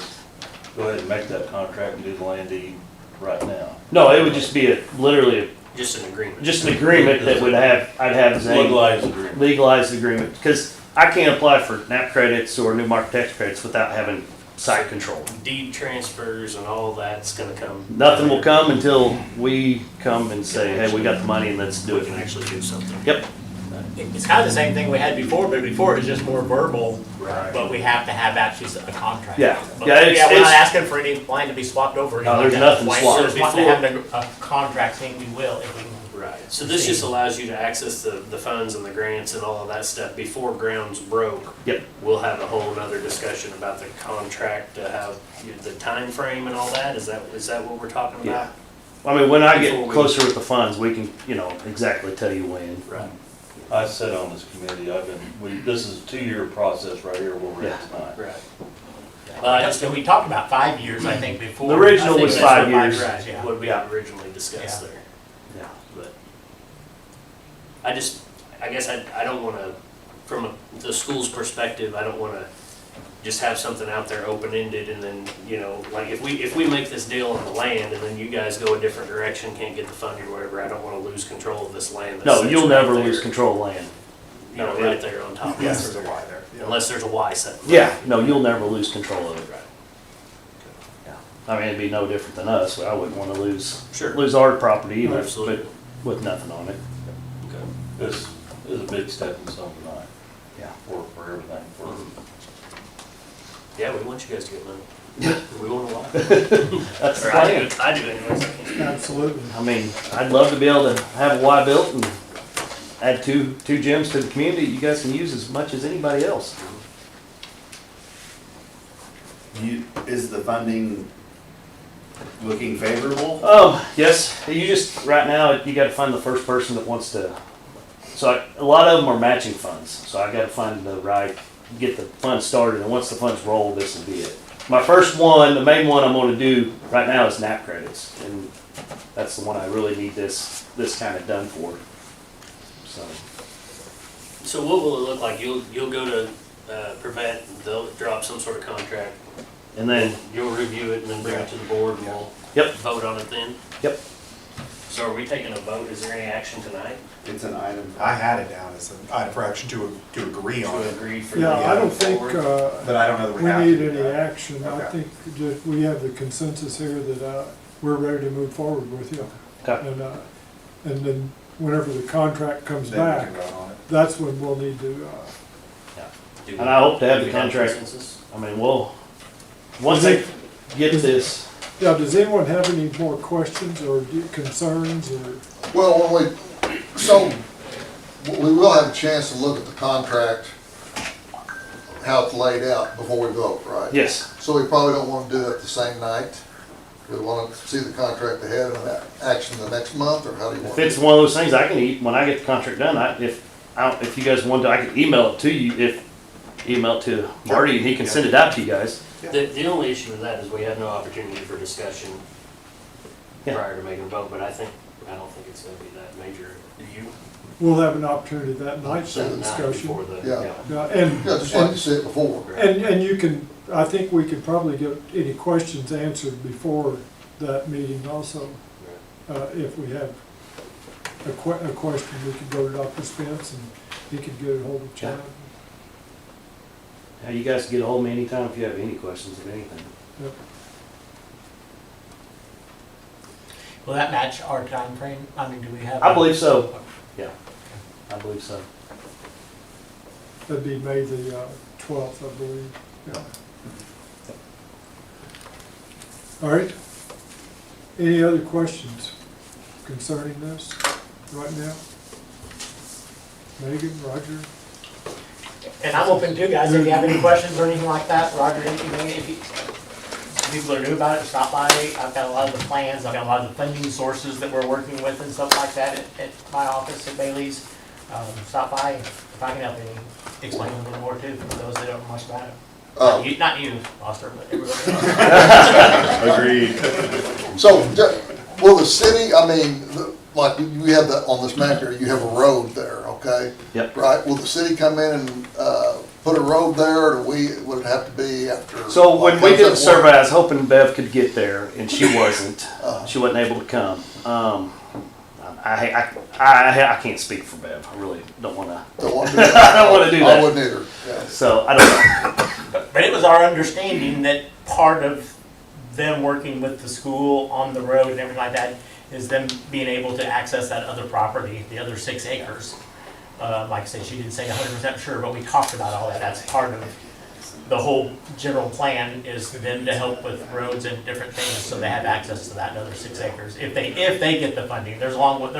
Speaker 6: go ahead and make that contract and do the land deed right now.
Speaker 2: No, it would just be literally
Speaker 8: Just an agreement.
Speaker 2: just an agreement that I'd have Zane.
Speaker 6: Legalized agreement.
Speaker 2: Legalized agreement, because I can't apply for NAP credits or new market tax credits without having site control.
Speaker 8: Deed transfers and all that's gonna come.
Speaker 2: Nothing will come until we come and say, hey, we got the money and let's do
Speaker 8: We
Speaker 2: it.
Speaker 8: can actually do something.
Speaker 2: Yep.
Speaker 9: It's kind of the same thing we had before, but before it was just more verbal,
Speaker 2: Right.
Speaker 9: but we have to have actually a contract.
Speaker 2: Yeah.
Speaker 9: But
Speaker 2: Yeah, it's-
Speaker 9: we're not
Speaker 2: it's-
Speaker 9: asking for any land to be swapped over. or
Speaker 2: No,
Speaker 9: anything
Speaker 2: there's
Speaker 9: like that.
Speaker 2: nothing
Speaker 9: Why-
Speaker 2: swapped.
Speaker 9: so just want to
Speaker 8: Before-
Speaker 9: have a contract saying we will if we can.
Speaker 8: Right, so this just allows you to access the funds and the grants and all of that stuff before ground's broke.
Speaker 2: Yep.
Speaker 8: We'll have a whole nother discussion about the contract, how, the time frame and all that, is that what we're talking
Speaker 2: Yeah.
Speaker 8: about?
Speaker 2: I mean, when I
Speaker 8: Before
Speaker 2: get
Speaker 8: we-
Speaker 2: closer with the funds, we can, exactly tell you when.
Speaker 8: Right.
Speaker 6: I sit on this committee, this is a 2-year process right here where we're at tonight.
Speaker 8: Right.
Speaker 9: So we talked about 5 years, I think, before.
Speaker 2: The original
Speaker 9: I think
Speaker 2: was
Speaker 9: that's
Speaker 2: 5
Speaker 9: what
Speaker 2: years.
Speaker 9: Right, yeah.
Speaker 8: What we had originally discussed
Speaker 9: Yeah.
Speaker 8: there,
Speaker 2: Yeah.
Speaker 8: but I guess I don't wanna, from the school's perspective, I don't wanna just have something out there open-ended and then, like if we make this deal on the land and then you guys go a different direction, can't get the funding or whatever, I don't wanna lose control of this land. that
Speaker 2: No,
Speaker 8: sits
Speaker 2: you'll
Speaker 8: right
Speaker 2: never
Speaker 8: there,
Speaker 2: lose control of land.
Speaker 8: Right there on top of
Speaker 1: Yes,
Speaker 8: it.
Speaker 1: there's a Y there. Yeah.
Speaker 8: Unless there's a Y set.
Speaker 2: Yeah, no, you'll never lose control of it. Yeah. I mean, it'd be no different than us, but I wouldn't wanna lose
Speaker 8: Sure.
Speaker 2: our property either,
Speaker 8: Absolutely.
Speaker 2: but with nothing on it.
Speaker 8: Okay.
Speaker 6: This is a big stepping stone tonight.
Speaker 2: Yeah.
Speaker 6: For everything, for
Speaker 8: Yeah, we want you guys to get money. We want a lot.
Speaker 2: That's the
Speaker 8: Or
Speaker 2: plan.
Speaker 8: I do anyways. I can't.
Speaker 4: Absolutely.
Speaker 2: I mean, I'd love to be able to have a Y built and add two gyms to the community. You guys can use as much as anybody else.
Speaker 10: Is the funding looking favorable?
Speaker 2: Yes, you just, right now, you gotta find the first person that wants to, a lot of them are matching funds, so I gotta find get the funds started, and once the funds roll, this will be it. My first one, the main one I'm gonna do right now is NAP credits, and that's the one I really need this kinda done for, so.
Speaker 8: So what will it look like? You'll go to Prevent, they'll drop some sort of contract.
Speaker 2: And then,
Speaker 8: You'll review it and then bring it to the board and we'll
Speaker 2: Yep.
Speaker 8: vote on it then?
Speaker 2: Yep.
Speaker 8: So are we taking a vote? Is there any action tonight?
Speaker 10: It's an item.
Speaker 1: I had it down as an item for action to agree on
Speaker 8: To
Speaker 1: it.
Speaker 8: agree for
Speaker 4: Yeah,
Speaker 8: the
Speaker 4: I don't think
Speaker 8: forward?
Speaker 1: But I don't know that we have
Speaker 4: we need
Speaker 1: to do
Speaker 4: any
Speaker 1: that.
Speaker 4: action. I
Speaker 1: Okay.
Speaker 4: think that we have the consensus here that we're ready to move forward with you.
Speaker 2: Okay.
Speaker 4: And then whenever the contract comes
Speaker 1: Then we
Speaker 4: back,
Speaker 1: can vote on it.
Speaker 4: that's when we'll need to,
Speaker 8: Do we-
Speaker 2: and I hope to have
Speaker 8: do
Speaker 2: the
Speaker 8: we
Speaker 2: contract,
Speaker 8: consensus?
Speaker 2: I mean, once they get this,
Speaker 4: yeah, does anyone have any more questions or concerns or?
Speaker 12: Well, we will have a chance to look at the contract how it's laid out before we vote, right?
Speaker 2: Yes.
Speaker 12: So we probably don't want to do that the same night? We want to see the contract ahead and that action the next month, or how do you want
Speaker 2: If
Speaker 12: to?
Speaker 2: it's one of those things, I can when I get the contract done, if you guys want to, I can email it to you, email it to Marty and he can send it out to you guys.
Speaker 8: The only issue with that is we have no opportunity for discussion prior to making a vote, but I don't think it's gonna be that major. Do you?
Speaker 4: We'll have an opportunity that night for
Speaker 8: Not
Speaker 4: discussion.
Speaker 8: before the-
Speaker 12: Yeah.
Speaker 4: Yeah, and,
Speaker 12: Yeah, just like you said before.
Speaker 4: and you can, I think we could probably get any questions answered before that meeting also. If we have a question, we could go to Dr. Spence and he could get a hold of Chad.
Speaker 2: Now, you guys can get a hold of me anytime if you have any questions of anything.
Speaker 4: Yep.
Speaker 9: Will that match our time frame? I mean, do we have?
Speaker 2: I believe so. Yeah, I believe so.
Speaker 4: That'd be May the 12th, I believe. Yeah. All right. Any other questions concerning this right now? Megan, Roger?
Speaker 9: And I'm open too, guys, if you have any questions or anything like that, Roger, anything, people are new about it, stop by. I've got a lot of the plans, I've got a lot of the funding sources that we're working with and stuff like that at my office at Bailey's. Stop by, if I can help any, explain a little more too, for those that don't know much about it. Not you, Foster, but everybody else.
Speaker 1: Agreed.
Speaker 12: So, will the city, I mean, like you have that on this map here, you have a road there, okay?
Speaker 2: Yep.
Speaker 12: Right, will the city come in and put a road there, or would it have to be after?
Speaker 2: So when
Speaker 12: like,
Speaker 2: we
Speaker 12: how
Speaker 2: did the
Speaker 12: does that work?
Speaker 2: survey, I was hoping Bev could get there, and she wasn't. She wasn't able to come. I can't speak for Bev. I really don't want to.
Speaker 12: Don't want to do that.
Speaker 2: I don't want to do that.
Speaker 12: I wouldn't either, yeah.
Speaker 2: So I don't know.
Speaker 9: But it was our understanding that part of them working with the school on the road and everything like that is them being able to access that other property, the other 6 acres. Like I said, she didn't say 100% sure, but we talked about all that. That's part of the whole general plan, is them to help with roads and different things, so they have access to that other 6 acres. If they get the funding, they're a long way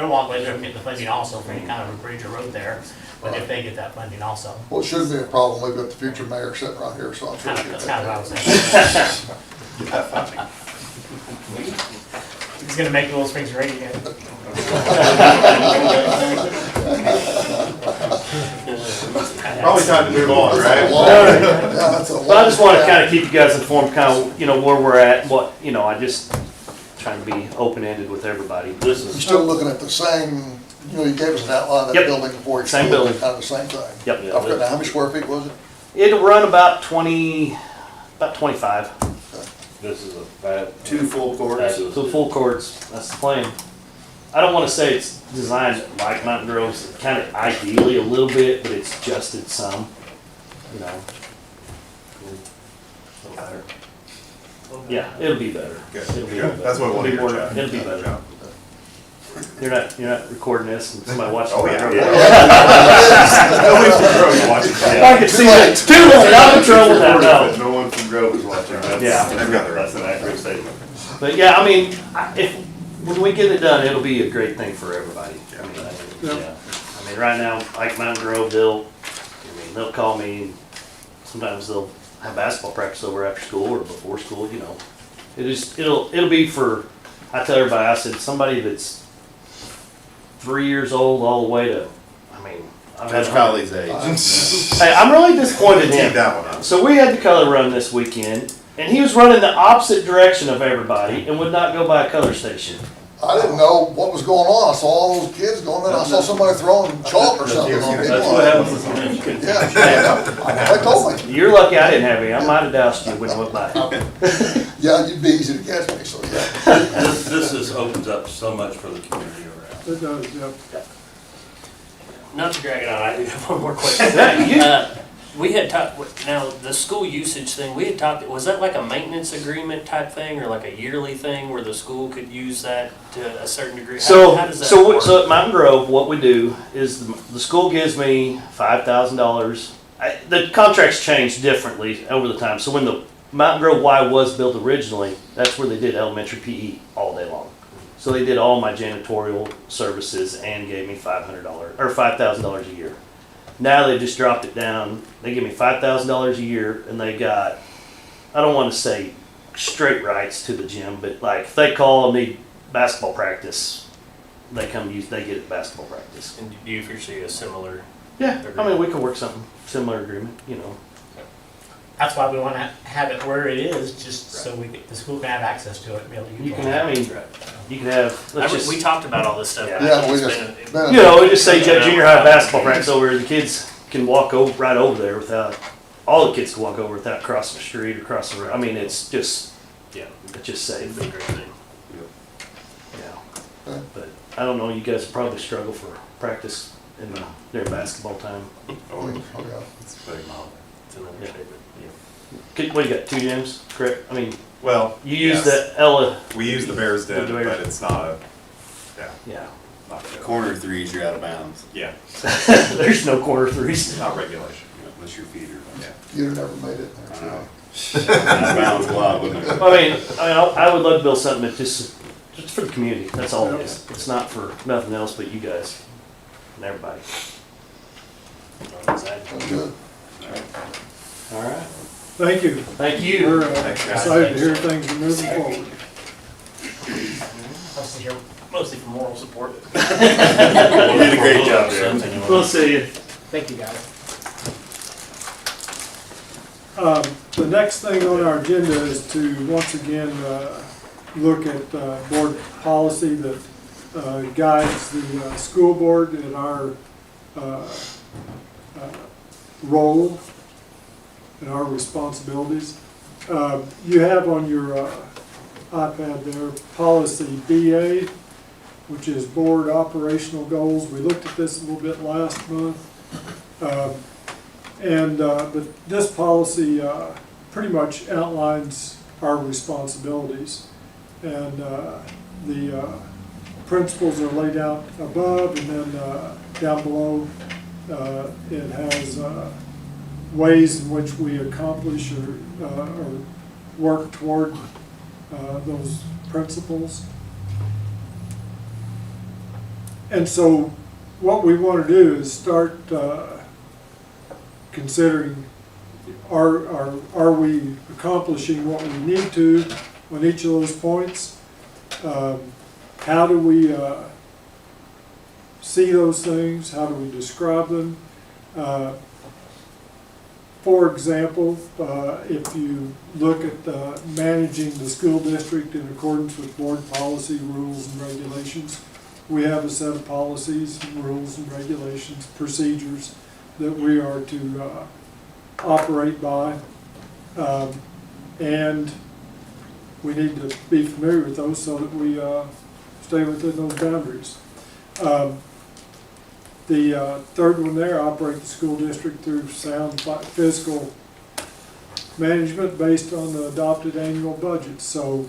Speaker 9: from getting the funding also for any kind of a bridge or road there. But if they get that funding also.
Speaker 12: Well, it shouldn't be a problem, we've got the future mayor sitting right here, so I'm sure.
Speaker 9: That's kind of what I was saying. He's gonna make Little Springs great again.
Speaker 1: Probably time to move on, right?
Speaker 2: But I just want to kind of keep you guys informed, kind of, where we're at, I just trying to be open-ended with everybody.
Speaker 12: You're still looking at the same, you gave us an outline of that
Speaker 2: Yep.
Speaker 12: building before.
Speaker 2: Same building.
Speaker 12: Kind of the same thing.
Speaker 2: Yep.
Speaker 12: Okay, now how many square feet was it?
Speaker 2: It'll run about 25.
Speaker 6: This is a bad.
Speaker 10: 2 full courts.
Speaker 2: So full courts, that's the plan. I don't want to say it's designed like Mountain Grove's, kind of ideally a little bit, but it's adjusted some, Yeah, it'll be better.
Speaker 1: Good.
Speaker 2: It'll be
Speaker 1: Good.
Speaker 2: better.
Speaker 1: That's what I wanted to hear, Chad.
Speaker 2: It'll be better. You're not recording this and somebody watching.
Speaker 1: Oh,
Speaker 2: Mountain
Speaker 1: yeah.
Speaker 2: Grove.
Speaker 1: Nobody from Grove is watching.
Speaker 2: I can see that. Too late, I'm in trouble now, no.
Speaker 10: No one from Grove is watching.
Speaker 2: Yeah.
Speaker 10: That's an accurate statement.
Speaker 2: But yeah, I mean, when we get it done, it'll be a great thing for everybody. I mean, right now, like Mountain Grove, they'll call me, and sometimes they'll have basketball practice over after school or before school, It'll be for, I tell everybody, I said, somebody that's 3 years old all the way to,
Speaker 10: Coach Colley's age.
Speaker 2: Hey, I'm really disappointed in
Speaker 1: Keep
Speaker 2: him.
Speaker 1: that one up.
Speaker 2: So we had the color run this weekend, and he was running the opposite direction of everybody and would not go by a color station.
Speaker 12: I didn't know what was going on. I saw all those kids going there. I saw somebody throwing chalk or something on me.
Speaker 2: That's what happens.
Speaker 12: Yeah, they told me.
Speaker 2: You're lucky I didn't have any. I might have doused you when I went by.
Speaker 12: Yeah, you'd be easy to catch me, so yeah.
Speaker 6: This just opens up so much for the community around.
Speaker 4: It does, yep.
Speaker 8: Not to drag it on, I do have one more question. We had talked, now, the school usage thing, we had talked, was that like a maintenance agreement type thing, or like a yearly thing where the school could use that to a certain degree? How does that work?
Speaker 2: So at Mountain Grove, what we do is the school gives me $5,000. The contracts change differently over the time. So when the Mountain Grove Y was built originally, that's where they did elementary PE all day long. So they did all my janitorial services and gave me $500 or $5,000 a year. Now they just dropped it down. They give me $5,000 a year, and they got, I don't want to say straight rights to the gym, but like if they call and need basketball practice, they get it basketball practice.
Speaker 8: And do you foresee a similar?
Speaker 2: Yeah, I mean, we could work something, similar agreement, you know.
Speaker 9: That's why we want to have it where it is, just so the school can have access to it.
Speaker 2: You can have, you can have,
Speaker 8: We talked about all this stuff.
Speaker 12: Yeah, we
Speaker 8: It's
Speaker 12: just.
Speaker 8: been
Speaker 2: you know, we just say junior high basketball practice over, the kids can walk right over there without, all the kids can walk over without crossing the street or crossing the road. I mean, it's just, it's just safe.
Speaker 8: a great thing.
Speaker 2: Yeah. But I don't know, you guys probably struggle for practice in their basketball time.
Speaker 12: Oh, yeah.
Speaker 1: It's very mild.
Speaker 8: It's an understatement.
Speaker 2: What, you got 2 gyms, correct? I mean,
Speaker 1: Well,
Speaker 2: you use
Speaker 1: yes.
Speaker 2: the Ella.
Speaker 1: We use the Bears Den,
Speaker 2: The Bears.
Speaker 1: but it's not a,
Speaker 2: Yeah.
Speaker 1: not good.
Speaker 10: Corner threes, you're out of bounds.
Speaker 1: Yeah,
Speaker 2: There's no corner threes.
Speaker 1: not regulation.
Speaker 10: Unless your feet are.
Speaker 1: Yeah.
Speaker 12: You'd have never made it there,
Speaker 10: Out
Speaker 12: Troy.
Speaker 10: of bounds a lot, wouldn't it?
Speaker 2: I would love to build something that just for the community. That's all it is. It's not for nothing else but you guys and everybody.
Speaker 12: That's good.
Speaker 2: All right.
Speaker 4: Thank you.
Speaker 2: Thank you.
Speaker 4: We're
Speaker 1: Thanks, guys.
Speaker 4: excited to hear things are moving forward.
Speaker 9: Mostly here, mostly for moral support.
Speaker 10: You did a great job there.
Speaker 2: We'll see you.
Speaker 9: Thank you, guys.
Speaker 4: The next thing on our agenda is to once again look at board policy that guides the school board in our role and our responsibilities. You have on your iPad there policy BA, which is board operational goals. We looked at this a little bit last month. But this policy pretty much outlines our responsibilities. And the principles are laid out above, and then down below it has ways in which we accomplish or work toward those principles. And so what we want to do is start considering, are we accomplishing what we need to on each of those points? How do we see those things? How do we describe them? For example, if you look at managing the school district in accordance with board policy, rules, and regulations, we have a set of policies, rules, and regulations, procedures that we are to operate by. And we need to be familiar with those so that we stay within those boundaries. The third one there, operate the school district through sound fiscal management based on the adopted annual budget. So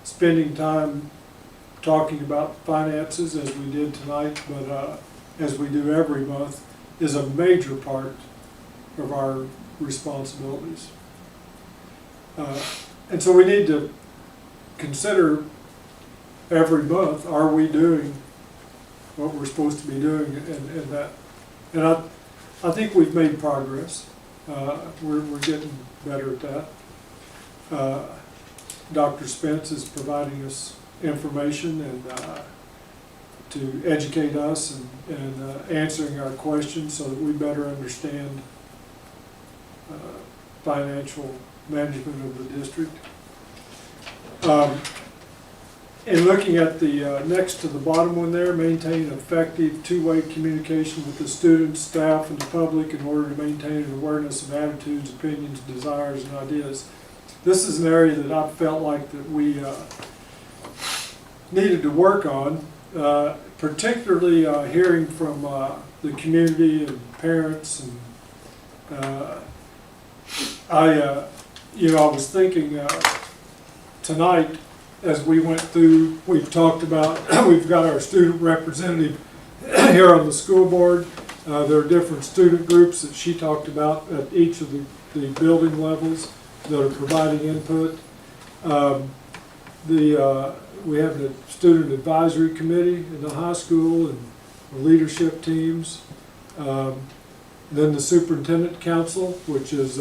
Speaker 4: spending time talking about finances as we did tonight, but as we do every month, is a major part of our responsibilities. And so we need to consider every month, are we doing what we're supposed to be doing in that? And I think we've made progress. We're getting better at that. Dr. Spence is providing us information and to educate us and answering our questions so that we better understand financial management of the district. In looking at the next to the bottom one there, maintain effective two-way communication with the students, staff, and the public in order to maintain an awareness of attitudes, opinions, desires, and ideas. This is an area that I felt like that we needed to work on, particularly hearing from the community and parents. And I was thinking tonight, as we went through, we've talked about, we've got our student representative here on the school board. There are different student groups that she talked about at each of the building levels that are providing input. We have the student advisory committee in the high school and the leadership teams. Then the superintendent council, which is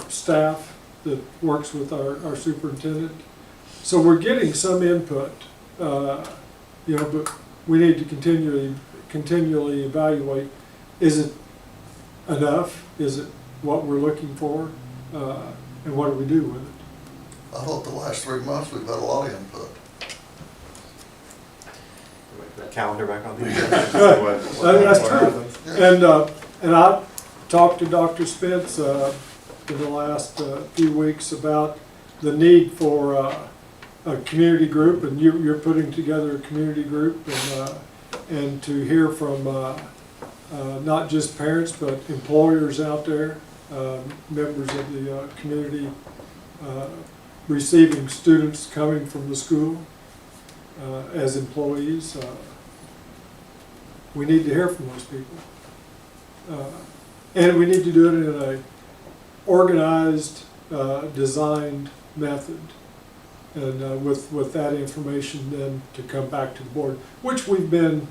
Speaker 4: staff that works with our superintendent. So we're getting some input, but we need to continually evaluate, is it enough? Is it what we're looking for? And what do we do with it?
Speaker 12: I thought the last 3 months we've had a lot of input.
Speaker 1: That calendar back on.
Speaker 4: That's true. And I talked to Dr. Spence in the last few weeks about the need for a community group, and you're putting together a community group, and to hear from not just parents but employers out there, members of the community receiving students coming from the school as employees. We need to hear from those people. And we need to do it in a organized, designed method. And with that information then to come back to the board, which we've been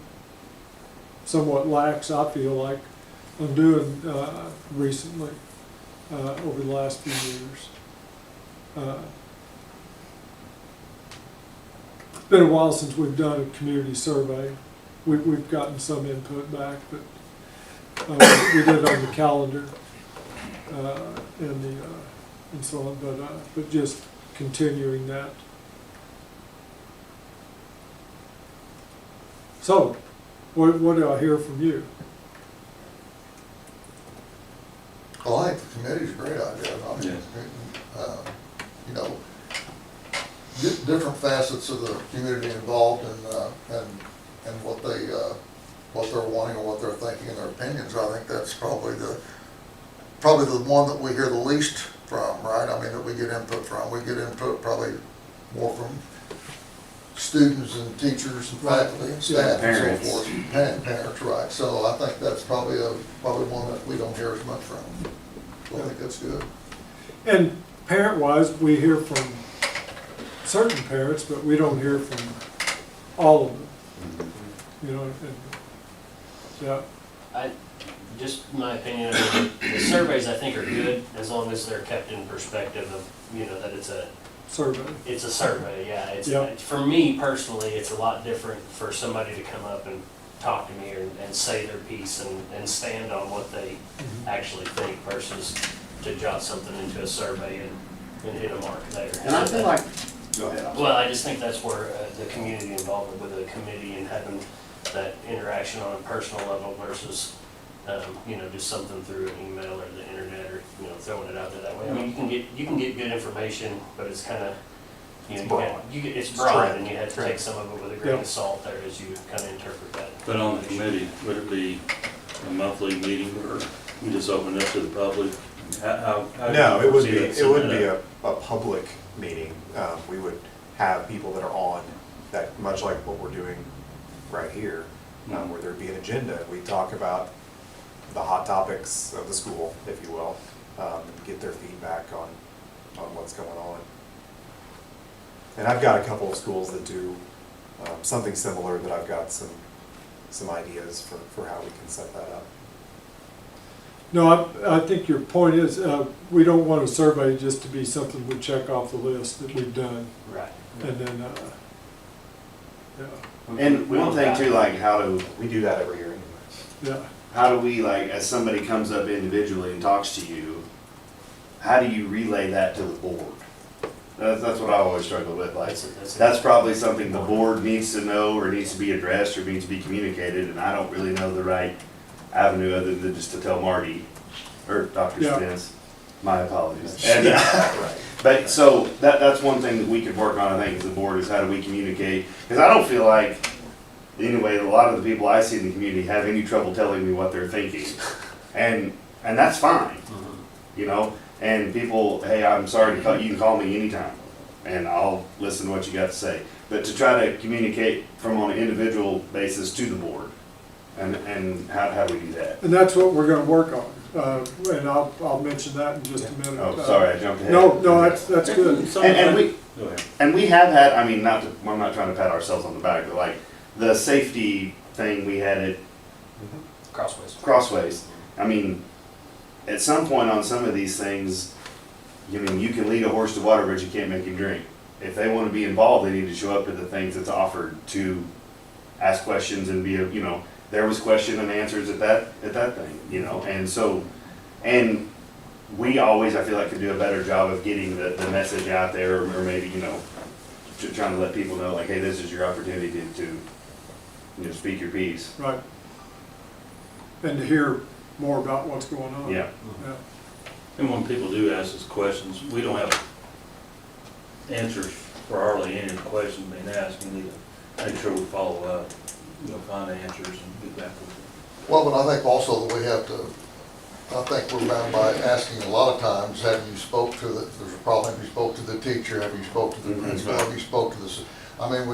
Speaker 4: somewhat lax, I feel like, on doing recently, over the last few years. It's been a while since we've done a community survey. We've gotten some input back, but we did it on the calendar and so on, but just continuing that. So, what do I hear from you?
Speaker 12: Well, I think the committee's a great idea. I mean, get different facets of the community involved and what they're wanting and what they're thinking and their opinions. I think that's probably the one that we hear the least from, right? I mean, that we get input from. We get input probably more from students and teachers and faculty and staff and so forth. Parents, right. So I think that's probably one that we don't hear as much from. So I think that's good. And
Speaker 4: parent-wise, we hear from certain parents, but we don't hear from all of them.
Speaker 8: Just my opinion, the surveys I think are good as long as they're kept in perspective of, that it's a
Speaker 4: survey.
Speaker 8: It's a survey, yeah. For me personally, it's a lot different for somebody to come up and talk to me and say their piece and stand on what they actually think versus to jot something into a survey and hit a mark there.
Speaker 10: And I feel like, go ahead.
Speaker 8: Well, I just think that's where the community involvement with the committee and having that interaction on a personal level versus, just something through an email or the internet or, throwing it out there that way. I mean, you can get good information, but it's kind of, it's broad and you have to take some of it with a grain of salt there as you kind of interpret that.
Speaker 6: But on the committee, would it be a monthly meeting or we just open it up to the public?
Speaker 1: No, it would be a public meeting. We would have people that are on that, much like what we're doing right here, where there'd be an agenda. We talk about the hot topics of the school, if you will, get their feedback on what's going on. And I've got a couple of schools that do something similar that I've got some ideas for how we can set that up.
Speaker 4: No, I think your point is we don't want a survey just to be something we check off the list that we've done.
Speaker 8: Right.
Speaker 4: And then,
Speaker 10: And one thing too, like
Speaker 1: we do that every year anyway.
Speaker 4: Yeah.
Speaker 10: How do we, like, as somebody comes up individually and talks to you, how do you relay that to the board? That's what I always struggle with. Like, that's probably something the board needs to know or needs to be addressed or needs to be communicated, and I don't really know the right avenue other than just to tell Marty or Dr. Spence. My apologies. And, but so that's one thing that we could work on, I think, as the board, is how do we communicate? Because I don't feel like, anyway, a lot of the people I see in the community have any trouble telling me what they're thinking, and that's fine, And people, hey, I'm sorry to call you. Can call me anytime, and I'll listen to what you got to say. But to try to communicate from on an individual basis to the board, and how do we do that?
Speaker 4: And that's what we're going to work on. And I'll mention that in just a minute.
Speaker 10: Oh, sorry, I jumped ahead.
Speaker 4: No, that's good.
Speaker 10: And we have had. I mean, I'm not trying to pat ourselves on the back, but like the safety thing we had it Crossways. I mean, at some point on some of these things, I mean, you can lead a horse to water, but you can't make him drink. If they want to be involved, they need to show up to the things that's offered to ask questions and be, you know, there was question and answers at that thing, you know, and so, and we always, I feel like, could do a better job of getting the message out there, or maybe, you know, trying to let people know, like, hey, this is your opportunity to you know, speak your piece.
Speaker 4: Right. And to hear more about what's going on.
Speaker 10: Yeah.
Speaker 4: Yeah.
Speaker 6: And when people do ask us questions, we don't have answers for hardly any of the questions being asked. We need to make sure we follow up, you know, find answers and get back with them.
Speaker 12: Well, but I think also that we have to, I think we're bound by asking a lot of times, have you spoke to the, there's a problem, have you spoke to the teacher, have you spoke to the principal, have you spoke to the, I mean,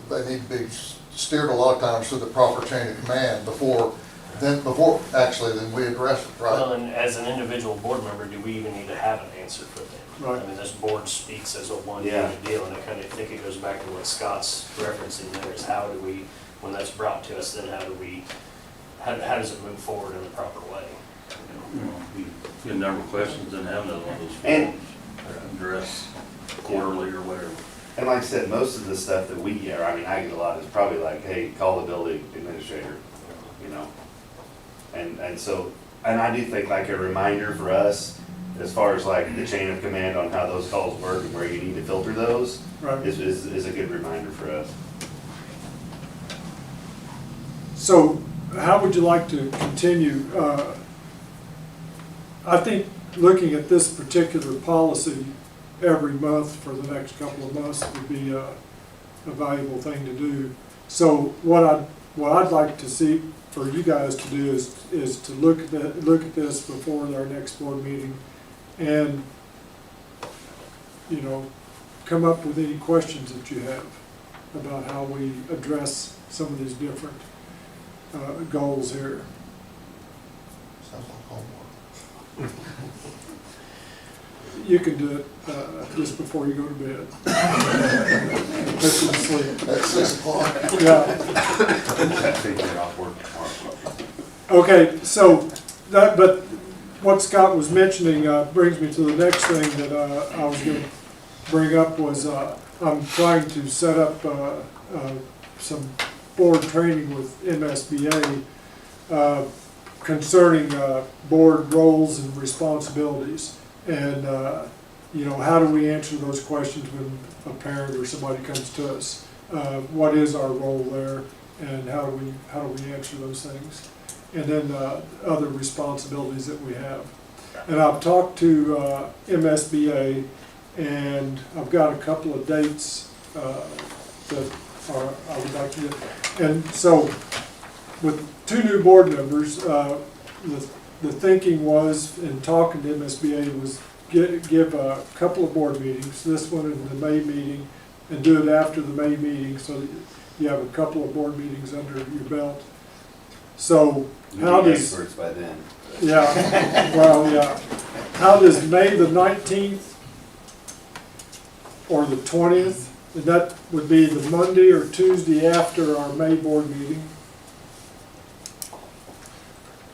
Speaker 12: they need to be steered a lot of times through the proper chain of command before then we address it, right?
Speaker 8: Well, and as an individual board member, do we even need to have an answer for them?
Speaker 4: Right.
Speaker 8: I mean, this board speaks as a one-unit deal, and I kind of think it goes back to what Scott's referencing there, is how do we, when that's brought to us, then how does it move forward in the proper way?
Speaker 6: You know, we get a number of questions and have another one of those
Speaker 10: And-
Speaker 6: forms address quarterly or whatever.
Speaker 10: And like I said, most of the stuff that we get, or I mean, I get a lot, is probably like, hey, call the building administrator, you know? And so, and I do think like a reminder for us, as far as like the chain of command on how those calls work and where you need to filter those,
Speaker 4: Right.
Speaker 10: is a good reminder for us.
Speaker 4: So how would you like to continue? I think looking at this particular policy every month for the next couple of months would be a valuable thing to do. So what I'd like to see for you guys to do is to look at this before our next board meeting, and you know, come up with any questions that you have about how we address some of these different goals here.
Speaker 12: Sounds like homework.
Speaker 4: You can do it just before you go to bed. Put you to sleep.
Speaker 12: At 6 o'clock.
Speaker 4: Yeah. Okay, so but what Scott was mentioning brings me to the next thing that I was going to bring up was I'm trying to set up some board training with MSBA concerning board roles and responsibilities. And, you know, how do we answer those questions when a parent or somebody comes to us? What is our role there, and how do we answer those things? And then other responsibilities that we have. And I've talked to MSBA, and I've got a couple of dates that I would like to get. And so, with 2 new board members, the thinking was, in talking to MSBA, was give a couple of board meetings, this one and the May meeting, and do it after the May meeting so that you have a couple of board meetings under your belt. So how does...
Speaker 10: experts by then.
Speaker 4: Yeah, well, yeah. How does May the 19th or the 20th, and that would be the Monday or Tuesday after our May board meeting?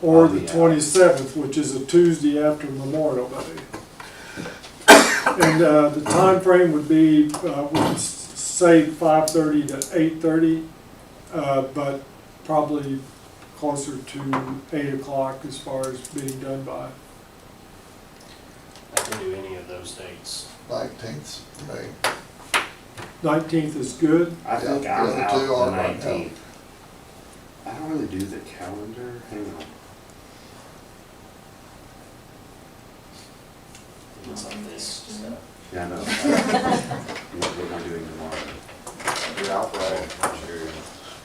Speaker 4: Or the 27th, which is a Tuesday after Memorial Day. And the time frame would be, we could say 5:30 to 8:30, but probably closer to 8 o'clock as far as being done by.
Speaker 8: I can do any of those dates.
Speaker 12: 19th, May.
Speaker 4: 19th is good.
Speaker 10: I think
Speaker 12: Yeah,
Speaker 10: I'm
Speaker 12: the
Speaker 10: out
Speaker 12: two
Speaker 10: the
Speaker 12: are right now.
Speaker 10: 19th. I don't really do the calendar. Hang on.
Speaker 8: It's on this stuff.
Speaker 10: Yeah, I know. What we're not doing tomorrow.
Speaker 12: You're out
Speaker 10: Right.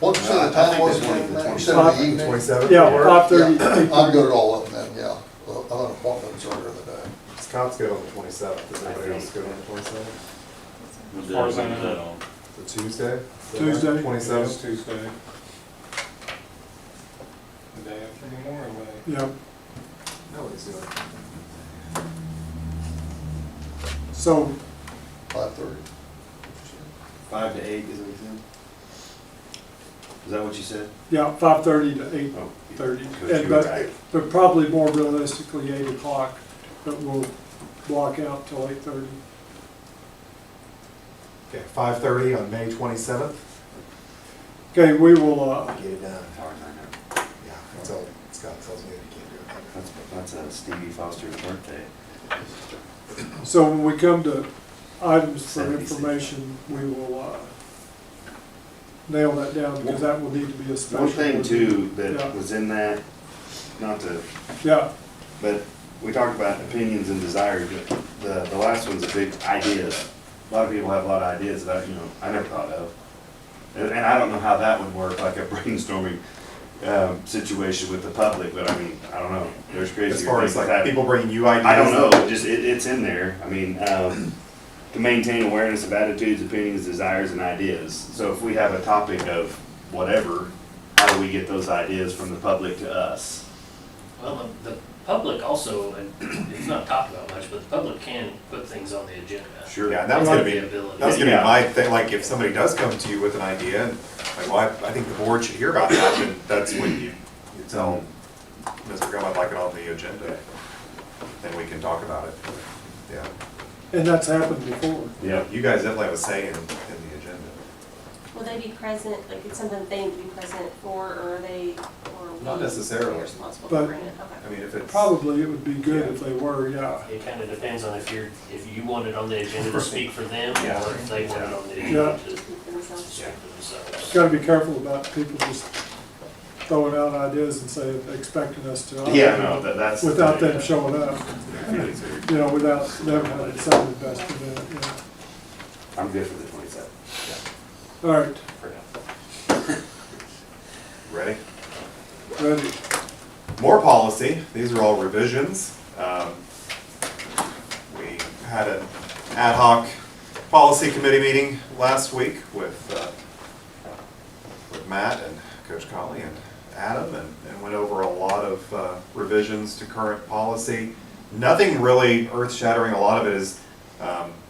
Speaker 12: What did you say the time was again? You said in the evening?
Speaker 16: 27th?
Speaker 4: Yeah,
Speaker 16: Work?
Speaker 4: 5:30.
Speaker 12: Yeah, I'm good at all of them then, yeah. Well, I'm on appointments earlier in the day.
Speaker 16: Scott's good on the 27th. Is anybody else good on the 27th?
Speaker 6: What day is that on?
Speaker 16: The Tuesday?
Speaker 4: Tuesday.
Speaker 16: 27th?
Speaker 5: Tuesday. The day after Memorial Day.
Speaker 4: Yeah.
Speaker 16: Nobody's doing it.
Speaker 4: So
Speaker 12: 5:30.
Speaker 10: 5 to 8 is what you Is that what you said?
Speaker 4: Yeah, 5:30 to 8:30.
Speaker 10: Coach, you were right.
Speaker 4: But probably more realistically, 8 o'clock, but we'll block out till 8:30.
Speaker 1: Okay, 5:30 on May 27th.
Speaker 4: Okay, we will,
Speaker 1: Get it done.
Speaker 10: As far as I know.
Speaker 1: Yeah, that's all Scott tells me that you can't do it.
Speaker 10: That's Stevie Foster's birthday.
Speaker 4: so when we come to items for
Speaker 10: 76.
Speaker 4: information, we will nail that down, because that will need to be a special.
Speaker 10: One thing too that
Speaker 4: Yeah.
Speaker 10: was in that, not to,
Speaker 4: Yeah,
Speaker 10: but we talked about opinions and desires, but the last one's a big ideas. A lot of people have a lot of ideas that, I never thought of. And I don't know how that would work, like a brainstorming situation with the public, but I mean, I don't know. There's crazy
Speaker 1: As far as
Speaker 10: things
Speaker 1: like
Speaker 10: that
Speaker 1: people bringing you ideas.
Speaker 10: I don't know, it's in there. I mean, to maintain awareness of attitudes, opinions, desires, and ideas. So if we have a topic of whatever, how do we get those ideas from the public to us?
Speaker 8: Well, the public also, and it's not talked about much, but the public can put things on the agenda.
Speaker 10: Sure.
Speaker 1: Yeah, that was gonna be,
Speaker 8: The ability.
Speaker 1: that was gonna
Speaker 10: Yeah.
Speaker 1: be my thing, like, if somebody does come to you with an idea, and like, well, I think the board should hear about that, then that's when you tell them, Mr. Gum, I'd like it on the agenda, and we can talk about it. Yeah,
Speaker 4: and that's happened before.
Speaker 10: Yeah.
Speaker 1: you guys definitely have a say in the agenda.
Speaker 17: Will they be present, like it's something they need to be present for, or are they, or
Speaker 1: Not
Speaker 17: we
Speaker 1: necessarily.
Speaker 17: are responsible
Speaker 4: But-
Speaker 17: to bring it? Okay.
Speaker 1: I mean, if it's.
Speaker 4: Probably it would be good if they were, yeah.
Speaker 8: It kind of depends on if you want it on the agenda to speak for them,
Speaker 1: Yeah.
Speaker 8: or if they want it on the
Speaker 4: Yeah.
Speaker 8: agenda to
Speaker 17: Speak for themselves.
Speaker 8: speak for themselves.
Speaker 4: Gotta be careful about people just throwing out ideas and saying, expecting us to.
Speaker 10: Yeah, no, that's.
Speaker 4: Without them showing up, without them having some investment in it,
Speaker 10: I'm good for the 27th.
Speaker 4: All right,
Speaker 1: Ready?
Speaker 4: ready.
Speaker 1: More policy, these are all revisions. We had an ad hoc policy committee meeting last week with Matt and Coach Colley and Adam, and went over a lot of revisions to current policy. Nothing really earth-shattering, a lot of it is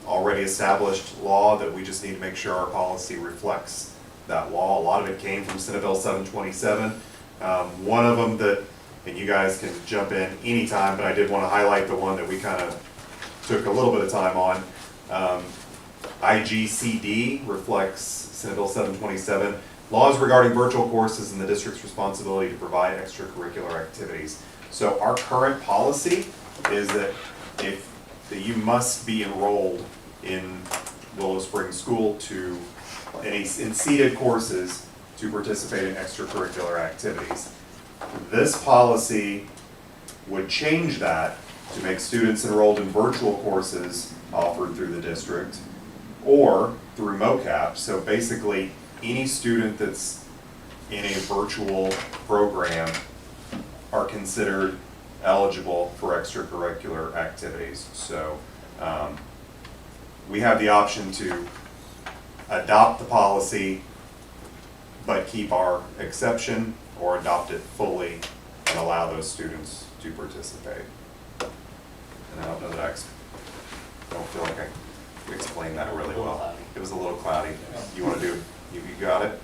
Speaker 1: already established law that we just need to make sure our policy reflects that law. A lot of it came from Senate Bill 727. One of them that, and you guys can jump in anytime, but I did want to highlight the one that we kind of took a little bit of time on. IGCD reflects Senate Bill 727. Laws regarding virtual courses and the district's responsibility to provide extracurricular activities. So our current policy is that that you must be enrolled in Willow Springs School in seated courses to participate in extracurricular activities. This policy would change that to make students enrolled in virtual courses offered through the district or through MOCAP. So basically, any student that's in a virtual program are considered eligible for extracurricular activities. So we have the option to adopt the policy but keep our exception, or adopt it fully and allow those students to participate. And I don't know that I don't feel like I explained that really well. It was a little cloudy. You want to do, you got it?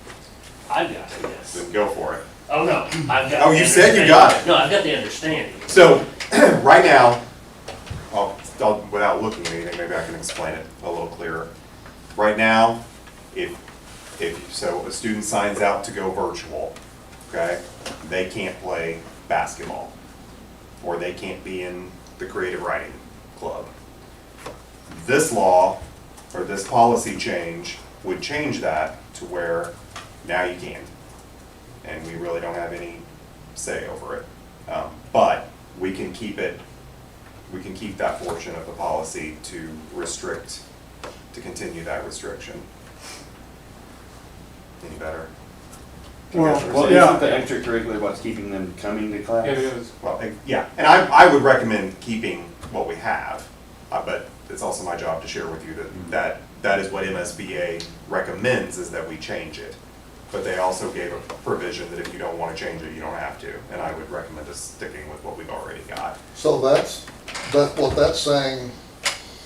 Speaker 8: I've got it, yes.
Speaker 1: Then go for it.
Speaker 8: Oh, no, I've got.
Speaker 1: Oh,
Speaker 8: the
Speaker 1: you said you
Speaker 8: understanding.
Speaker 1: got it.
Speaker 8: No, I've got the understanding.
Speaker 1: So, right now, without looking at anything, maybe I can explain it a little clearer. Right now, if a student signs out to go virtual, okay, they can't play basketball, or they can't be in the creative writing club. This law, or this policy change, would change that to where now you can. And we really don't have any say over it. But we can keep that portion of the policy to continue that restriction. Any better?
Speaker 10: Well,
Speaker 4: Yeah.
Speaker 10: isn't the extracurricular what's keeping them coming to class?
Speaker 5: It is.
Speaker 1: Well, yeah, and I would recommend keeping what we have, but it's also my job to share with you that is what MSBA recommends, is that we change it. But they also gave a provision that if you don't want to change it, you don't have to, and I would recommend us sticking with what we've already got.
Speaker 12: So what that's saying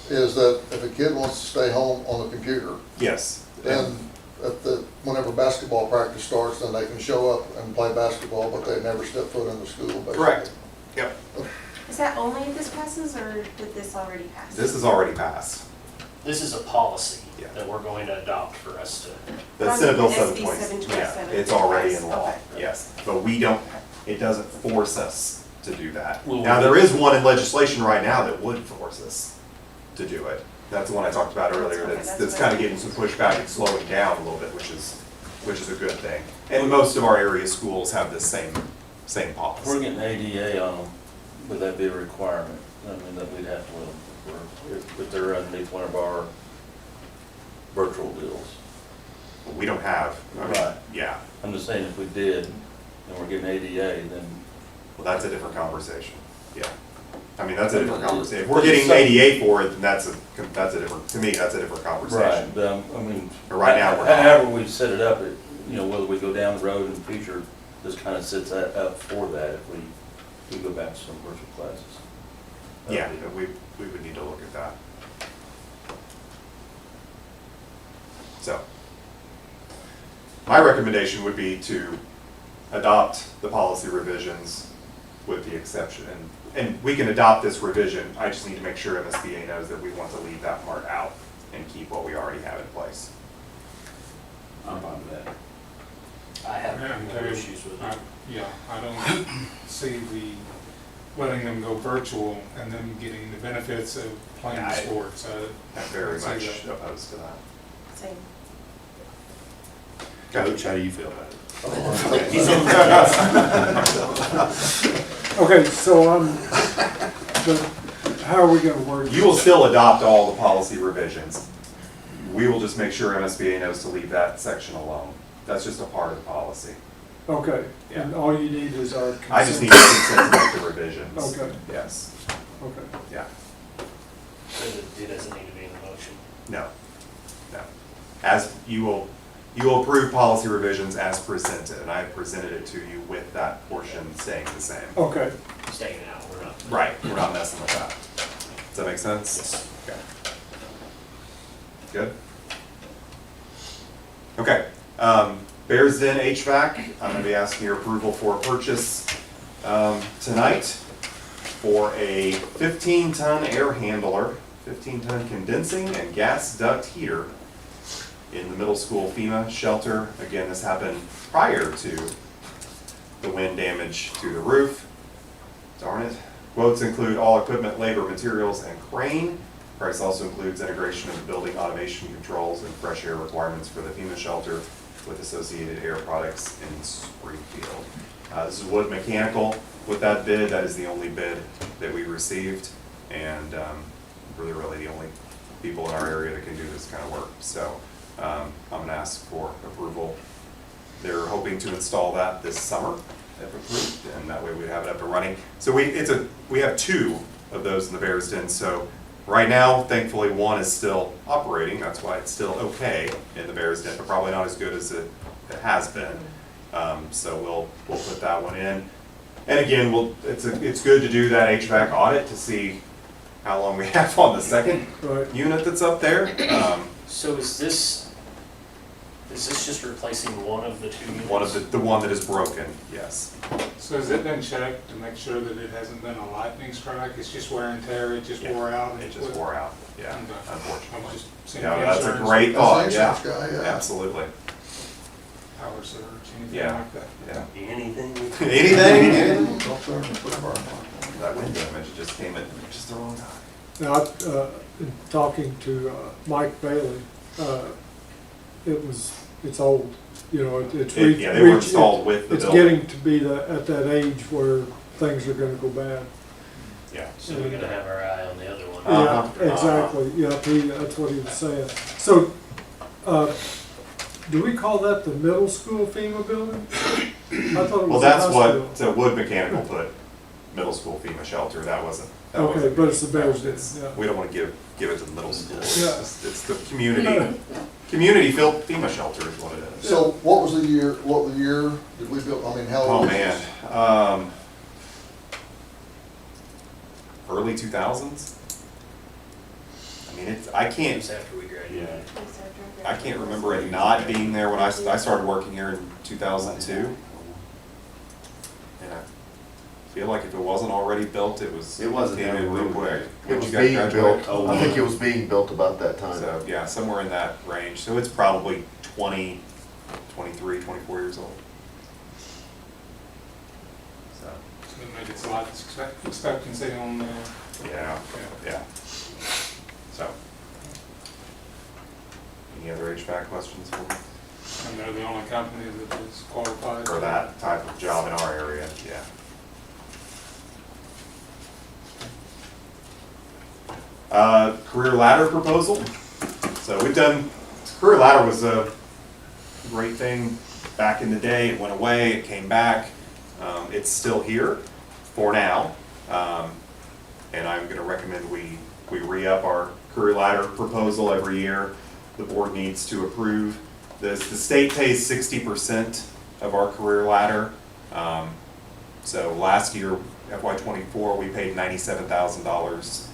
Speaker 12: is that if a kid wants to stay home on the computer,
Speaker 1: Yes.
Speaker 12: then if whenever basketball practice starts, then they can show up and play basketball, but they never step foot in the school, basically.
Speaker 1: Correct. Yep.
Speaker 7: Is that only if this passes, or did this already pass?
Speaker 1: This is already passed.
Speaker 8: This is a policy
Speaker 1: Yeah.
Speaker 8: that we're going to adopt for us to.
Speaker 1: The Senate Bill
Speaker 7: SB
Speaker 1: 727, yeah,
Speaker 7: 727.
Speaker 1: it's already in law,
Speaker 7: Okay.
Speaker 1: yes. But we don't, it doesn't force us to do that.
Speaker 6: Well,
Speaker 1: Now, there is one in legislation right now that would force us to do it. That's the one I talked about earlier,
Speaker 7: Okay,
Speaker 1: that's
Speaker 7: that's
Speaker 1: kind of
Speaker 7: what-
Speaker 1: getting some pushback and slowing down a little bit, which is a good thing. And most of our area schools have this same
Speaker 6: If we're
Speaker 1: policy.
Speaker 6: getting ADA on them, would that be a requirement? I mean, that we'd have to let them, if they're underneath one of our virtual deals.
Speaker 1: We don't have, I mean,
Speaker 6: Right.
Speaker 1: yeah,
Speaker 6: I'm just saying if we did, and we're getting ADA, then.
Speaker 1: well, that's a different conversation, yeah. I mean, that's a different
Speaker 6: But
Speaker 1: conversation. If we're getting
Speaker 6: some-
Speaker 1: ADA for it, then that's a different, to me, that's a different conversation.
Speaker 6: Right, but I mean.
Speaker 1: But right now, we're not.
Speaker 6: However we set it up, whether we go down the road in the future, this kind of sets that up for that if we go back to some virtual classes.
Speaker 1: Yeah, we would need to look at that. So, my recommendation would be to adopt the policy revisions with the exception, and we can adopt this revision, I just need to make sure MSBA knows that we want to leave that part out and keep what we already have in place.
Speaker 8: I'm fine with that. I have no issues with it.
Speaker 5: Yeah, I don't see letting them go virtual and then getting the benefits of playing
Speaker 1: Yeah,
Speaker 5: sports.
Speaker 1: I'm very
Speaker 5: I'd say
Speaker 1: much
Speaker 5: that.
Speaker 1: opposed to that.
Speaker 7: Same.
Speaker 10: Coach, how do you feel about it?
Speaker 4: Okay, so but how are we gonna word this?
Speaker 1: You will still adopt all the policy revisions. We will just make sure MSBA knows to leave that section alone. That's just a part of the policy.
Speaker 4: Okay, and all you need is our consent?
Speaker 1: I just need your consent to make the revisions.
Speaker 4: Okay.
Speaker 1: Yes,
Speaker 4: Okay.
Speaker 1: yeah,
Speaker 8: So it doesn't need to be in the motion.
Speaker 1: no, no. As you will approve policy revisions as presented, and I presented it to you with that portion staying the same.
Speaker 4: Okay.
Speaker 8: Staying out, we're not.
Speaker 1: Right, we're not messing with that. Does that make sense?
Speaker 8: Yes.
Speaker 1: Okay. Good? Okay, Bears Den HVAC, I'm gonna be asking your approval for a purchase, tonight for a 15-ton air handler, 15-ton condensing and gas duct heater in the middle school FEMA shelter. Again, this happened prior to the wind damage to the roof. Darn it. Quotes include all equipment, labor, materials, and crane. Price also includes integration of the building automation controls and fresh air requirements for the FEMA shelter with associated air products in Springfield. This is Wood Mechanical with that bid. That is the only bid that we received, and really the only people in our area that can do this kind of work. So I'm gonna ask for approval. They're hoping to install that this summer, if approved, and that way we have it up and running. So we have two of those in the Bears Den. So right now, thankfully, one is still operating. That's why it's still okay in the Bears Den, but probably not as good as it has been. So we'll put that one in. And again, it's good to do that HVAC audit to see how long we have on the second unit that's up there.
Speaker 8: So is this just replacing one of the two units?
Speaker 1: One of the one that is broken, yes.
Speaker 5: So has it been checked to make sure that it hasn't been a lightning strike? It's just wear and tear, it just wore out?
Speaker 1: It just wore out, yeah,
Speaker 5: Okay.
Speaker 1: unfortunately.
Speaker 5: I'm just seeing
Speaker 1: Yeah,
Speaker 5: the
Speaker 1: that's a
Speaker 5: insurance-
Speaker 1: great thought, yeah,
Speaker 12: That's the insurance guy, yeah.
Speaker 1: absolutely.
Speaker 5: Power surge, anything
Speaker 1: Yeah.
Speaker 5: like that?
Speaker 1: Yeah.
Speaker 8: Anything?
Speaker 1: Anything?
Speaker 12: Don't turn and put a burn on.
Speaker 1: That wind damage just came at just the wrong time.
Speaker 4: Now, in talking to Mike Bailey, it's old, it's.
Speaker 1: Yeah, they were installed with the
Speaker 4: It's
Speaker 1: building.
Speaker 4: getting to be at that age where things are gonna go bad.
Speaker 1: Yeah.
Speaker 8: So we're gonna have our eye on the other one.
Speaker 4: Yeah, exactly, yeah, that's what he was saying. So, do we call that the middle school FEMA building? I thought it
Speaker 1: Well,
Speaker 4: was the
Speaker 1: that's
Speaker 4: hospital.
Speaker 1: what, so Wood Mechanical put middle school FEMA shelter, that wasn't. that
Speaker 4: Okay,
Speaker 1: wasn't-
Speaker 4: but it's the Bears Den,
Speaker 1: it's-
Speaker 4: yeah.
Speaker 1: We don't wanna give it to the middle school.
Speaker 4: Yeah.
Speaker 1: It's the community filled FEMA shelter is what it is.
Speaker 12: So what was the year did we build, I mean, how
Speaker 1: Oh,
Speaker 12: old?
Speaker 1: man, early 2000s? I mean, I can't,
Speaker 8: Just after we graduated.
Speaker 1: I can't remember it not being there when I started working here in 2002. And I feel like if it wasn't already built, it
Speaker 10: wasn't
Speaker 1: came in
Speaker 10: ever
Speaker 1: real
Speaker 10: really
Speaker 1: quick.
Speaker 10: big.
Speaker 16: It
Speaker 1: When
Speaker 16: was
Speaker 1: you guys
Speaker 16: being
Speaker 1: graduated?
Speaker 16: built, I think it was being built about that time.
Speaker 1: So, yeah, somewhere in that range. So it's probably 20, 23, 24 years old. So,
Speaker 5: So it makes it a lot of expectancy on the.
Speaker 1: yeah. So, any other HVAC questions for me?
Speaker 5: And they're the only company that is qualified.
Speaker 1: For that type of job in our area, yeah. Career ladder proposal. So we've done, career ladder was a great thing back in the day. It went away, it came back. It's still here for now. And I'm gonna recommend we re-up our career ladder proposal every year. The board needs to approve. The state pays 60% of our career ladder. So last year, FY24, we paid $97,000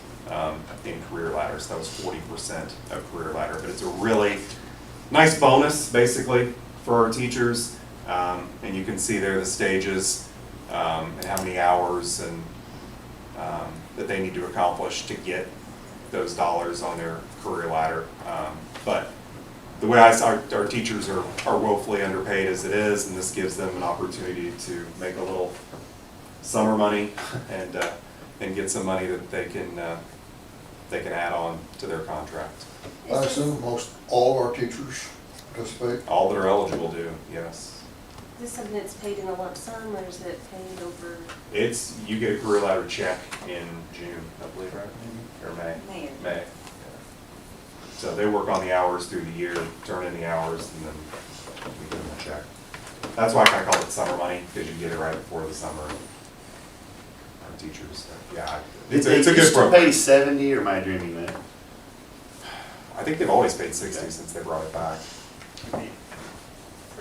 Speaker 1: in career ladder. So that was 40% of career ladder. But it's a really nice bonus, basically, for our teachers. And you can see there the stages and how many hours and that they need to accomplish to get those dollars on their career ladder. But the way our teachers are woefully underpaid as it is, and this gives them an opportunity to make a little summer money and get some money that they can add on to their contract.
Speaker 12: I assume most all our teachers participate.
Speaker 1: All that are eligible do, yes.
Speaker 17: Is this something that's paid in a lump sum, or is it paid over?
Speaker 1: You get a career ladder check in June, I believe, right? Or May? May. So they work on the hours through the year, turn in the hours, and then we give them a check. That's why I kind of call it summer money, because you get it right before the summer. Our teachers, yeah, it's a good program.
Speaker 10: They used to pay 70, or am I dreaming that?
Speaker 1: I think they've always paid 60 since they brought it back.
Speaker 8: For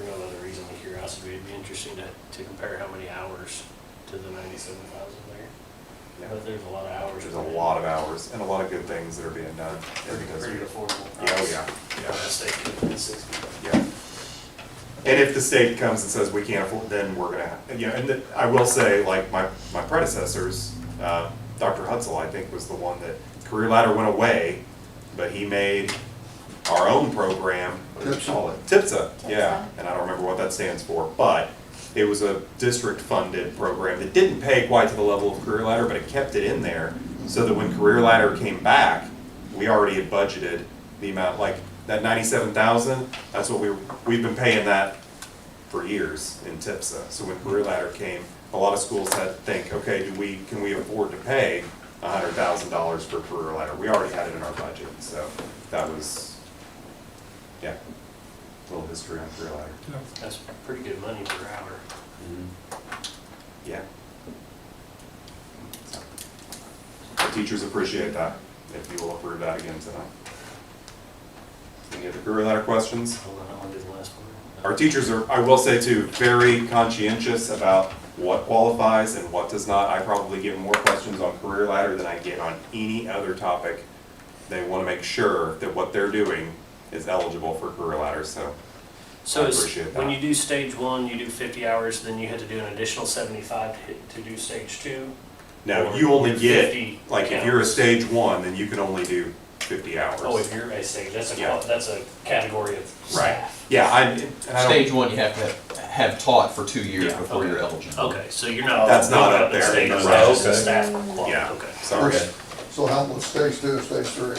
Speaker 8: no other reason than curiosity, it'd be interesting to compare how many hours to the 97,000 there.
Speaker 1: Yeah.
Speaker 8: But there's a lot of hours.
Speaker 1: There's a lot of hours and a lot of good things that are being done.
Speaker 8: Pretty affordable.
Speaker 1: Yeah, oh yeah, yeah.
Speaker 8: That state could be 60.
Speaker 1: Yeah. And if the state comes and says we can't afford, then we're gonna, and I will say, like my predecessors, Dr. Hutzel, I think, was the one that career ladder went away, but he made our own program, what did you call it? TIPSA, yeah, and I don't remember what that stands for, but it was a district-funded program that didn't pay quite to the level of career ladder, but it kept it in there, so that when career ladder came back, we already had budgeted the amount, like that 97,000. That's what we've been paying that for years in TIPSA. So when career ladder came, a lot of schools had to think, okay, can we afford to pay $100,000 for career ladder? We already had it in our budget, so that was. Yeah, a little history on career ladder.
Speaker 8: That's pretty good money per hour.
Speaker 1: Yeah. The teachers appreciate that, if you will approve that again tonight. Any other career ladder questions?
Speaker 8: Hold on, I'll do the last one.
Speaker 1: Our teachers are, I will say too, very conscientious about what qualifies and what does not. I probably get more questions on career ladder than I get on any other topic. They want to make sure that what they're doing is eligible for career ladder, so I appreciate that.
Speaker 8: When you do stage 1, you do 50 hours, then you had to do an additional 75 to do stage 2?
Speaker 1: No,
Speaker 8: Or
Speaker 1: you only
Speaker 8: your
Speaker 1: get,
Speaker 8: 50
Speaker 1: like if you're a
Speaker 8: counts?
Speaker 1: stage 1, then you can only do 50 hours.
Speaker 8: Oh, if you're a stage, that's
Speaker 1: Yeah.
Speaker 8: that's a category of
Speaker 1: Right.
Speaker 8: staff.
Speaker 1: Yeah, I don't.
Speaker 18: Stage 1, you have to have taught for 2 years
Speaker 1: Yeah,
Speaker 18: before you're eligible.
Speaker 8: Okay, so you're not.
Speaker 1: That's not up
Speaker 8: in
Speaker 1: there.
Speaker 8: stages,
Speaker 1: Right.
Speaker 8: that's just a
Speaker 1: Okay.
Speaker 8: staff quality.
Speaker 1: Yeah.
Speaker 8: Okay.
Speaker 1: Sorry.
Speaker 12: So how much stage 2 and stage 3?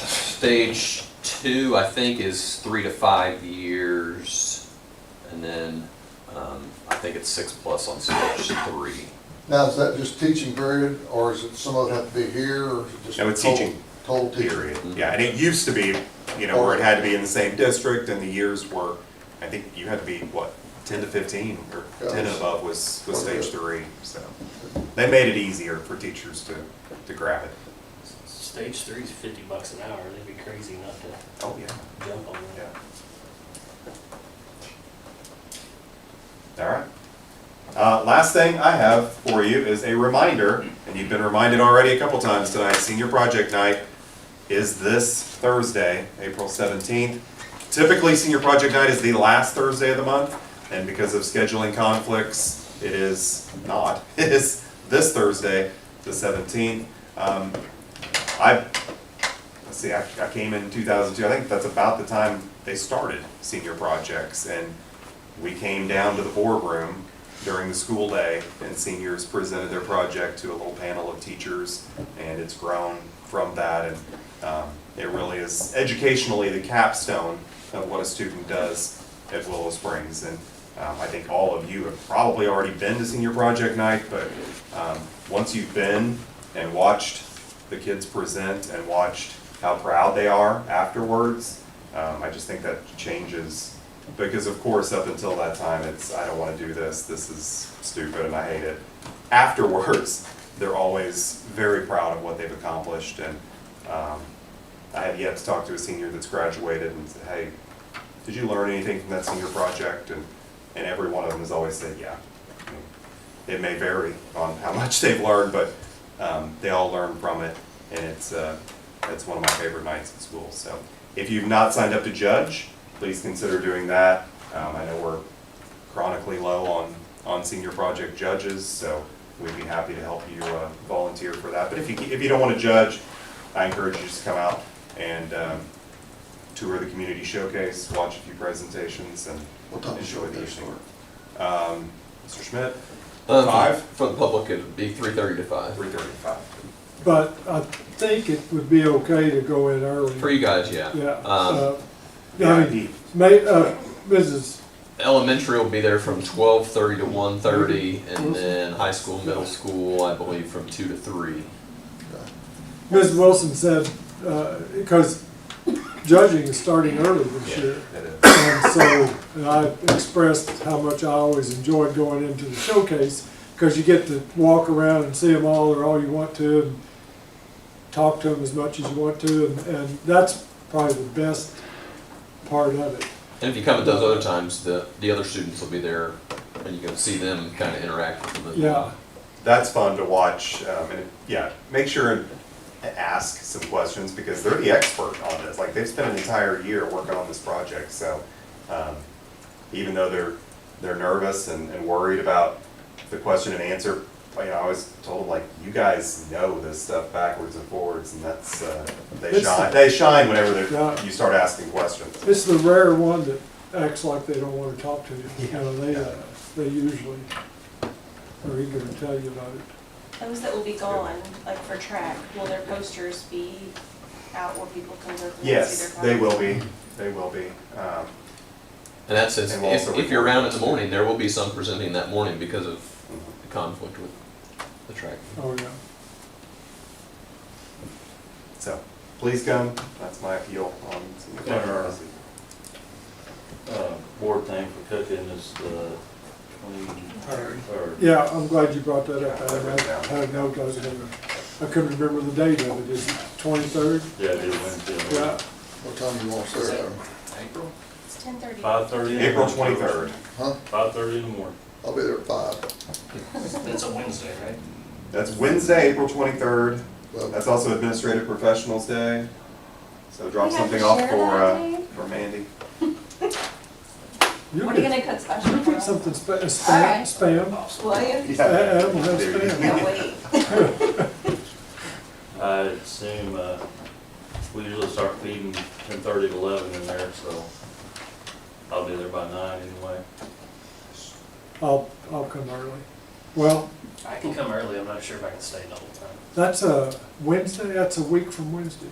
Speaker 18: Stage 2, I think, is 3 to 5 years, and then I think it's 6+ on stage 3.
Speaker 12: Now, is that just teaching period, or is it some of it have to be here, or is it just?
Speaker 1: No, it's
Speaker 12: total-
Speaker 1: teaching.
Speaker 12: Total teaching.
Speaker 1: Period. Yeah, and it used to be, where it had to be in the same district, and the years were, I think you had to be, what, 10 to 15, or 10 and above was stage 3, so. They made it easier for teachers to grab it.
Speaker 8: Stage 3 is $50 an hour. They'd be crazy not to
Speaker 1: Oh, yeah.
Speaker 8: jump on that.
Speaker 1: Yeah. All right. Last thing I have for you is a reminder, and you've been reminded already a couple times tonight, senior project night. is this Thursday, April 17th. Typically, senior project night is the last Thursday of the month, and because of scheduling conflicts, it is not. It is this Thursday, the 17th. Let's see, I came in 2002. I think that's about the time they started senior projects, and we came down to the boardroom during the school day, and seniors presented their project to a little panel of teachers, and it's grown from that, and it really is educationally the capstone of what a student does at Willow Springs. And I think all of you have probably already been to senior project night, but once you've been and watched the kids present and watched how proud they are afterwards, I just think that changes. Because of course, up until that time, it's, I don't want to do this, this is stupid and I hate it. Afterwards, they're always very proud of what they've accomplished. And I have yet to talk to a senior that's graduated and said, hey, did you learn anything from that senior project? And every one of them has always said, yeah. I mean, it may vary on how much they've learned, but they all learn from it. And it's one of my favorite nights at school. So if you've not signed up to judge, please consider doing that. I know we're chronically low on senior project judges, so we'd be happy to help you volunteer for that. But if you don't want to judge, I encourage you to just come out and tour the community showcase, watch a few presentations, and enjoy the evening. Mr. Schmidt, 5?
Speaker 18: For the public, it would be 3:30 to 5.
Speaker 1: 3:30 to 5.
Speaker 4: But I think it would be okay to go in early.
Speaker 18: For you guys, yeah.
Speaker 4: Yeah. Mrs.
Speaker 18: Elementary will be there from 12:30 to 1:30, and then high school, middle school, I believe, from 2 to 3.
Speaker 4: Ms. Wilson said, because judging is starting early this year. And so, and I expressed how much I always enjoyed going into the showcase, because you get to walk around and see them all or all you want to, and talk to them as much as you want to, and that's probably the best part of it.
Speaker 18: And if you come at those other times, the other students will be there, and you can see them kind of interact with them as well.
Speaker 4: Yeah.
Speaker 1: That's fun to watch, and yeah, make sure and ask some questions because they're the expert on this. Like, they've spent an entire year working on this project, so even though they're nervous and worried about the question and answer, I always told them, like, you guys know this stuff backwards and forwards, and that's they shine whenever you start asking questions.
Speaker 4: It's the rare one that acts like they don't want to talk to you. You know, they usually are eager to tell you about it.
Speaker 21: Those that will be gone, like for track, will their posters be out where people can go through and see their
Speaker 1: Yes, they will be. They will be.
Speaker 18: And that says,
Speaker 1: And we'll also
Speaker 18: if you're
Speaker 1: record
Speaker 18: around in the morning, there will be some presenting that morning because of the conflict with the track.
Speaker 4: Oh, yeah.
Speaker 1: So, please come. That's my appeal on some
Speaker 6: Board thing for cooking is the 23rd.
Speaker 4: Yeah, I'm glad you brought that up. I had a note I was gonna, I couldn't remember the date of it. Is it 23rd?
Speaker 6: Yeah, it is Wednesday.
Speaker 4: Yeah.
Speaker 12: What time do you want to start?
Speaker 1: April?
Speaker 21: It's 10:30.
Speaker 6: 5:30.
Speaker 1: April 23rd.
Speaker 12: Huh?
Speaker 6: 5:30 in the morning.
Speaker 12: I'll be there at 5.
Speaker 8: That's a Wednesday, right?
Speaker 1: That's Wednesday, April 23rd.
Speaker 12: Well,
Speaker 1: That's also Administrative Professionals Day. So drop
Speaker 21: We have
Speaker 1: something
Speaker 21: to
Speaker 1: off
Speaker 21: share that day?
Speaker 1: for Mandy.
Speaker 21: What are you gonna cook special
Speaker 4: You
Speaker 21: for
Speaker 4: get
Speaker 21: us?
Speaker 4: something
Speaker 21: Alright.
Speaker 4: spam.
Speaker 21: Will you?
Speaker 4: Adam will have spam.
Speaker 21: Can't wait.
Speaker 6: I assume, we usually start feeding 10:30 to 11 in there, so I'll be there by 9 anyway.
Speaker 4: I'll come early. Well,
Speaker 8: I can come early, I'm not sure if I can stay the whole time.
Speaker 4: that's a Wednesday, that's a week from Wednesday.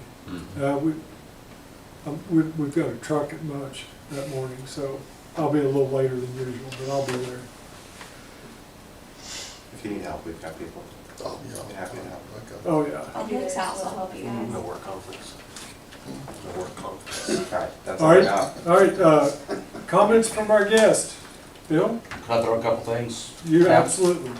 Speaker 4: We've got a truck at Munch that morning, so I'll be a little later than usual, but I'll be there.
Speaker 1: If you need help, we've got people.
Speaker 12: Oh, yeah.
Speaker 1: Be happy to help.
Speaker 4: Oh, yeah.
Speaker 21: I'll be there, so I'll help you guys.
Speaker 8: No work conflicts. No work conflicts.
Speaker 1: All right, that's
Speaker 4: All
Speaker 1: all I
Speaker 4: right,
Speaker 1: got.
Speaker 4: all right, comments from our guest. Bill?
Speaker 13: Can I throw a couple things?
Speaker 4: You
Speaker 13: Yeah.
Speaker 4: absolutely.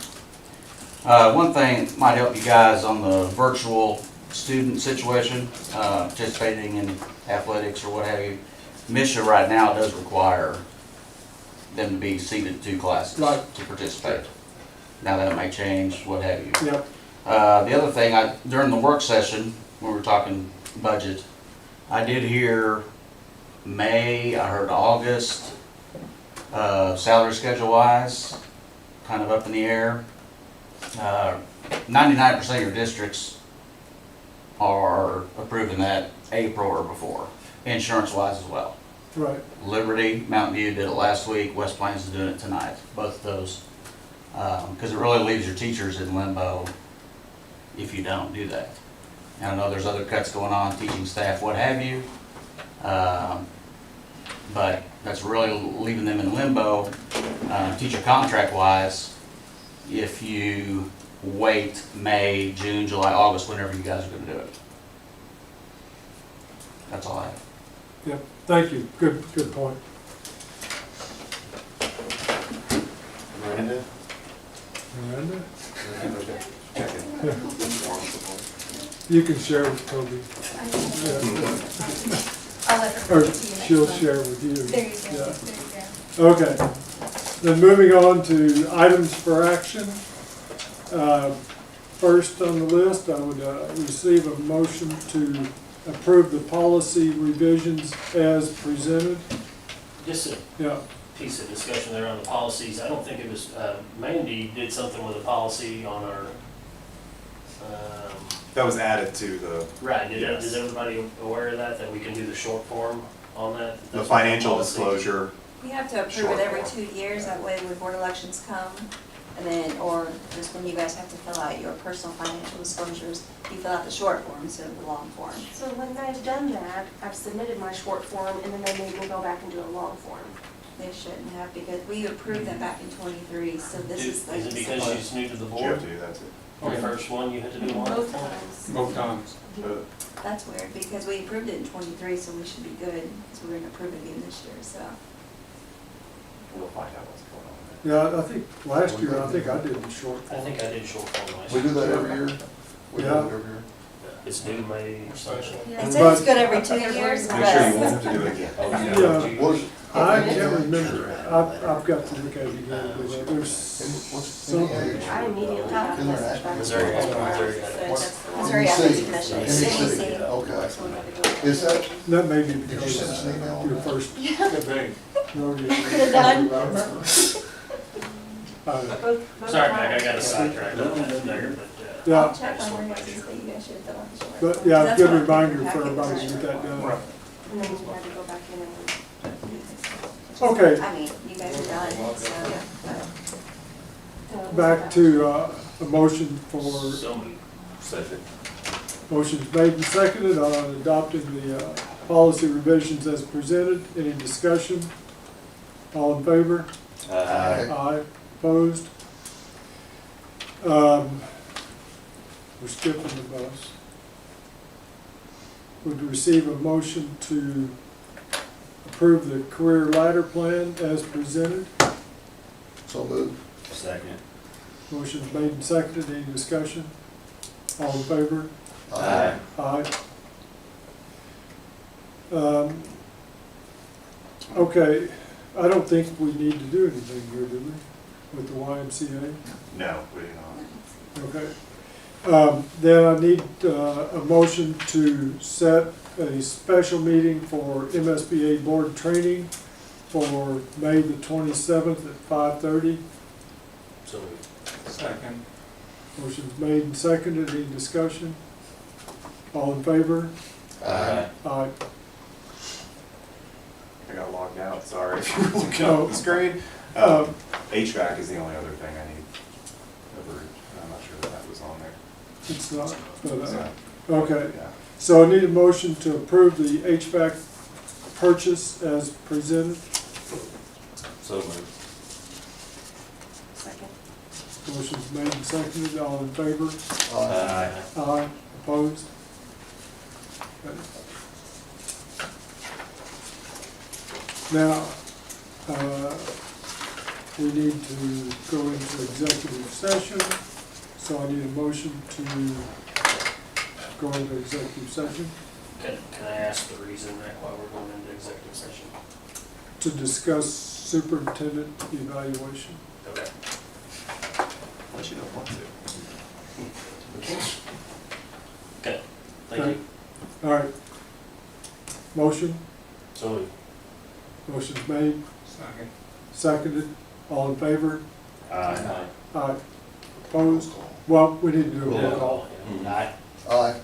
Speaker 13: One thing might help you guys on the virtual student situation, participating in athletics or what have you. Misha right now does require them to be seated in 2 classes
Speaker 4: Right.
Speaker 13: to participate. Now that may change, what have you.
Speaker 4: Yep.
Speaker 13: The other thing, during the work session, when we were talking budget. I did hear May, I heard August, salary schedule wise, kind of up in the air. 99% of your districts are approving that April or before, insurance wise as well.
Speaker 4: Right.
Speaker 13: Liberty, Mountain View did it last week, West Plains is doing it tonight, both of those. Because it really leaves your teachers in limbo if you don't do that. I know there's other cuts going on, teaching staff, what have you. But that's really leaving them in limbo, teacher contract wise, if you wait May, June, July, August, whenever you guys are gonna do it. That's all I have.
Speaker 4: Yep, thank you. Good point.
Speaker 1: Miranda?
Speaker 4: Miranda? You can share with Toby.
Speaker 19: I'll let her
Speaker 4: Or
Speaker 19: forward to you next
Speaker 4: she'll
Speaker 19: month.
Speaker 4: share with you.
Speaker 19: There you go,
Speaker 4: Yeah.
Speaker 19: there you go.
Speaker 4: Okay, then moving on to items for action. First on the list, I would receive a motion to approve the policy revisions as presented.
Speaker 8: Just a
Speaker 4: Yeah,
Speaker 8: piece of discussion there on the policies. I don't think it was, Mandy did something with a policy on our,
Speaker 1: That was added to the.
Speaker 8: right,
Speaker 1: Yes.
Speaker 8: is everybody aware of that we can do the short form on that?
Speaker 1: The
Speaker 8: That's
Speaker 1: financial
Speaker 8: what the policy-
Speaker 1: disclosure.
Speaker 7: We have to approve
Speaker 1: Short
Speaker 7: it every
Speaker 1: form.
Speaker 7: 2 years, that way when board elections come, and then, or just when you guys have to fill out your personal financial disclosures, you fill out the short form instead of the long form.
Speaker 17: So when I've done that, I've submitted my short form and then they made me go back and do a long form.
Speaker 7: They shouldn't have, because we approved that back in 23, so this is like.
Speaker 8: Is it because she's new to the
Speaker 1: You have
Speaker 8: board?
Speaker 1: to do that too.
Speaker 8: The first one, you had to do one?
Speaker 17: Both times.
Speaker 5: Both times.
Speaker 7: That's weird, because we approved it in 23, so we should be good, because we're gonna approve it again this year, so.
Speaker 1: We'll find out what's going on there.
Speaker 4: yeah, I think last year, I think I did the short
Speaker 8: I
Speaker 4: form.
Speaker 8: think I did short form last
Speaker 12: We
Speaker 8: year.
Speaker 12: do that every year? We do
Speaker 4: Yeah.
Speaker 12: it every year?
Speaker 8: It's due May something.
Speaker 7: It says it's good every 2 years,
Speaker 1: Make sure you
Speaker 7: but
Speaker 1: won't have to do it again.
Speaker 4: Yeah.
Speaker 12: What is,
Speaker 4: I can't remember. I've got to look at it again, but there's
Speaker 12: what's
Speaker 4: some.
Speaker 12: any age?
Speaker 17: I immediately got
Speaker 12: In there,
Speaker 17: this.
Speaker 12: actually.
Speaker 8: Missouri, Missouri.
Speaker 7: Missouri
Speaker 12: Any
Speaker 7: Ethics
Speaker 12: city,
Speaker 7: Commission.
Speaker 12: any
Speaker 7: Any
Speaker 12: city,
Speaker 7: city.
Speaker 12: okay.
Speaker 7: So we have to go.
Speaker 12: Is that,
Speaker 4: That may be
Speaker 12: did you send us an email?
Speaker 4: your first
Speaker 5: Good thing.
Speaker 4: rodeo.
Speaker 7: Could've done.
Speaker 8: Sorry, Mac, I got a sidetracked on that there, but,
Speaker 4: Yeah,
Speaker 7: I'll check on your notices, but you guys should have filled out the short form.
Speaker 4: but yeah,
Speaker 7: That's
Speaker 4: good
Speaker 7: what
Speaker 4: reminder
Speaker 7: the
Speaker 4: for
Speaker 7: packet
Speaker 4: everybody
Speaker 7: was
Speaker 4: to get
Speaker 7: for.
Speaker 4: that done.
Speaker 17: And then we had to go back in and.
Speaker 4: Okay.
Speaker 7: I mean, you guys are done, so, but.
Speaker 4: Back to a motion for,
Speaker 8: so moved.
Speaker 1: Second.
Speaker 4: motion's made and seconded on adopting the policy revisions as presented. Any discussion? All in favor?
Speaker 12: Aye.
Speaker 4: Aye. Opposed? We're skipping the bus. Would receive a motion to approve the career ladder plan as presented.
Speaker 12: So moved.
Speaker 10: Second.
Speaker 4: Motion's made and seconded. Any discussion? All in favor?
Speaker 12: Aye.
Speaker 4: Aye. Okay, I don't think we need to do anything here, do we, with the YMCA?
Speaker 1: No, we do not.
Speaker 4: Okay. Then I need a motion to set a special meeting for MSBA board training for May the 27th at 5:30.
Speaker 8: So moved.
Speaker 5: Second.
Speaker 4: Motion's made and seconded. Any discussion? All in favor?
Speaker 12: Aye.
Speaker 4: Aye.
Speaker 1: I got logged out, sorry. If you were looking up the screen. HVAC is the only other thing I need. I'm not sure that was on there.
Speaker 4: It's not, but,
Speaker 1: So,
Speaker 4: okay.
Speaker 1: yeah.
Speaker 4: So I need a motion to approve the HVAC purchase as presented.
Speaker 6: So moved.
Speaker 7: Second.
Speaker 4: Motion's made and seconded. All in favor?
Speaker 12: Aye.
Speaker 4: Aye. Opposed? Okay. Now, we need to go into executive session, so I need a motion to go into executive session
Speaker 8: Can I ask the reason that why we're going into executive session?
Speaker 4: to discuss superintendent evaluation.
Speaker 8: Okay.
Speaker 1: Unless you don't want to.
Speaker 8: Okay, thank you.
Speaker 4: All right. Motion,
Speaker 6: So,
Speaker 4: motion's made,
Speaker 5: Second.
Speaker 4: seconded, all in favor?
Speaker 2: Aye.
Speaker 4: Aye. Opposed? Well, we need to do a roll call.
Speaker 2: Aye.
Speaker 12: Aye.